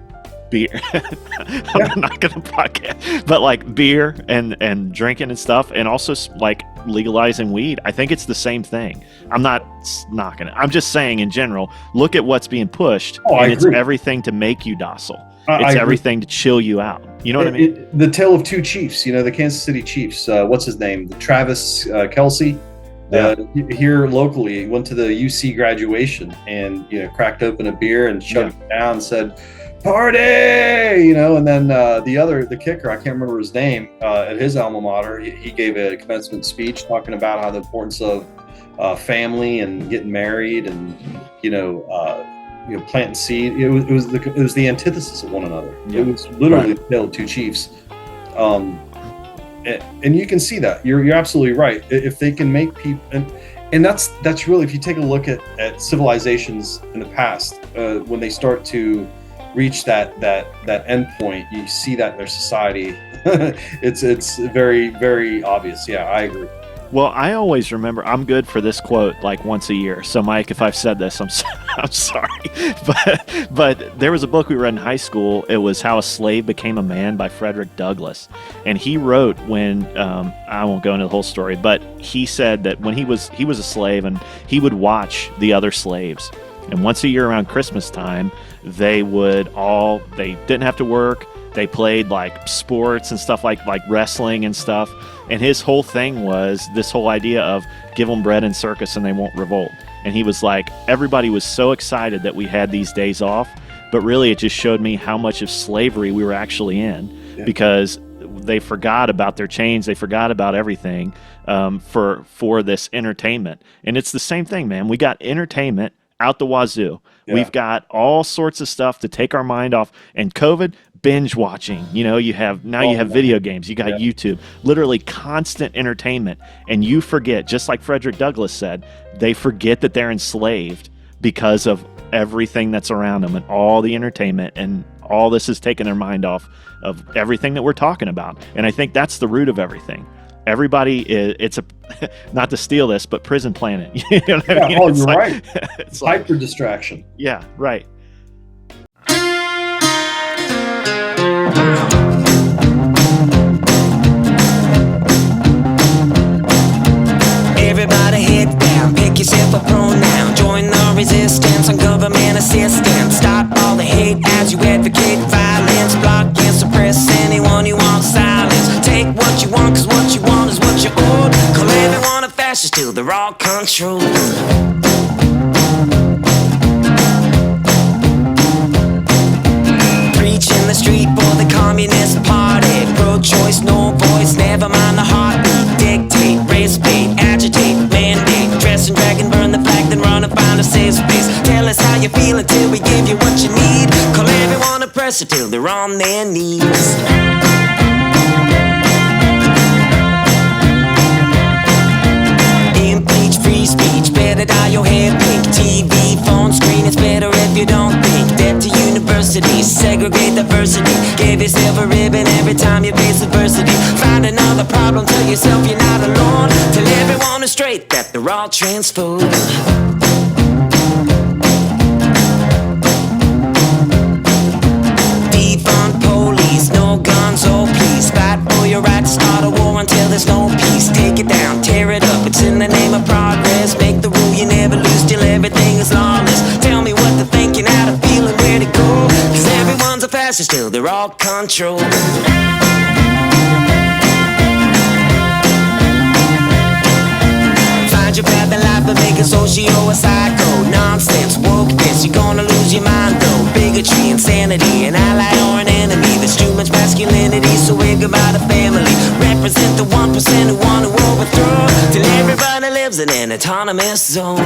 beer. I'm not gonna podcast, but like beer and drinking and stuff, and also like legalizing weed. I think it's the same thing. I'm not knocking it. I'm just saying in general, look at what's being pushed, and it's everything to make you docile. It's everything to chill you out. You know what I mean? The tale of two chiefs, the Kansas City Chiefs. What's his name? Travis Kelce. Here locally, went to the UC graduation and cracked open a beer and shut it down and said, "Party!" And then the kicker, I can't remember his name, at his alma mater, he gave a commencement speech talking about how the importance of family and getting married and planting seed. It was the antithesis of one another. It was literally the tale of two chiefs. And you can see that. You're absolutely right. If they can make people, and that's really, if you take a look at civilizations in the past, when they start to reach that end point, you see that in their society. It's very, very obvious. Yeah, I agree. Well, I always remember, I'm good for this quote like once a year. So Mike, if I've said this, I'm sorry. But there was a book we read in high school. It was How a Slave Became a Man by Frederick Douglass. And he wrote when, I won't go into the whole story, but he said that when he was a slave and he would watch the other slaves. And once a year around Christmas time, they didn't have to work. They played like sports and stuff like wrestling and stuff. And his whole thing was this whole idea of give them bread and circus and they won't revolt. And he was like, everybody was so excited that we had these days off, but really it just showed me how much of slavery we were actually in, because they forgot about their chains. They forgot about everything for this entertainment. And it's the same thing, man. We got entertainment out the wazoo. Yeah. We've got all sorts of stuff to take our mind off. And COVID, binge watching, you have video games, you got YouTube, literally constant entertainment. And you forget, just like Frederick Douglass said, they forget that they're enslaved because of everything that's around them and all the entertainment and all this has taken their mind off of everything that we're talking about. And I think that's the root of everything. Everybody it's a not to steal this, but prison planet. You know what I mean? Oh, It's you're like- right. It's like, Hyper distraction. yeah, right. Everybody head down, pick yourself a pronoun. Join the resistance on government assistance. Stop all the hate as you advocate violence. Block and suppress anyone you want silence. Take what you want, cause what you want is what you owed. Call everyone a fascist till they're all controlled. Preach in the street for the Communist Party. Pro-choice, no voice, never mind the heartbeat. Dictate, race bait, agitate, mandate. Dress and drag and burn the flag, then run and find a safe space. Tell us how you feel until we give you what you need. Call everyone oppressor till they're on their knees. Impeach free speech, better dye your hair pink. TV, phone screen, it's better if you don't think. Debt to universities, segregate diversity. Give yourself a ribbon every time you face adversity. Find another problem, tell yourself you're not alone. Tell everyone is straight that they're all transphobes. Defund police, no guns, oh please. Fight for your right to start a war until there's no peace. Take it down, tear it up, it's in the name of progress. Make the rule you never lose till everything is lawless. Tell me what they're thinking, how to feel and where to go. Cause everyone's a fascist till they're all controlled. Find your path in life but make a socio a psycho. Nonsense, wokeness, you're gonna lose your mind though. Bigotry, insanity, an ally or an enemy. There's too much masculinity, so we're goodbye to family. Represent the 1% who want to overthrow, till everybody lives in an autonomous zone.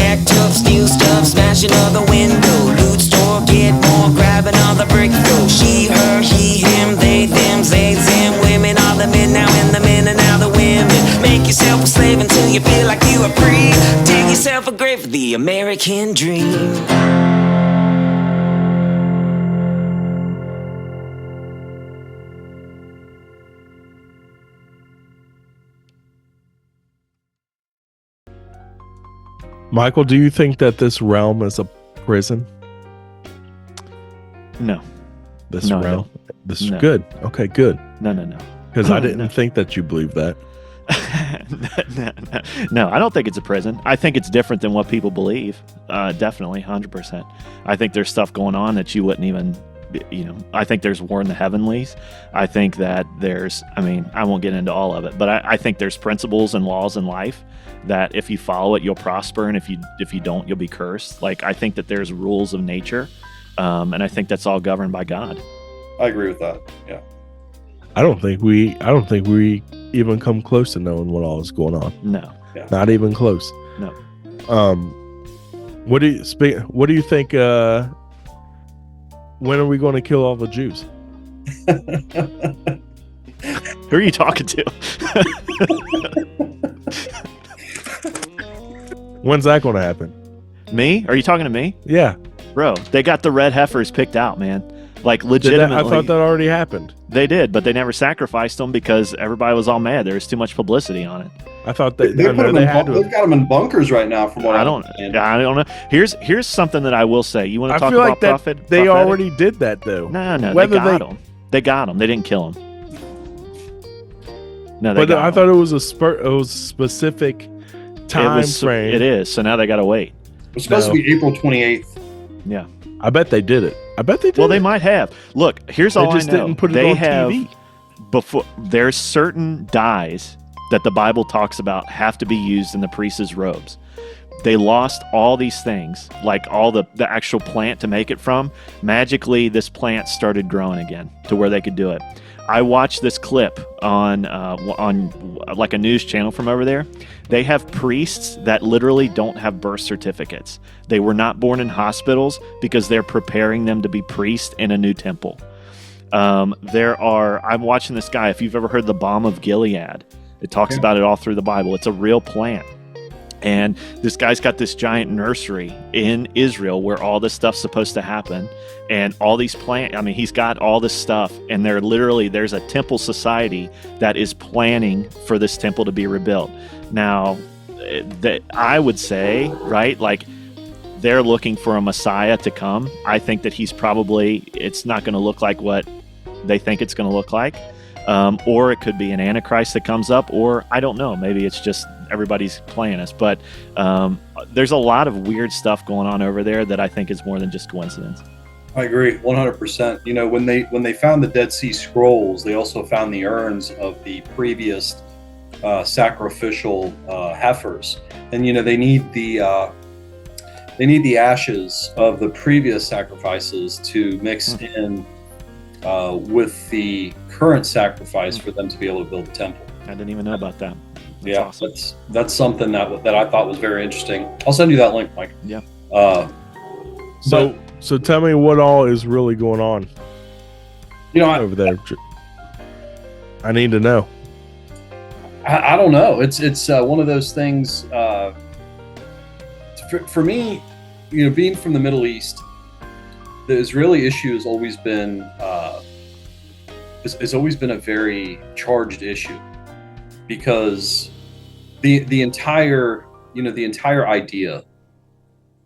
Act tough, steal stuff, smash another window. Loot store, get more, grab another brick throw. She, her, he, him, they, them, they, them. Women are the men now, and the men are now the women. Make yourself a slave until you feel like you are free. Dig yourself a grave for the American dream. Michael, do you think that this realm is a prison? No. This No, I realm? don't. This is No. good. Okay, good. No. Because I didn't think that you believed that. No, I don't think it's a prison. I think it's different than what people believe. Definitely, 100%. I think there's stuff going on that you wouldn't even, I think there's war in the heavenlies. I think that I won't get into all of it, but I think there's principles and laws in life that if you follow it, you'll prosper, and if you don't, you'll be cursed. Like, I think that there's rules of nature, and I think that's all governed by God. I agree with that. Yeah. I don't think we even come close to knowing what all is going on. No. Yeah. Not even close. No. What do you think when are we going to kill all the Jews? Who are you talking to? When's that going to happen? Me? Are you talking to me? Yeah. Bro, they got the red heifers picked out, man. Like, legitimately. I thought that already happened. They did, but they never sacrificed them because everybody was all mad. There was too much publicity on it. I thought They've got them in bunkers right now. From what I don't know. Here's something that I will say. You want to I talk feel about like that prophet? they prophetic? already did that though. No. Whether they got them. They got them. They didn't kill them. No, they but got I 'em. thought it was a specific time frame. It is. So now they got to wait. It's supposed to be April 28th. Yeah. I bet they did it. I bet they did. Well, they might have. Look, here's all They just I know. didn't put it they on have TV. before. There's certain dyes that the Bible talks about have to be used in the priest's robes. They lost all these things, like all the actual plant to make it from. Magically, this plant started growing again to where they could do it. I watched this clip on like a news channel from over there. They have priests that literally don't have birth certificates. They were not born in hospitals because they're preparing them to be priests in a new temple. I'm watching this guy. If you've ever heard the balm of Gilead, it talks about it all through the Bible. It's a real plant. And this guy's got this giant nursery in Israel where all this stuff's supposed to happen, and all these he's got all this stuff, and there's a temple society that is planning for this temple to be rebuilt. Now, that I would say, right, like, they're looking for a Messiah to come. I think that it's not going to look like what they think it's going to look like. Or it could be an Antichrist that comes up, or I don't know, maybe it's just everybody's playing us. But there's a lot of weird stuff going on over there that I think is more than just coincidence. I agree 100%. You know, when they found the Dead Sea Scrolls, they also found the urns of the previous sacrificial heifers, and you know they need the ashes of the previous sacrifices to mix in with the current sacrifice for them to be able to build the temple. I didn't even know about that. That's awesome. That's something that I thought was very interesting. I'll send you that link, Mike. Yeah. So tell me what all is really going on. You know, over there. I need to know. I don't know. It's one of those things. For me, you know, being from the Middle East, the Israeli issue has always been a very charged issue, because the entire idea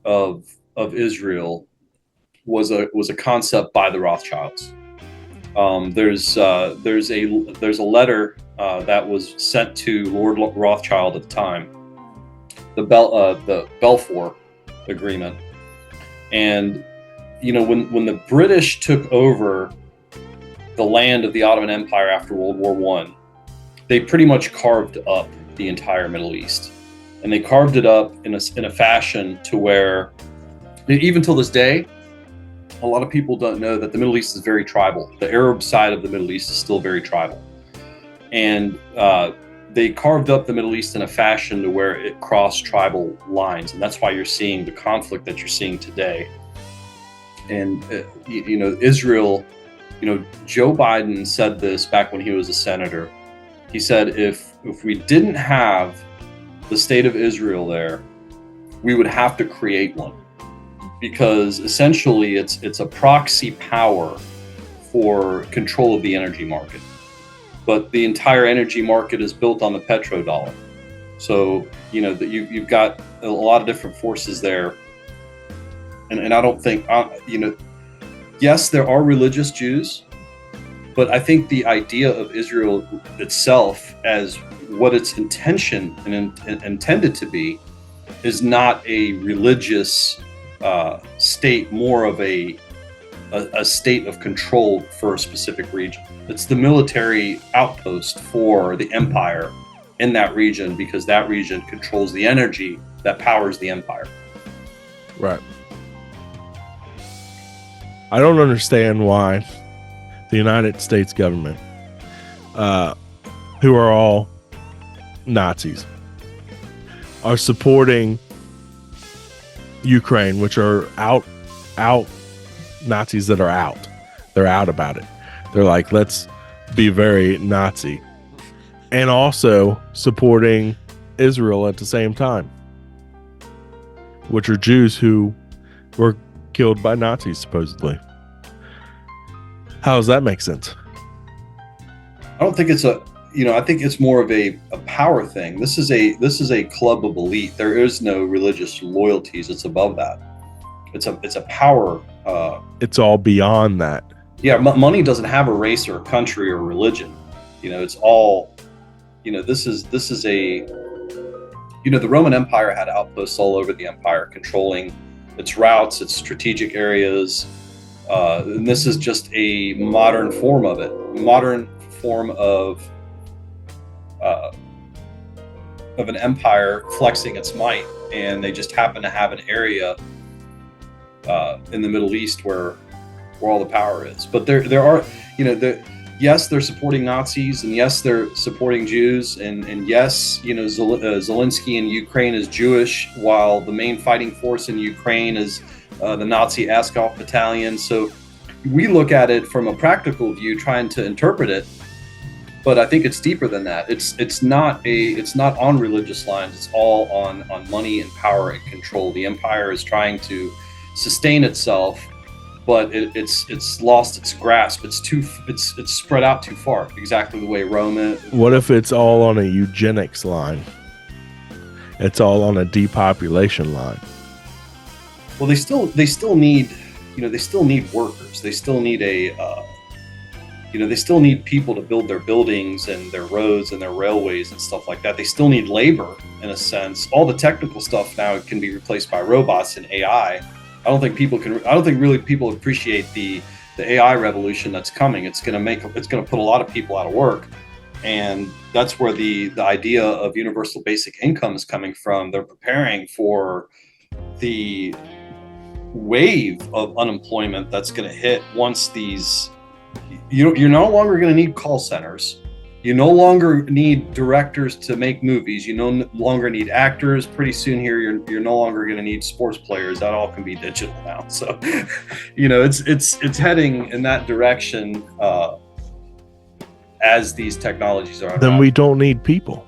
of Israel was a concept by the Rothschilds. There's a letter that was sent to Lord Rothschild at the time, the Balfour Agreement, and you know, when the British took over the land of the Ottoman Empire after World War I, they pretty much carved up the entire Middle East, and they carved it up in a fashion to where, even till this day, a lot of people don't know that the Middle East is very tribal. The Arab side of the Middle East is still very tribal, and they carved up the Middle East in a fashion to where it crossed tribal lines, and that's why you're seeing the conflict that you're seeing today. And you know, Israel, you know, Joe Biden said this back when he was a senator. He said, if we didn't have the state of Israel there, we would have to create one, because essentially it's a proxy power for control of the energy market. But the entire energy market is built on the petrodollar. So, you know, that you've got a lot of different forces there. And I don't think, you know, yes, there are religious Jews, but I think the idea of Israel itself as what its intention and intended to be is not a religious state, more of a state of control for a specific region. It's the military outpost for the empire in that region, because that region controls the energy that powers the empire. Right. I don't understand why the United States government, who are all Nazis, are supporting Ukraine, which are out Nazis that are out. They're out about it. They're like, let's be very Nazi, and also supporting Israel at the same time, which are Jews who were killed by Nazis, supposedly. How does that make sense? I don't think it's I think it's more of a power thing. This is a club of elite. There is no religious loyalties. It's above that. It's a power. It's all beyond that. Yeah, money doesn't have a race or a country or religion. You know, it's all. You know, this is a. You know, the Roman Empire had outposts all over the empire, controlling its routes, its strategic areas. And this is just a modern form of it. Modern form of an empire flexing its might, and they just happen to have an area in the Middle East where all the power is. But there are, you know, yes, they're supporting Nazis, and yes, they're supporting Jews, and yes, you know, Zelensky in Ukraine is Jewish, while the main fighting force in Ukraine is the Nazi Askov battalion. So we look at it from a practical view, trying to interpret it. but I think it's deeper than that. It's not on religious lines. It's all on money and power and control. The empire is trying to sustain itself, but it's lost its grasp. It's spread out too far. Exactly the way Rome is. What if it's all on a eugenics line? It's all on a depopulation line. Well, they still need, they still need workers. They still need they still need people to build their buildings and their roads and their railways and stuff like that. They still need labor in a sense. All the technical stuff now can be replaced by robots and AI. I don't think people appreciate the AI revolution that's coming. It's going to put a lot of people out of work. And that's where the idea of universal basic income is coming from. They're preparing for the wave of unemployment that's going to hit once you're no longer going to need call centers. You no longer need directors to make movies. You no longer need actors. Pretty soon here, you're no longer going to need sports players. That all can be digital now. So, it's heading in that direction as these technologies are. Then we don't need people.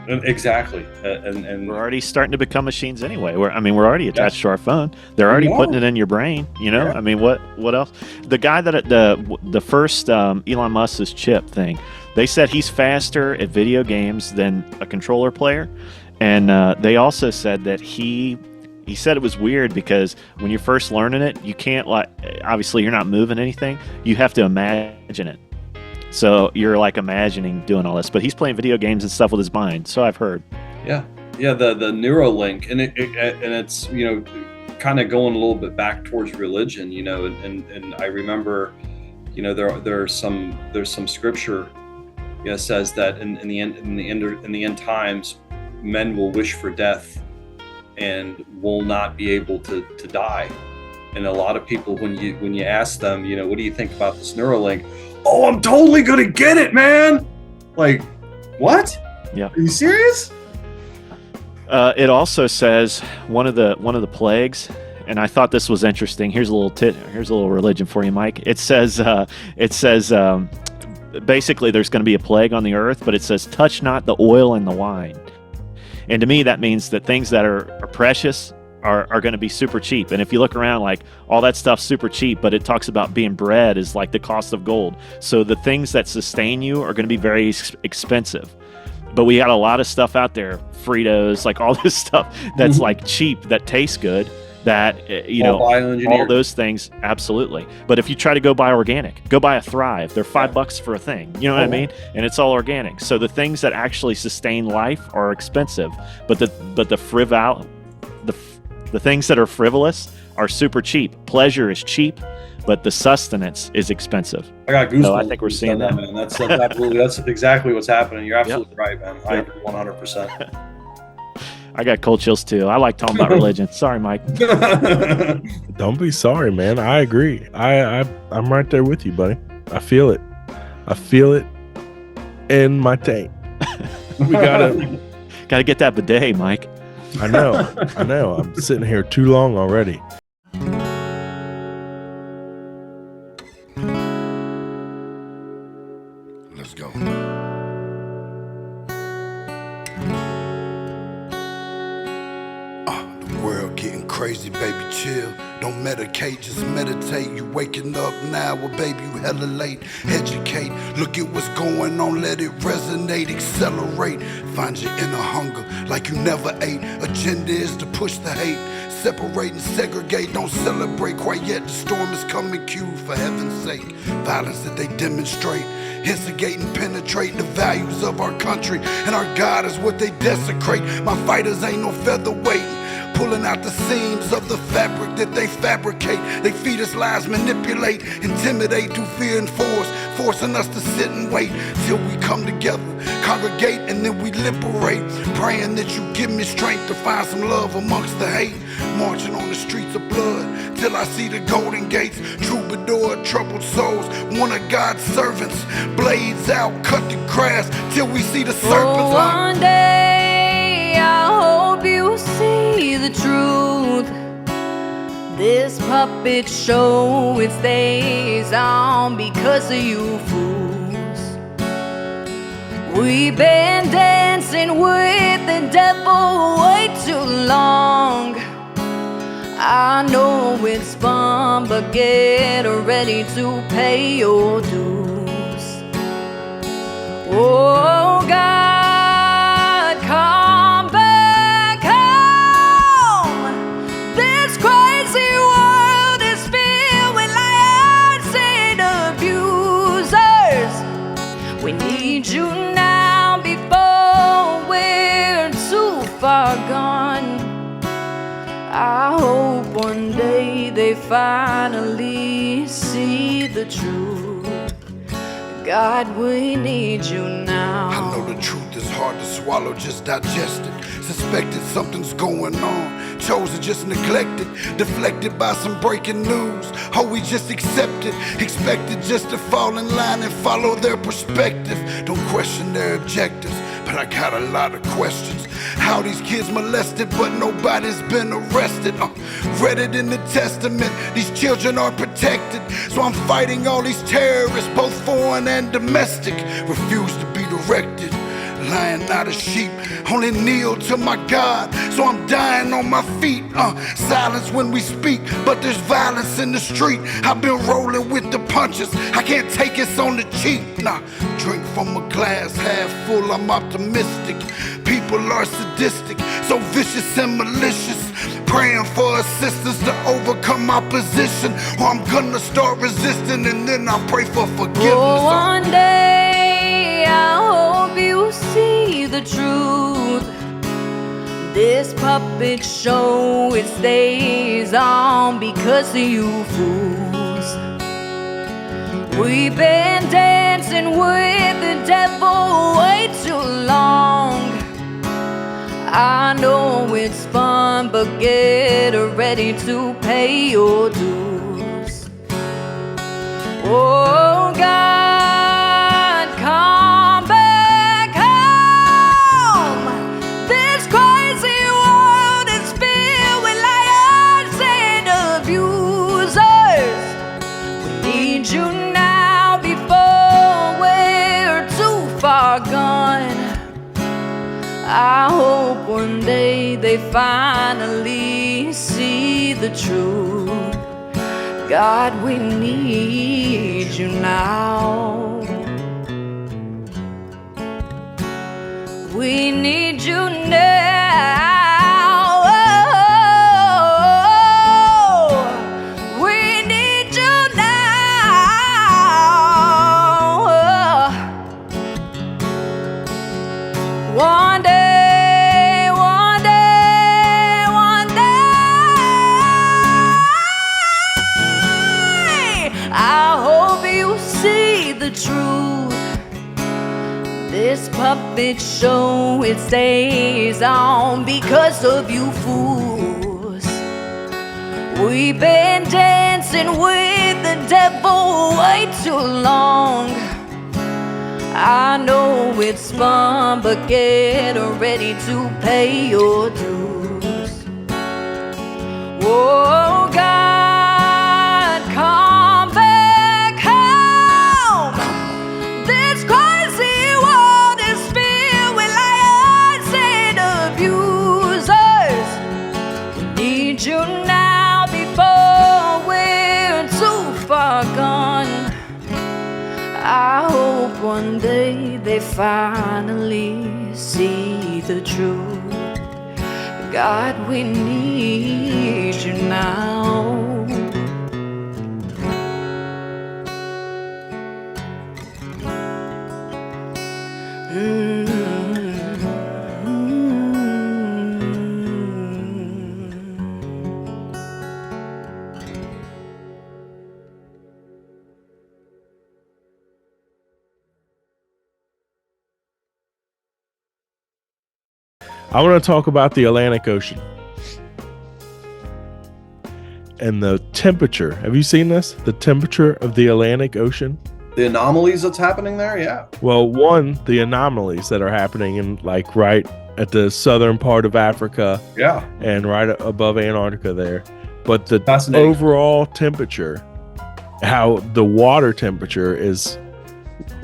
Exactly, and we're already starting to become machines anyway. We're already attached to our phone. They're already putting it in your brain. Yeah. I mean, what else? The guy that the first Elon Musk's chip thing, they said he's faster at video games than a controller player, and they also said that he said it was weird because when you're first learning it, you can't obviously you're not moving anything. You have to imagine it. So you're like imagining doing all this, but he's playing video games and stuff with his mind. So I've heard. Yeah. The Neuralink, and it's kind of going a little bit back towards religion, and I remember, there's some scripture, says that in the end times, men will wish for death and will not be able to die. And a lot of people, when you ask them, what do you think about this Neuralink? Oh, I'm totally gonna get it, man. Like, what? Yeah. Are you serious? It also says one of the plagues, and I thought this was interesting. Here's a little religion for you, Mike. It says basically there's going to be a plague on the earth, but it says touch not the oil and the wine. And to me, that means that things that are precious are going to be super cheap. And if you look around, like all that stuff's super cheap, but it talks about being bread is like the cost of gold. So the things that sustain you are going to be very expensive. But we got a lot of stuff out there, Fritos, like all this stuff that's like cheap, that tastes good, that, all those things. Absolutely. But if you try to go buy organic, go buy a Thrive. They're $5 for a thing. You know what I mean? And it's all organic. So the things that actually sustain life are expensive, but the things that are frivolous are super cheap. Pleasure is cheap, but the sustenance is expensive. I got goosebumps. So I think we're seeing that, man. That's exactly what's happening. You're absolutely right, man. I agree 100%. I got cold chills too. I like talking about religion. Sorry, Mike. Don't be sorry, man. I agree. I'm right there with you, buddy. I feel it. I feel it in my tank. We gotta get that bidet, Mike. I know. I'm sitting here too long already. Let's go. The world getting crazy, baby, chill. Don't medicate, just meditate. You waking up now, well, baby, you hella late. Educate, look at what's going on, let it resonate, accelerate. Find your inner hunger like you never ate. Agenda is to push the hate. Separate and segregate, don't celebrate quite yet. The storm is coming, cue for heaven's sake. Violence that they demonstrate, instigate and penetrate the values of our country. And our God is what they desecrate. My fighters ain't no featherweight. Pulling out the seams of the fabric that they fabricate. They feed us lies, manipulate, intimidate through fear and force, forcing us to sit and wait till we come together, congregate, and then we liberate. Praying that you give me strength to find some love amongst the hate. Marching on the streets of blood till I see the golden gates. Troubadour, troubled souls, one of God's servants. Blades out, cut the grass till we see the serpents. One day I hope you see the truth. This puppet show, it stays on because of you fools. We've been dancing with the devil way too long. I know it's fun, but get ready to pay your dues. Oh God, come back home. This crazy world is filled with liars and abusers. We need you now before we're too far gone. I hope one day they finally see the truth. God, we need you now. I know the truth is hard to swallow, just digest it. Suspected something's going on, chosen just neglected, deflected by some breaking news. Oh, we just accept it, expected just to fall in line and follow their perspective. Don't question their objectives, but I got a lot of questions. How these kids molested, but nobody's been arrested. Read it in the testament, these children are protected. So I'm fighting all these terrorists, both foreign and domestic. Refuse to be directed, lying not a sheep, only kneel to my God. So I'm dying on my feet. Silence when we speak, but there's violence in the street. I've been rolling with the punches, I can't take it on the cheap. Nah, drink from a glass half full, I'm optimistic. People are sadistic, so vicious and malicious. Praying for assistance to overcome opposition, or I'm gonna start resisting and then I'll pray for forgiveness. Oh, one day I hope you see the truth. This puppet show, it stays on because of you fools. We've been dancing with the devil way too long. I know it's fun, but get ready to pay your dues. Oh God, come back home. This crazy world is filled with liars and abusers. We need you now before we're too far gone. I hope one day they finally see the truth. God, we need you now. We need you now. Oh, we need you now. One day. I hope you see the truth. This puppet show, it stays on because of you fools. We've been dancing with the devil way too long. I know it's fun, but get ready to pay your dues. Oh God, come back home. This crazy world is filled with liars and abusers. We need you now before we're too far gone. I hope one day they finally see the truth. God, we need you now. I want to talk about the Atlantic Ocean and the temperature. Have you seen this? The temperature of the Atlantic Ocean? The anomalies that's happening there? Yeah. Well, one, the anomalies that are happening in like right at the southern part of Africa. Yeah. And right above Antarctica there. But the overall temperature, how the water temperature is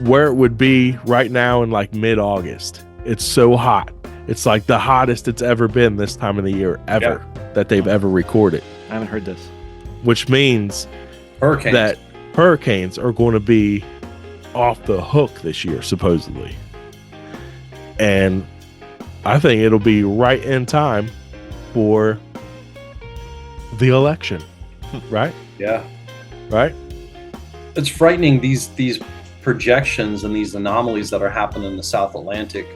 where it would be right now in like mid-August. It's so hot. It's like the hottest it's ever been this time of the year ever that they've ever recorded. I haven't heard this. Which means that hurricanes are going to be off the hook this year, supposedly. And I think it'll be right in time for the election, right? Yeah. Right? It's frightening, these projections and these anomalies that are happening in the South Atlantic.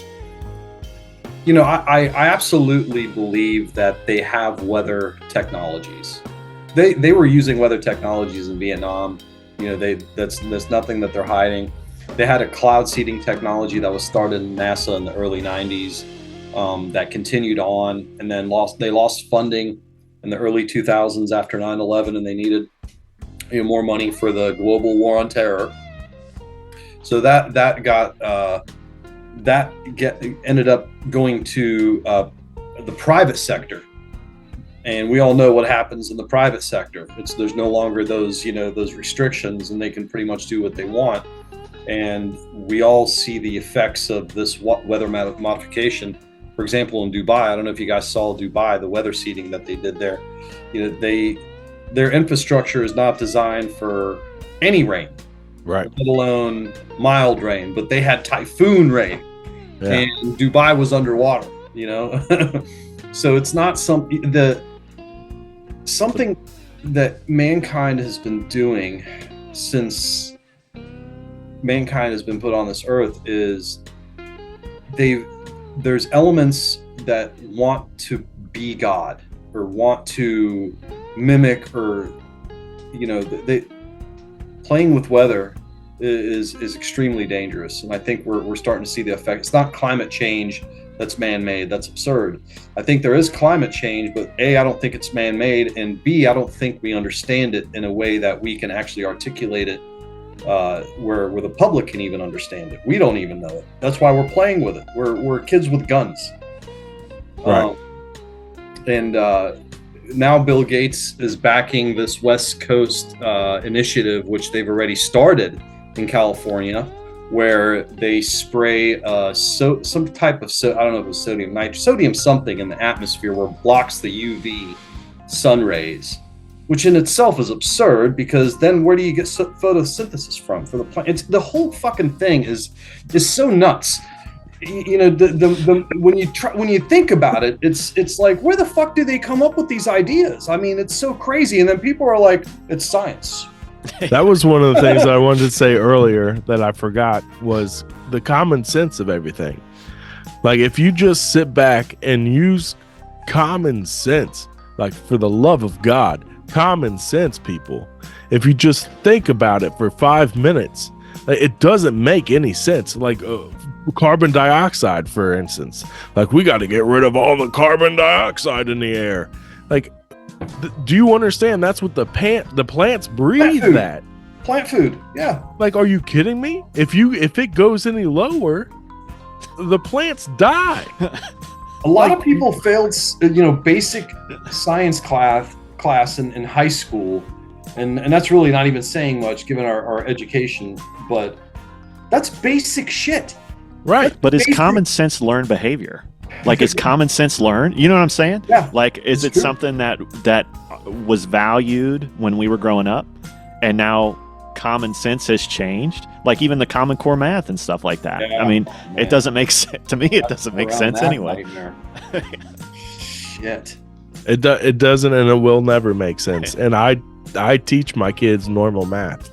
You know, I absolutely believe that they have weather technologies. They were using weather technologies in Vietnam. You know, there's nothing that they're hiding. They had a cloud seeding technology that was started in NASA in the early 90s that continued on, and then they lost funding in the early 2000s after 9/11, and they needed more money for the global war on terror. So ended up going to the private sector, and we all know what happens in the private sector. There's no longer those restrictions, and they can pretty much do what they want. And we all see the effects of this weather modification. For example, in Dubai, I don't know if you guys saw Dubai, the weather seeding that they did there. You know, their infrastructure is not designed for any rain, right? Let alone mild rain. But they had typhoon rain, and Dubai was underwater. You know, so it's not something that mankind has been doing since mankind has been put on this earth is there's elements that want to be God or want to mimic, or they playing with weather is extremely dangerous. And I think we're starting to see the effect. It's not climate change that's man-made. That's absurd. I think there is climate change, but A, I don't think it's man-made, and B, I don't think we understand it in a way that we can actually articulate it where the public can even understand it. We don't even know it. That's why we're playing with it. We're kids with guns. Right. Now Bill Gates is backing this West Coast initiative, which they've already started in California, where they spray some type of I don't know if it's sodium something in the atmosphere where it blocks the UV sun rays, which in itself is absurd, because then where do you get photosynthesis from for the plant? The whole fucking thing is so nuts. You know, when you think about it, it's like, where the fuck do they come up with these ideas? I mean, it's so crazy. And then people are like, it's science. That was one of the things I wanted to say earlier that I forgot, was the common sense of everything. Like, if you just sit back and use common sense, like, for the love of God, common sense, people, if you just think about it for 5 minutes, it doesn't make any sense. Like carbon dioxide, for instance, like, we got to get rid of all the carbon dioxide in the air. Like, do you understand that's what the plants breathe? That plant food, yeah. Like, are you kidding me? If it goes any lower, the plants die. A lot of people failed basic science class in high school, and that's really not even saying much given our education, but that's basic shit. Right. But is common sense learned behavior? Like, is common sense learned? You know what I'm saying? Yeah. Like, is it something that was valued when we were growing up, and now common sense has changed? Like, even the Common Core math and stuff like that. Yeah, I mean, it doesn't make sense to me. It doesn't make sense anyway. Shit. It doesn't, and it will never make sense. And I teach my kids normal math.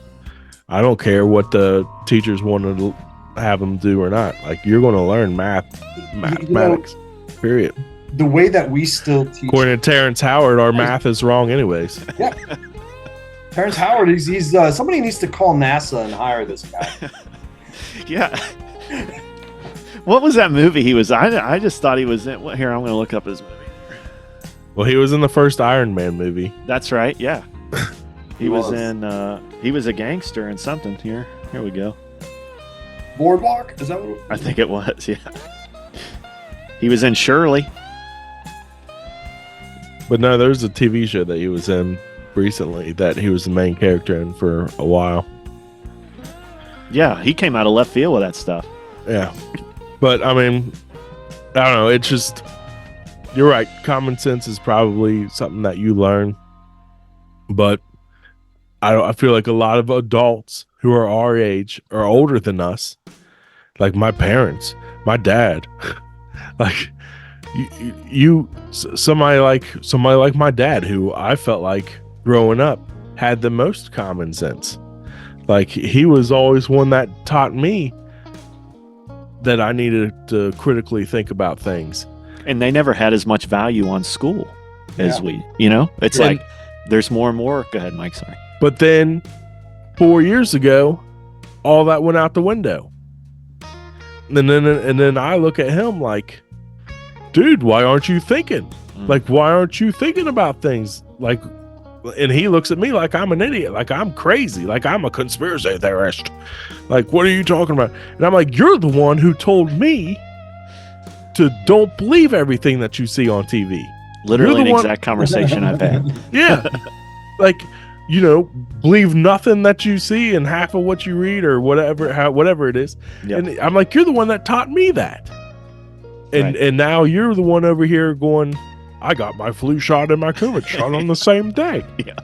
I don't care what the teachers want to have them do or not. Like, you're going to learn mathematics, period. The way that we still teach, according to Terrence Howard, our math is wrong anyways. Yeah. Terrence Howard, he's somebody needs to call NASA and hire this guy. Yeah. What was that movie he was? I just thought he was in. Here, I'm going to look up his movie. Well, he was in the first Iron Man movie. That's right. Yeah. He was in. He was a gangster in something. Here we go. Boardwalk? Is that what I think it was? Yeah. He was in Shirley. But no, there's a TV show that he was in recently that he was the main character in for a while. Yeah, he came out of left field with that stuff. Yeah. But I mean, I don't know. It's just, you're right. Common sense is probably something that you learn. But I feel like a lot of adults who are our age or older than us, like my parents, my dad, like somebody like my dad, who I felt like growing up had the most common sense. Like he was always one that taught me that I needed to critically think about things. And they never had as much value on school as we, it's like there's more and more. Go ahead, Mike. Sorry. But then 4 years ago, all that went out the window. And then I look at him like, dude, why aren't you thinking? Like, why aren't you thinking about things? Like, and he looks at me like I'm an idiot, like I'm crazy, like I'm a conspiracy theorist. Like, what are you talking about? And I'm like, you're the one who told me to don't believe everything that you see on TV. Literally an exact conversation I've had. Yeah. Like, believe nothing that you see and half of what you read or whatever it is. Yep. And I'm like, you're the one that taught me that. And now you're the one over here going, I got my flu shot and my COVID shot on the same day. Yeah.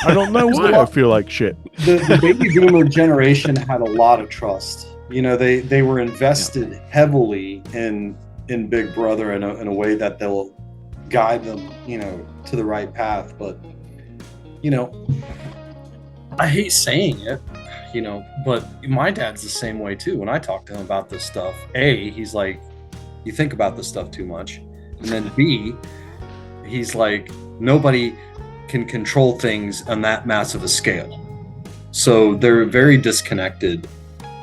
I don't know why I feel like shit. The baby boomer generation had a lot of trust. They were invested heavily in Big Brother in a way that they'll guide them, to the right path. But, I hate saying it, but my dad's the same way too. When I talk to him about this stuff, A, he's like, you think about this stuff too much. And then B, he's like, nobody can control things on that massive a scale. So they're very disconnected.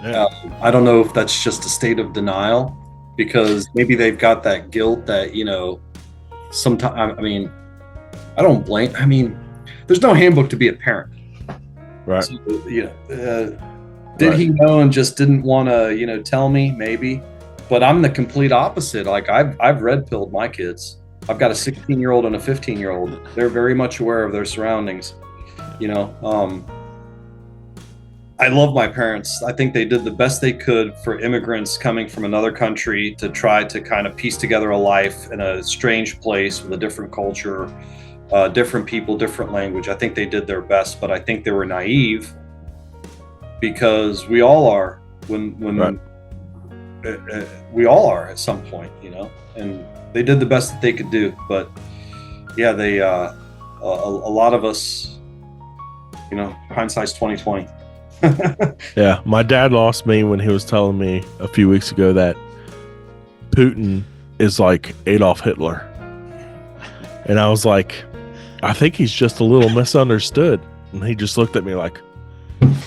Yeah. I don't know if that's just a state of denial, because maybe they've got that guilt that, sometimes, I don't blame, there's no handbook to be a parent. Right. So, did he know and just didn't want to, tell me? Maybe. But I'm the complete opposite. Like I've red pilled my kids. I've got a 16-year-old and a 15-year-old. They're very much aware of their surroundings. I love my parents. I think they did the best they could for immigrants coming from another country to try to kind of piece together a life in a strange place with a different culture, different people, different language. I think they did their best, but I think they were naive, because we all are when we all are at some point, and they did the best that they could do. But yeah, they a lot of us, hindsight's 20/20. Yeah, my dad lost me when he was telling me a few weeks ago that Putin is like Adolf Hitler. And I was like, I think he's just a little misunderstood. And he just looked at me like,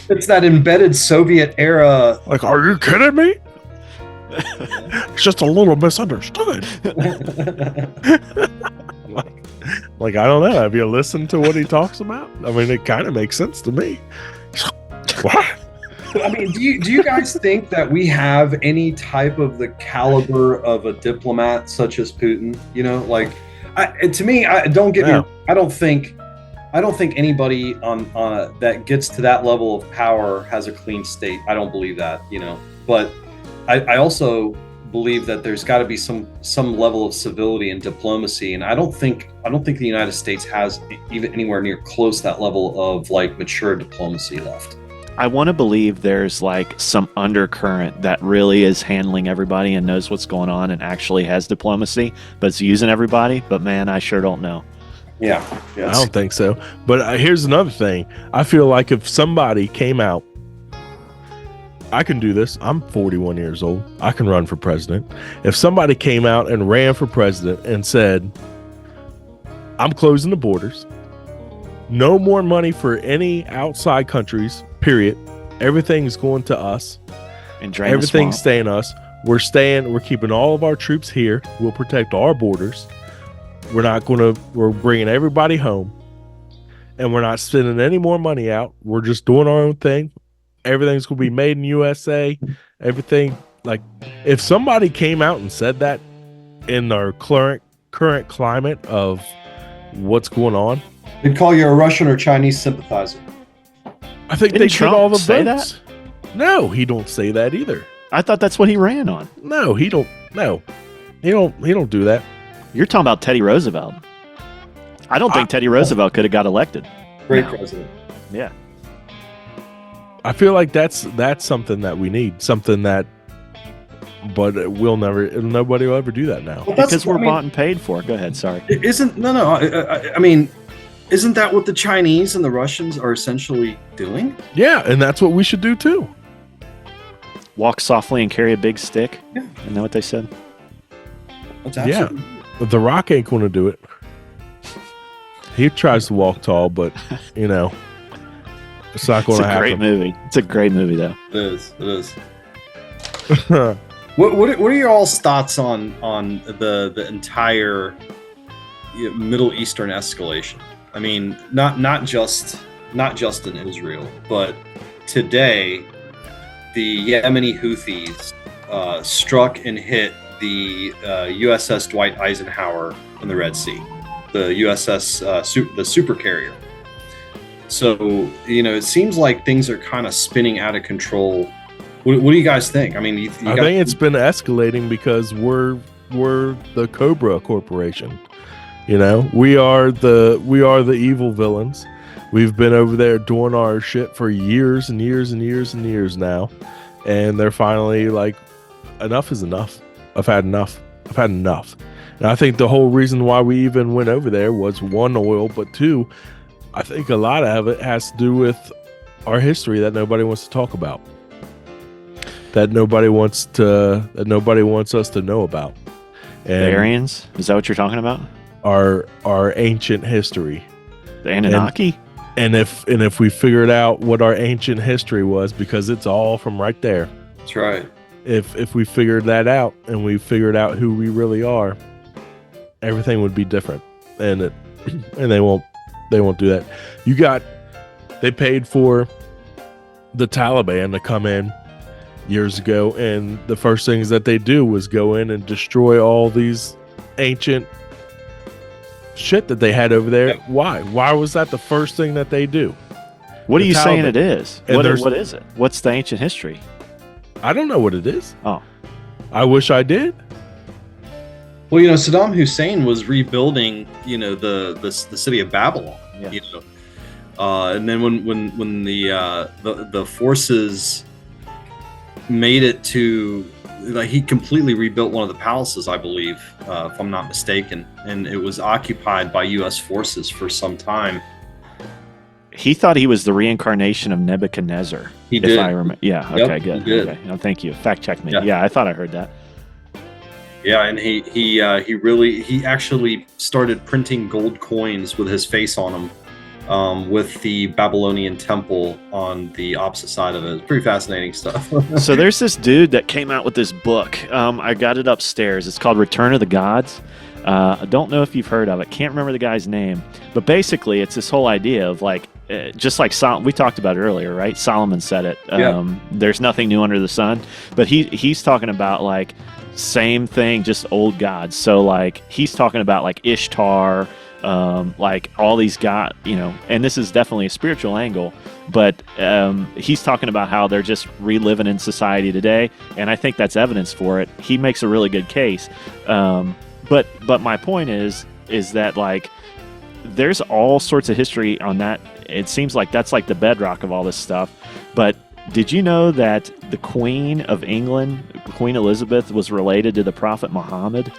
it's that embedded Soviet era. Like, are you kidding me? It's just a little misunderstood. Like, I don't know. Have you listened to what he talks about? It kind of makes sense to me. What? Do you guys think that we have any type of the caliber of a diplomat such as Putin? To me, don't get me. I don't think anybody on that gets to that level of power has a clean state. I don't believe that. But I also believe that there's got to be some level of civility and diplomacy, and I don't think the United States has even anywhere near close that level of like mature diplomacy left. I want to believe there's like some undercurrent that really is handling everybody and knows what's going on and actually has diplomacy, but it's using everybody. But man, I sure don't know. Yeah. I don't think so. But here's another thing. I feel like if somebody came out, I can do this. I'm 41 years old. I can run for president. If somebody came out and ran for president and said, I'm closing the borders, no more money for any outside countries, period. Everything's going to us. And everything's staying us. We're keeping all of our troops here. We'll protect our borders. We're bringing everybody home. And we're not spending any more money out. We're just doing our own thing. Everything's going to be made in USA. Everything. Like, if somebody came out and said that in our current climate of what's going on, they'd call you a Russian or Chinese sympathizer. I think Didn't they Trump get all the say votes. No, he don't say that either. I thought that's what he ran on. No, he don't. No, he don't do that. You're talking about Teddy Roosevelt. I don't think Teddy Roosevelt could have got elected. Great president. Yeah. I feel like that's something that we need. Something that, but nobody will ever do that now. Well, Because we're bought and paid for. Go ahead. Sorry. I mean, isn't that what the Chinese and the Russians are essentially doing? Yeah, and that's what we should do too. Walk softly and carry a big stick. Yeah. Isn't that what they said? Yeah, but The Rock ain't going to do it. He tries to walk tall, but it's not going to happen. It's a great movie. It's a great movie, though. It is. It is. What are your all's thoughts on the entire Middle Eastern escalation? I mean, not just in Israel, but today the Yemeni Houthis struck and hit the USS Dwight Eisenhower in the Red Sea, the USS the super carrier. So it seems like things are kind of spinning out of control. What do you guys think? I mean, I think it's been escalating because we're the Cobra Corporation. We are the evil villains. We've been over there doing our shit for years and years and years and years now, and they're finally like, enough is enough. I've had enough. And I think the whole reason why we even went over there was, one, oil, but two, I think a lot of it has to do with our history that nobody wants to talk about. That nobody wants us to know about. And the Aryans? Is that what you're talking about? Our ancient history. The Anunnaki? And if we figured out what our ancient history was, because it's all from right there. That's right. If we figured that out and we figured out who we really are, everything would be different. And they won't do that. They paid for the Taliban to come in years ago, and the first things that they do was go in and destroy all these ancient shit that they had over there. Why was that the first thing that they do? What are you saying it is? What is it? What's the ancient history? I don't know what it is. Oh, I wish I did. Well, Saddam Hussein was rebuilding, the city of Babylon. Yeah. And then when the forces made it to, he completely rebuilt one of the palaces, I believe, if I'm not mistaken, and it was occupied by U.S. forces for some time. He thought he was the reincarnation of Nebuchadnezzar. He did. If I remember. Yeah. Yep, Okay. Good. he did. Okay. No, thank you. Fact check me. Yeah. Yeah, I thought I heard that. Yeah, and he actually started printing gold coins with his face on them, with the Babylonian temple on the opposite side of it. It's pretty fascinating stuff. So there's this dude that came out with this book. I got it upstairs. It's called Return of the Gods. I don't know if you've heard of it. Can't remember the guy's name. But basically, it's this whole idea of like, just like we talked about it earlier, right? Solomon said it. There's nothing new under the sun. But he's talking about like same thing, just old gods. So like he's talking about like Ishtar, like all these gods, and this is definitely a spiritual angle. But he's talking about how they're just reliving in society today, and I think that's evidence for it. He makes a really good case. But my point is that like there's all sorts of history on that. It seems like that's like the bedrock of all this stuff. But did you know that the Queen of England, Queen Elizabeth, was related to the Prophet Muhammad?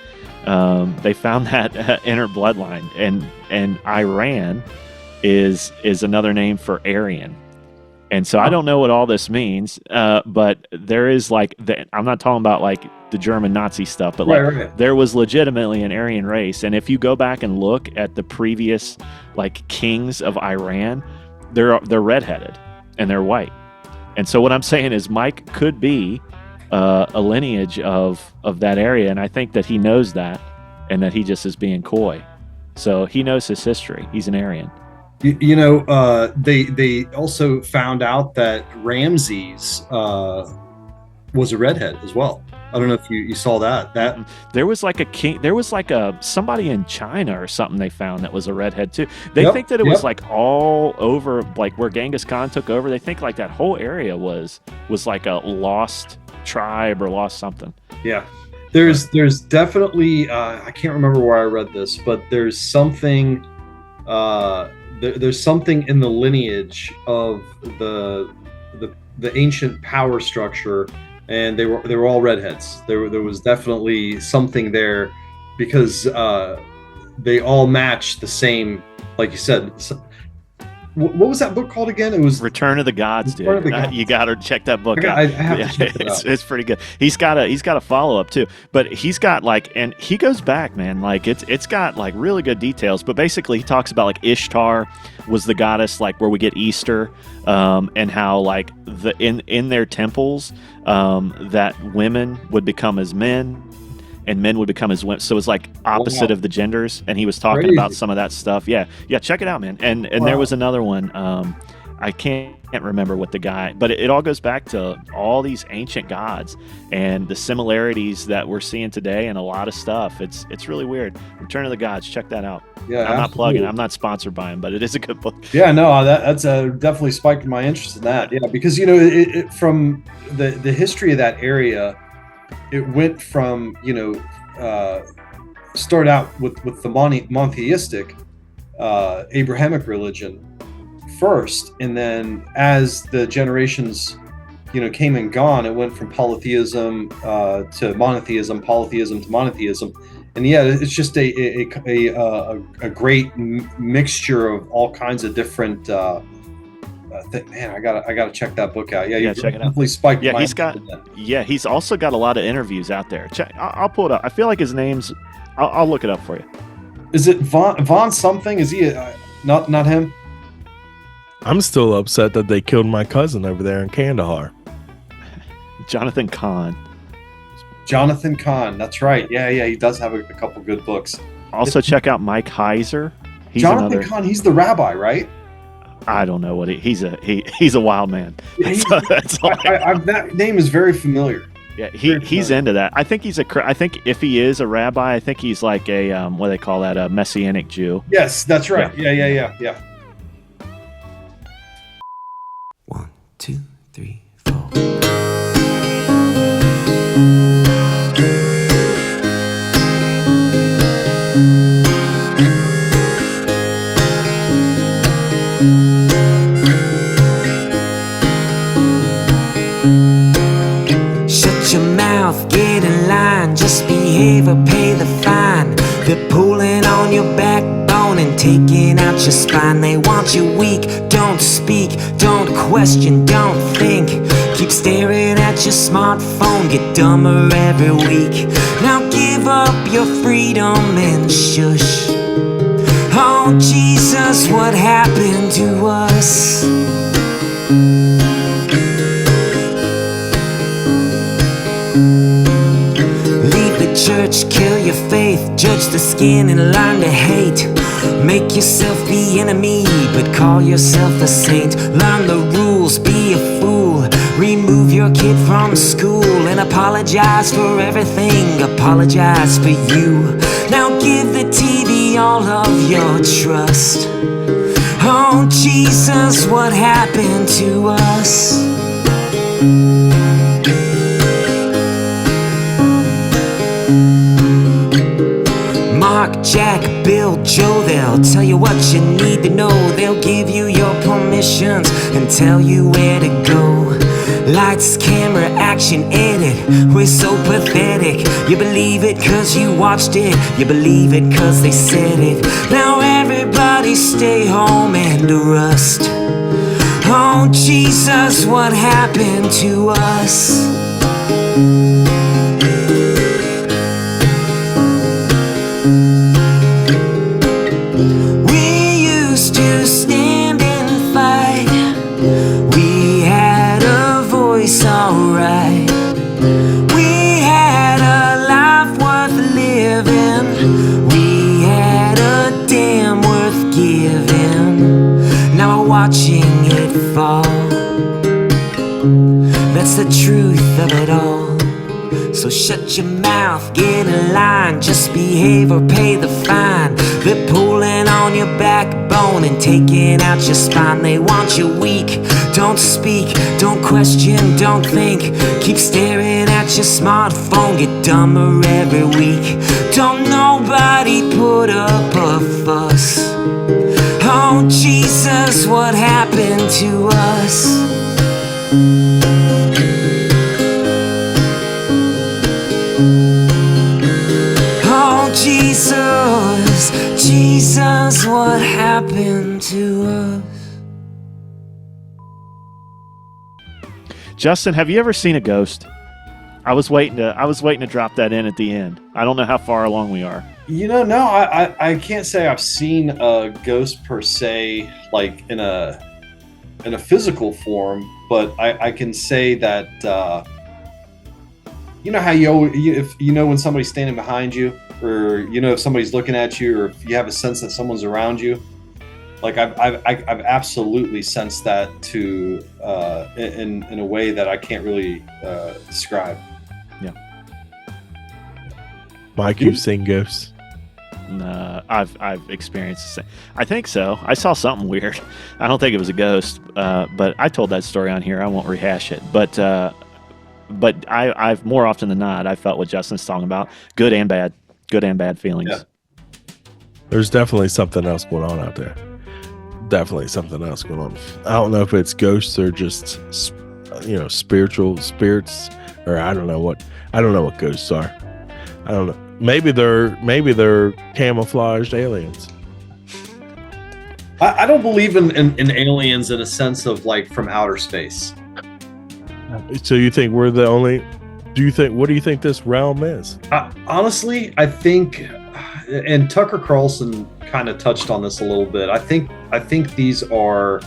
They found that in her bloodline, and Iran is another name for Aryan. And so I don't know what all this means, but there is like I'm not talking about like the German Nazi stuff, but like there was legitimately an Aryan race. And if you go back and look at the previous like kings of Iran, they're redheaded and they're white. And so what I'm saying is Mike could be a lineage of that area, and I think that he knows that, and that he just is being coy. So he knows his history. He's an Aryan. They also found out that Ramses was a redhead as well. I don't know if you saw that. There was like somebody in China or something they found that was a redhead too. They think that it was like all over, like where Genghis Khan took over. They think like that whole area was like a lost tribe or lost something. Yeah. There's definitely I can't remember where I read this, but there's something there's something in the lineage of the ancient power structure, and they were all redheads. There was definitely something there, because they all match the same, like you said. What was that book called again? It was Return of the Gods, dude. You got to check that book out. I have to check it out. It's pretty good. He's got a follow up too, but he's got like, and he goes back, man. Like it's got like really good details. But basically, he talks about like Ishtar was the goddess, like where we get Easter, and how like in their temples, that women would become as men, and men would become as women. So it's like opposite of the genders. And he was talking about some of that stuff. Yeah, check it out, man. And there was another one. I can't remember what the guy, but it all goes back to all these ancient gods and the similarities that we're seeing today, and a lot of stuff. It's really weird. Return of the Gods. Check that out. Yeah, I'm not plugging. I'm not sponsored by him, but it is a good book. Yeah, no, that's definitely spiked my interest in that. Yeah, because it from the history of that area. It went from, start out with the monotheistic Abrahamic religion first, and then as the generations, came and gone, it went from polytheism to monotheism, polytheism to monotheism, and it's just a great mixture of all kinds of different. Man, I gotta check that book out. Yeah, check it out. Definitely spiked. Yeah, he's also got a lot of interviews out there. I'll pull it up. I feel like his name's. I'll look it up for you. Is it Von something? Is he not him? I'm still upset that they killed my cousin over there in Kandahar. Jonathan Kahn. That's right. Yeah, he does have a couple good books. Also, check out Mike Heiser. Jonathan Kahn. He's the rabbi, right? I don't know what he's a wild man. That's all that name is very familiar. Yeah, he's into that. I think I think if he is a rabbi, I think he's like a what do they call that, a Messianic Jew. Yes, that's right. Yeah. 1, 2, 3, 4. Get in line, just behave or pay the fine. They're pulling on your backbone and taking out your spine. They want you weak, don't speak, don't question, don't think. Keep staring at your smartphone, get dumber every week. Now give up your freedom and shush. Oh Jesus, what happened to us? Church, kill your faith, judge the skin and learn to hate. Make yourself the enemy, but call yourself a saint. Learn the rules, be a fool. Remove your kid from school and apologize for everything. Apologize for you. Now give the TV all of your trust. Oh Jesus, what happened to us? Mark, Jack, Bill, Joe, they'll tell you what you need to know. They'll give you your permissions and tell you where to go. Lights, camera, action, edit. We're so pathetic. You believe it cause you watched it. You believe it cause they said it. Now everybody stay home and rust. Oh Jesus, what happened to us? Alright, we had a life worth living. We had a damn worth giving. Now we're watching it fall. That's the truth of it all. So So shut your mouth, get in line, just behave or pay the fine. They're pulling on your backbone and taking out your spine. They want you weak, don't speak, don't question, don't think. Keep staring at your smartphone, get dumber every week. Don't nobody put up a fuss. Oh Jesus, what happened to us? Oh Jesus, Jesus, what happened to us? Justin, have you ever seen a ghost? I was waiting to drop that in at the end. I don't know how far along we are. No, I can't say I've seen a ghost per se, like in a physical form, but I can say that you know how if you know when somebody's standing behind you, or you know if somebody's looking at you, or if you have a sense that someone's around you. Like I've absolutely sensed that to in a way that I can't really describe. Yeah. Mike, you've seen ghosts? I've experienced the same. I think so. I saw something weird. I don't think it was a ghost, but I told that story on here. I won't rehash it. But I've more often than not, I felt what Justin's talking about. Good and bad feelings. Yeah. There's definitely something else going on out there. Definitely something else going on. I don't know if it's ghosts or just spiritual spirits, or I don't know what ghosts are. I don't know. Maybe they're camouflaged aliens. I don't believe in aliens in a sense of like from outer space. So you think we're the only? What do you think this realm is? Honestly, I think, and Tucker Carlson kind of touched on this a little bit. I think these are,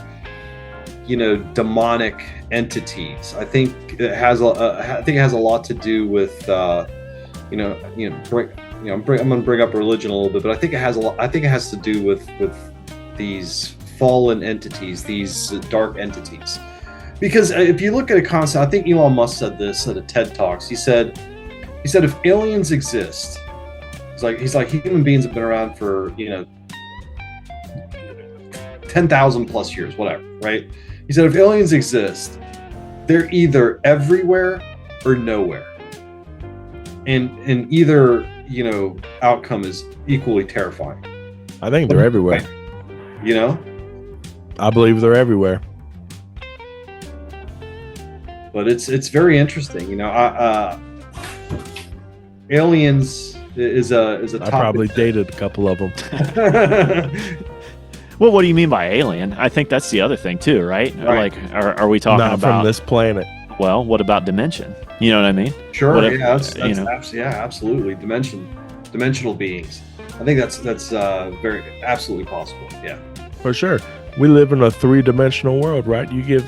demonic entities. I think it has a lot to do with, I'm going to bring up religion a little bit, but I think it has to do with these fallen entities, these dark entities. Because if you look at a concept, I think Elon Musk said this at a TED Talks. He said if aliens exist, he's like human beings have been around for 10,000 plus years, whatever, right? He said if aliens exist, they're either everywhere or nowhere, and either outcome is equally terrifying. I think they're everywhere. I believe they're everywhere. But it's very interesting, aliens is a topic. I probably dated a couple of them. Well, what do you mean by alien? I think that's the other thing too, right? Right. Like, are we talking Not about from this planet? Well, what about dimension? You know what I mean? Sure. That's absolutely. Dimensional beings. I think that's very absolutely possible. Yeah. For sure. We live in a 3-dimensional world, right? You get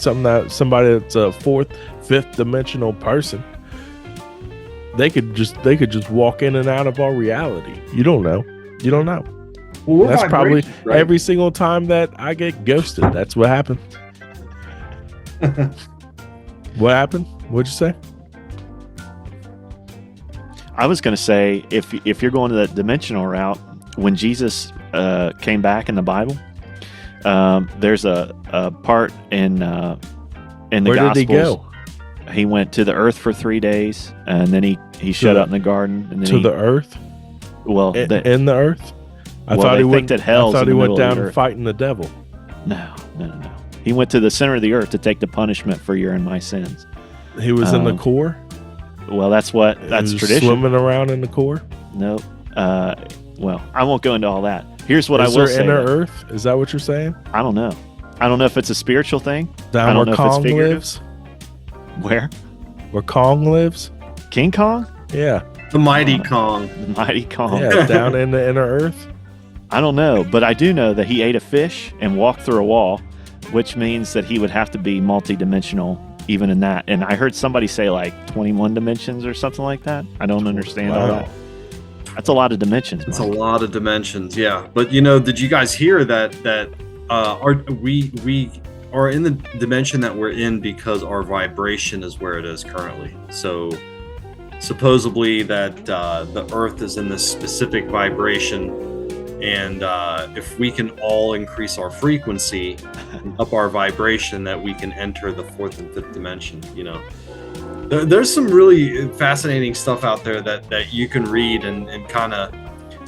somebody that's a 4th, 5th dimensional person. They could just walk in and out of our reality. You don't know. Well, that's probably right? Every single time that I get ghosted. That's what happened. What happened? What'd you say? I was going to say, if you're going to the dimensional route, when Jesus came back in the Bible, there's a part in the Where Gospels. did he go? He went to the earth for 3 days, and then he shut up in the garden. And then the earth? Well, in the earth? I Well, thought they he think that hell's I thought in he the went middle of down the earth. fighting the devil. No. He went to the center of the earth to take the punishment for your and my sins. He was in the core? Well, that's He was tradition. swimming around in the core? Nope. Well, I won't go into all that. Here's what I Is will there say. inner earth? Is that what you're saying? I don't know. I don't know if it's a spiritual thing. Down I don't where know if it's Kong figurative. lives? Where? Where Kong lives? King Kong? Yeah. The mighty Kong. The mighty Kong. Yeah, down in the inner earth. I don't know, but I do know that he ate a fish and walked through a wall, which means that he would have to be multi-dimensional even in that. And I heard somebody say like 21 dimensions or something like that. I don't understand all that. That's a lot of dimensions. It's Mike. a lot of dimensions, yeah. But did you guys hear that we are in the dimension that we're in because our vibration is where it is currently. So supposedly that the Earth is in this specific vibration, and if we can all increase our frequency and up our vibration, that we can enter the fourth and fifth dimension. You know, there's some really fascinating stuff out there that you can read and kind of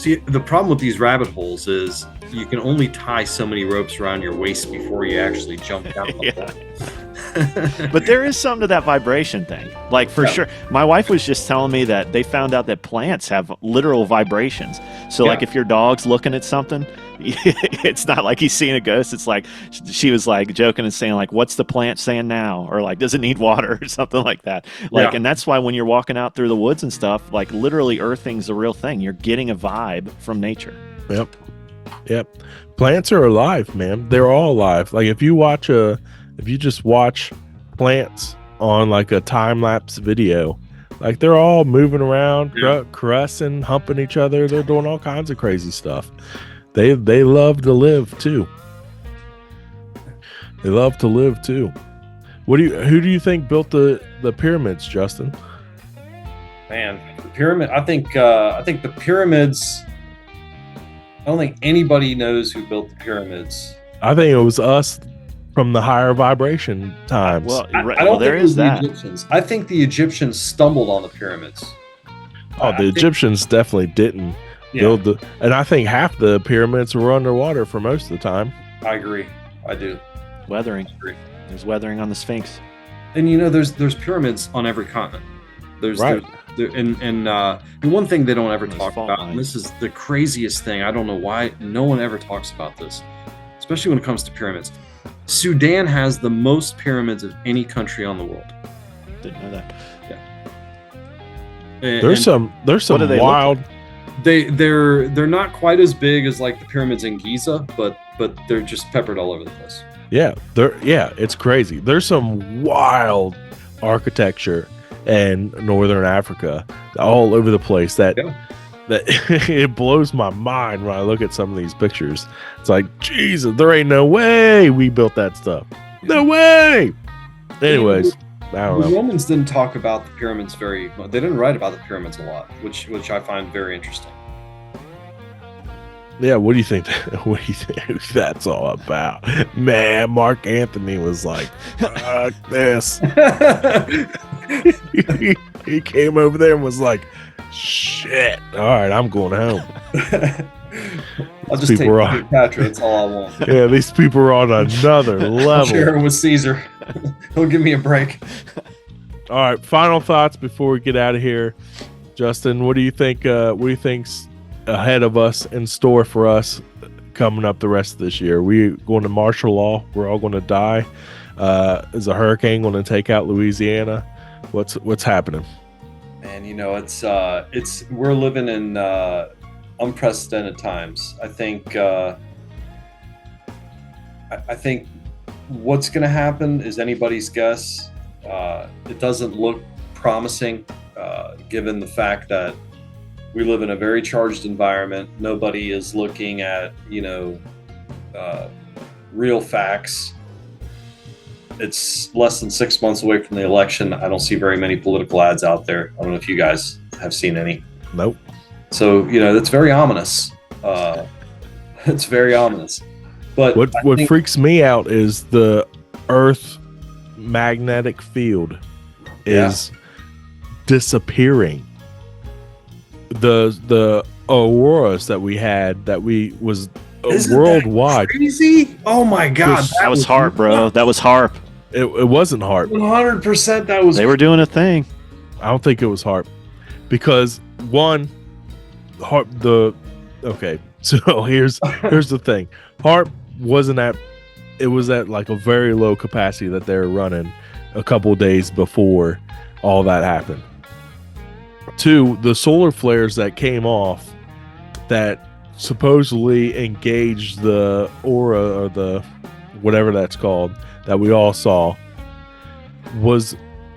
see. The problem with these rabbit holes is you can only tie so many ropes around your waist before you actually jump down the hole. But there is something to that vibration thing. Like, for sure. My wife was just telling me that they found out that plants have literal vibrations. So, like, if your dog's looking at something, it's not like he's seeing a ghost. It's like, she was like joking and saying, like, what's the plant saying now? Or like, does it need water or something like that? Like, and that's why when you're walking out through the woods and stuff, like, literally earthing's a real thing. You're getting a vibe from nature. Yep. Plants are alive, man. They're all alive. Like, if you just watch plants on like a time-lapse video, like, they're all moving around, caressing, humping each other. They're doing all kinds of crazy stuff. They love to live too. Who do you think built the pyramids, Justin? Man, the pyramid. I think the pyramids. I don't think anybody knows who built the pyramids. I think it was us from the higher vibration times. Well, I don't think it was the Egyptians. I think the Egyptians stumbled on the pyramids. Oh, the Egyptians definitely didn't build and I think half the pyramids were underwater for most of the time. I agree. I do. Weathering. There's weathering on the Sphinx. And you know, there's pyramids on every continent. And one thing they don't ever talk about, and this is the craziest thing, I don't know why no one ever talks about this, especially when it comes to pyramids. Sudan has the most pyramids of any country on the world. Didn't know that. Yeah. There's some wild. They're not quite as big as like the pyramids in Giza, but they're just peppered all over the place. Yeah, it's crazy. There's some wild architecture in Northern Africa, all over the place. That it blows my mind when I look at some of these pictures. It's like, Jesus, there ain't no way we built that stuff. No way. Anyways, I don't know. The Romans didn't talk about the pyramids very much. They didn't write about the pyramids a lot, which I find very interesting. Yeah, what do you think? What do you think that's all about? Man, Mark Anthony was like, fuck this. he came over there and was like, shit. All right, I'm going home. I'll just take Cleopatra. That's all I want. Yeah, these people are on another level. I'll share it with Caesar. He'll give me a break. All right, final thoughts before we get out of here. Justin, what do you think? What do you think's ahead of us, in store for us coming up the rest of this year? We going to martial law? We're all going to die? Is a hurricane going to take out Louisiana? What's happening? And you know, it's we're living in unprecedented times. I think what's going to happen is anybody's guess. It doesn't look promising, given the fact that we live in a very charged environment. Nobody is looking at, real facts. It's less than 6 months away from the election. I don't see very many political ads out there. I don't know if you guys have seen any. Nope. So, that's very ominous. It's very ominous. But what freaks me out is the Earth magnetic field is disappearing. The auroras that we had, was worldwide. Crazy! Oh my God, that was HARP, bro. That was HARP. It wasn't HARP. 100%. That was. They were doing a thing. I don't think it was HARP, because one, HARP. So here's the thing. HARP wasn't at. It was at like a very low capacity that they were running a couple days before all that happened. Two, the solar flares that came off that supposedly engaged the aura, or the whatever that's called, that we all saw, was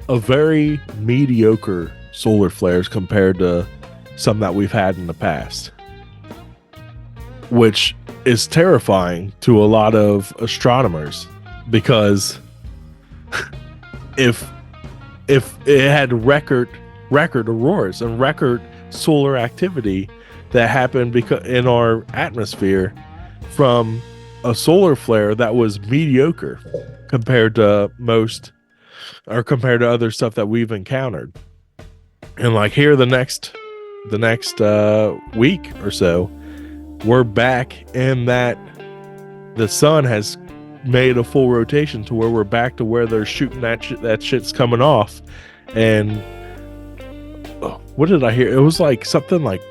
a very mediocre solar flares compared to some that we've had in the past, which is terrifying to a lot of astronomers, because if it had record record auroras and record solar activity that happened because in our atmosphere from a solar flare that was mediocre compared to compared to other stuff that we've encountered. And like here the next week or so, we're back in that the sun has made a full rotation to where we're back to where they're shooting that shit's coming off. And what did I hear? It was like something like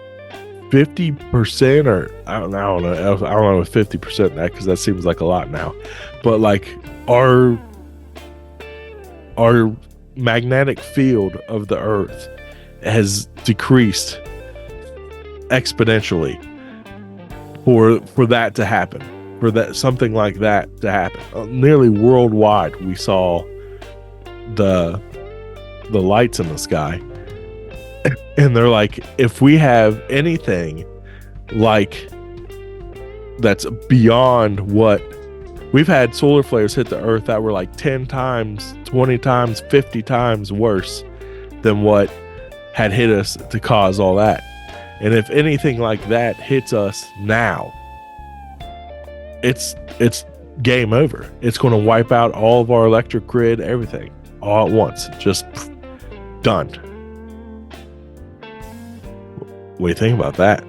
50%, or I don't know if 50% that, because that seems like a lot now, but like our magnetic field of the earth has decreased exponentially for that to happen, for that something like that to happen. Nearly worldwide we saw the lights in the sky. And they're like, if we have anything like that's beyond what we've had, solar flares hit the earth that were like 10 times, 20 times, 50 times worse than what had hit us to cause all that. And if anything like that hits us now, it's game over. It's going to wipe out all of our electric grid, everything all at once. Just done. What do you think about that?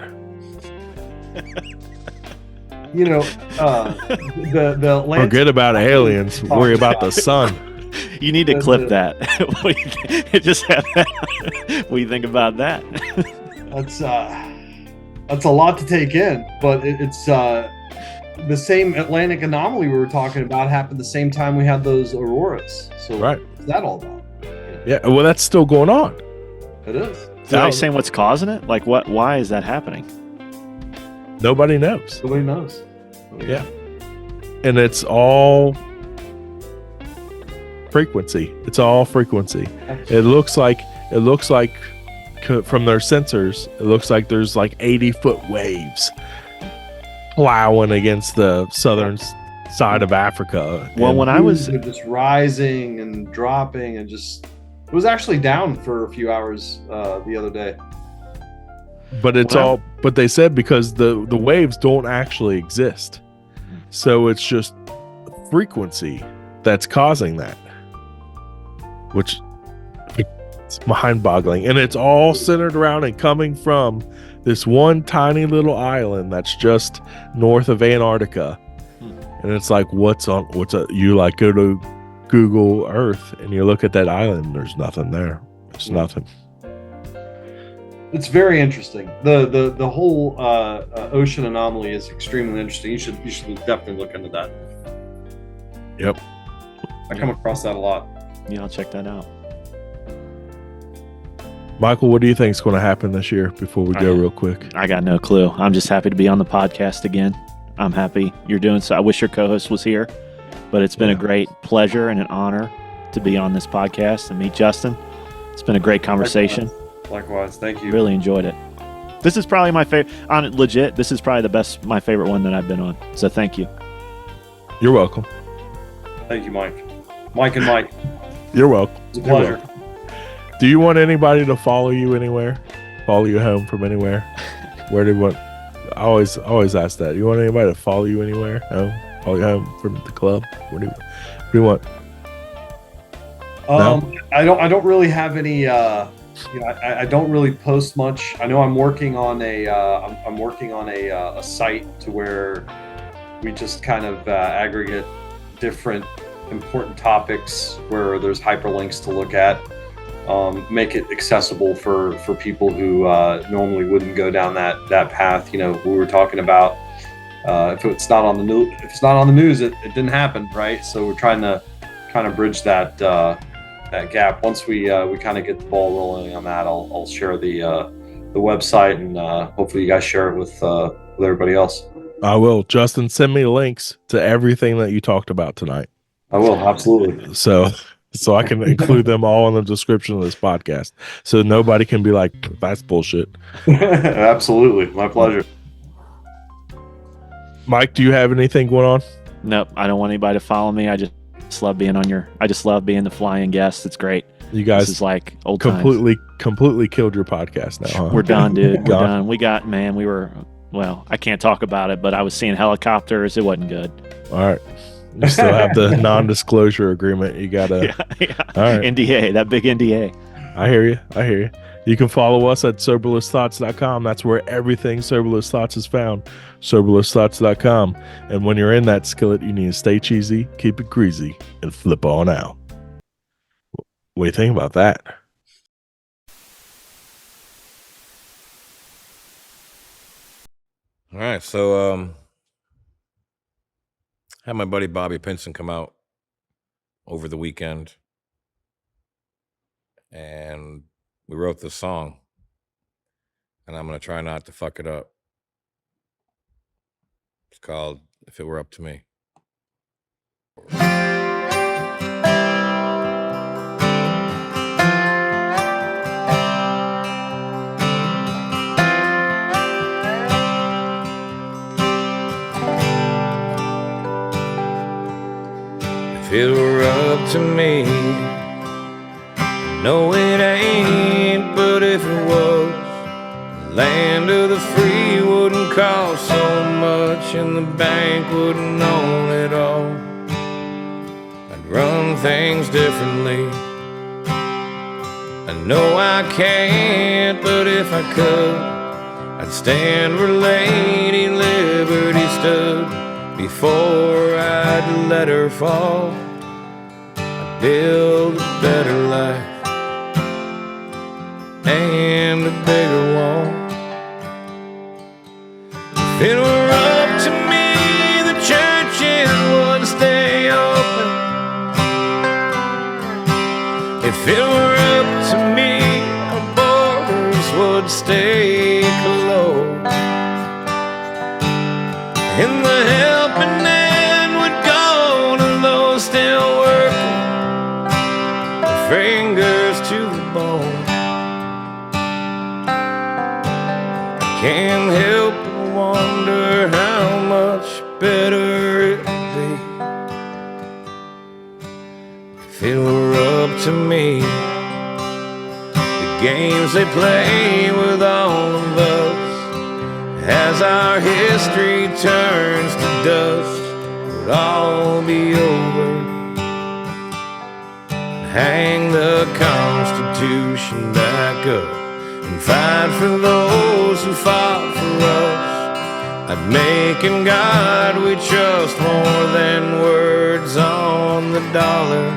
You know, the forget about aliens. Worry about the sun. You need to clip that. Just have that. What do you think about that? That's a lot to take in, but it's the same Atlantic anomaly we were talking about happened the same time we had those auroras. So right. What's that all about? Yeah, well, that's still going on. It is. So are you saying what's causing it? Like what? Why is that happening? Nobody knows. Nobody knows. Yeah, and it's all frequency. It's all frequency. It looks like from their sensors, it looks like there's like 80-foot waves plowing against the southern side of Africa. Well, when I was just rising and dropping, and just it was actually down for a few hours the other day. But it's but they said because the waves don't actually exist, so it's just frequency that's causing that, which it's mind-boggling. And it's all centered around and coming from this one tiny little island that's just north of Antarctica. And it's like, you like go to Google Earth and you look at that island and there's nothing there. It's nothing. It's very interesting. The whole ocean anomaly is extremely interesting. You should definitely look into that. Yep. I come across that a lot. Yeah, I'll check that out. Michael, what do you think is going to happen this year before we go real quick? I got no clue. I'm just happy to be on the podcast again. I'm happy you're doing so. I wish your co-host was here, but it's been a great pleasure and an honor to be on this podcast and meet Justin. It's been a great conversation. Likewise. Thank you. Really enjoyed it. This is probably my favorite. On it, legit, this is probably my favorite one that I've been on. So thank you. You're welcome. Thank you, Mike. Mike and Mike. You're welcome. It's a pleasure. Do you want anybody to follow you anywhere? Follow you home from anywhere? Where do you want? I always ask that. You want anybody to follow you anywhere? Home? Follow you home from the club? What do you want? No? I don't really have any. I don't really post much. I know I'm working on a site to where we just kind of aggregate different important topics where there's hyperlinks to look at. Make it accessible for people who normally wouldn't go down that path. We were talking about if it's not on the news, it didn't happen, right? So we're trying to kind of bridge that gap. Once we kind of get the ball rolling on that, I'll share the website, and hopefully you guys share it with everybody else. I will. Justin, send me links to everything that you talked about tonight. I will, absolutely. So I can include them all in the description of this podcast, so nobody can be like, that's bullshit. Absolutely. My pleasure. Mike, do you have anything going on? Nope. I don't want anybody to follow me. I just love being the flying guest. It's great. You guys this is like old times. completely killed your podcast now, huh? We're done, dude. We're done. Well, I can't talk about it, but I was seeing helicopters. It wasn't good. All right. You still have the non-disclosure agreement. You gotta All right. NDA, that big NDA. I hear you. You can follow us at soberlessthoughts.com. That's where everything Soberless Thoughts is found. Soberlessthoughts.com. And when you're in that skillet, you need to stay cheesy, keep it greasy, and flip on out. What do you think about that? All right, so had my buddy Bobby Pinson come out over the weekend, and we wrote this song, and I'm gonna try not to fuck it up. It's called "If It Were Up to Me." If it were up to me, no it ain't, but if it was, the land of the free wouldn't cost so much, and the bank wouldn't own it all. I'd run things differently. I know I can't, but if I could, I'd stand where Lady Liberty stood. Before I'd let her fall, I'd build a better life and a bigger wall. If it were up to me, the churches would stay open. If it were up to me, our borders would stay closed. And the helping hand would go to those still working, their fingers to the bone. I can't help but wonder how much better it'd be if it were up to me. The games they play with all of us as our history turns to dust would all be over. Hang the Constitution back up and fight for those who fought for us. I'd make in God we trust more than words on the dollar.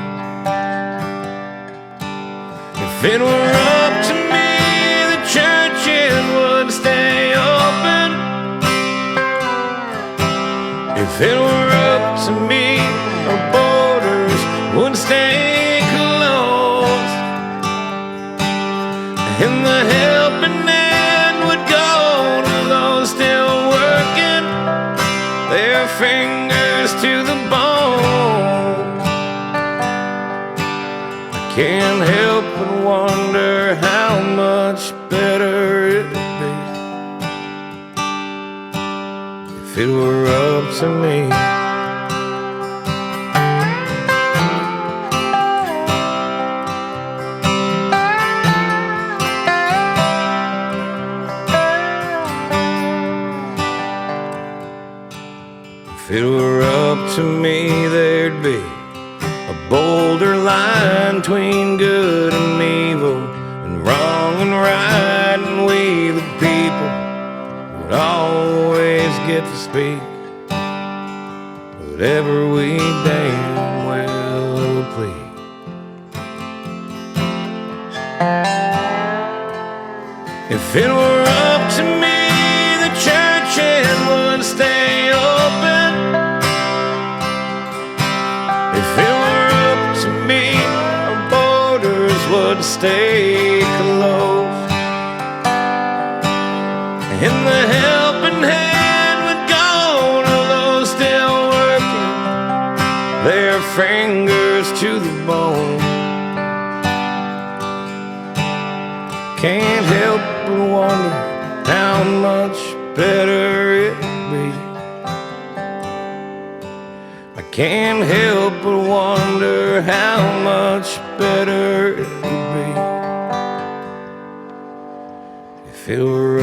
If it were up to me, the churches would stay open. If it were up to me, our borders would stay closed. And the helping hand would go to those still working, their fingers to the bone. I can't help but wonder how much better it'd be if it were up to me. If it were up to me, there'd be a bolder line between good and evil, and wrong and right, and we the people would always get to speak whatever we damn well please. If it were up to me, the churches would stay open. If it were up to me, our borders would stay closed. And the helping hand would go to those still working, their fingers to the bone. Can't help but wonder how much better it'd be. I can't help but wonder how much better it'd be Fill her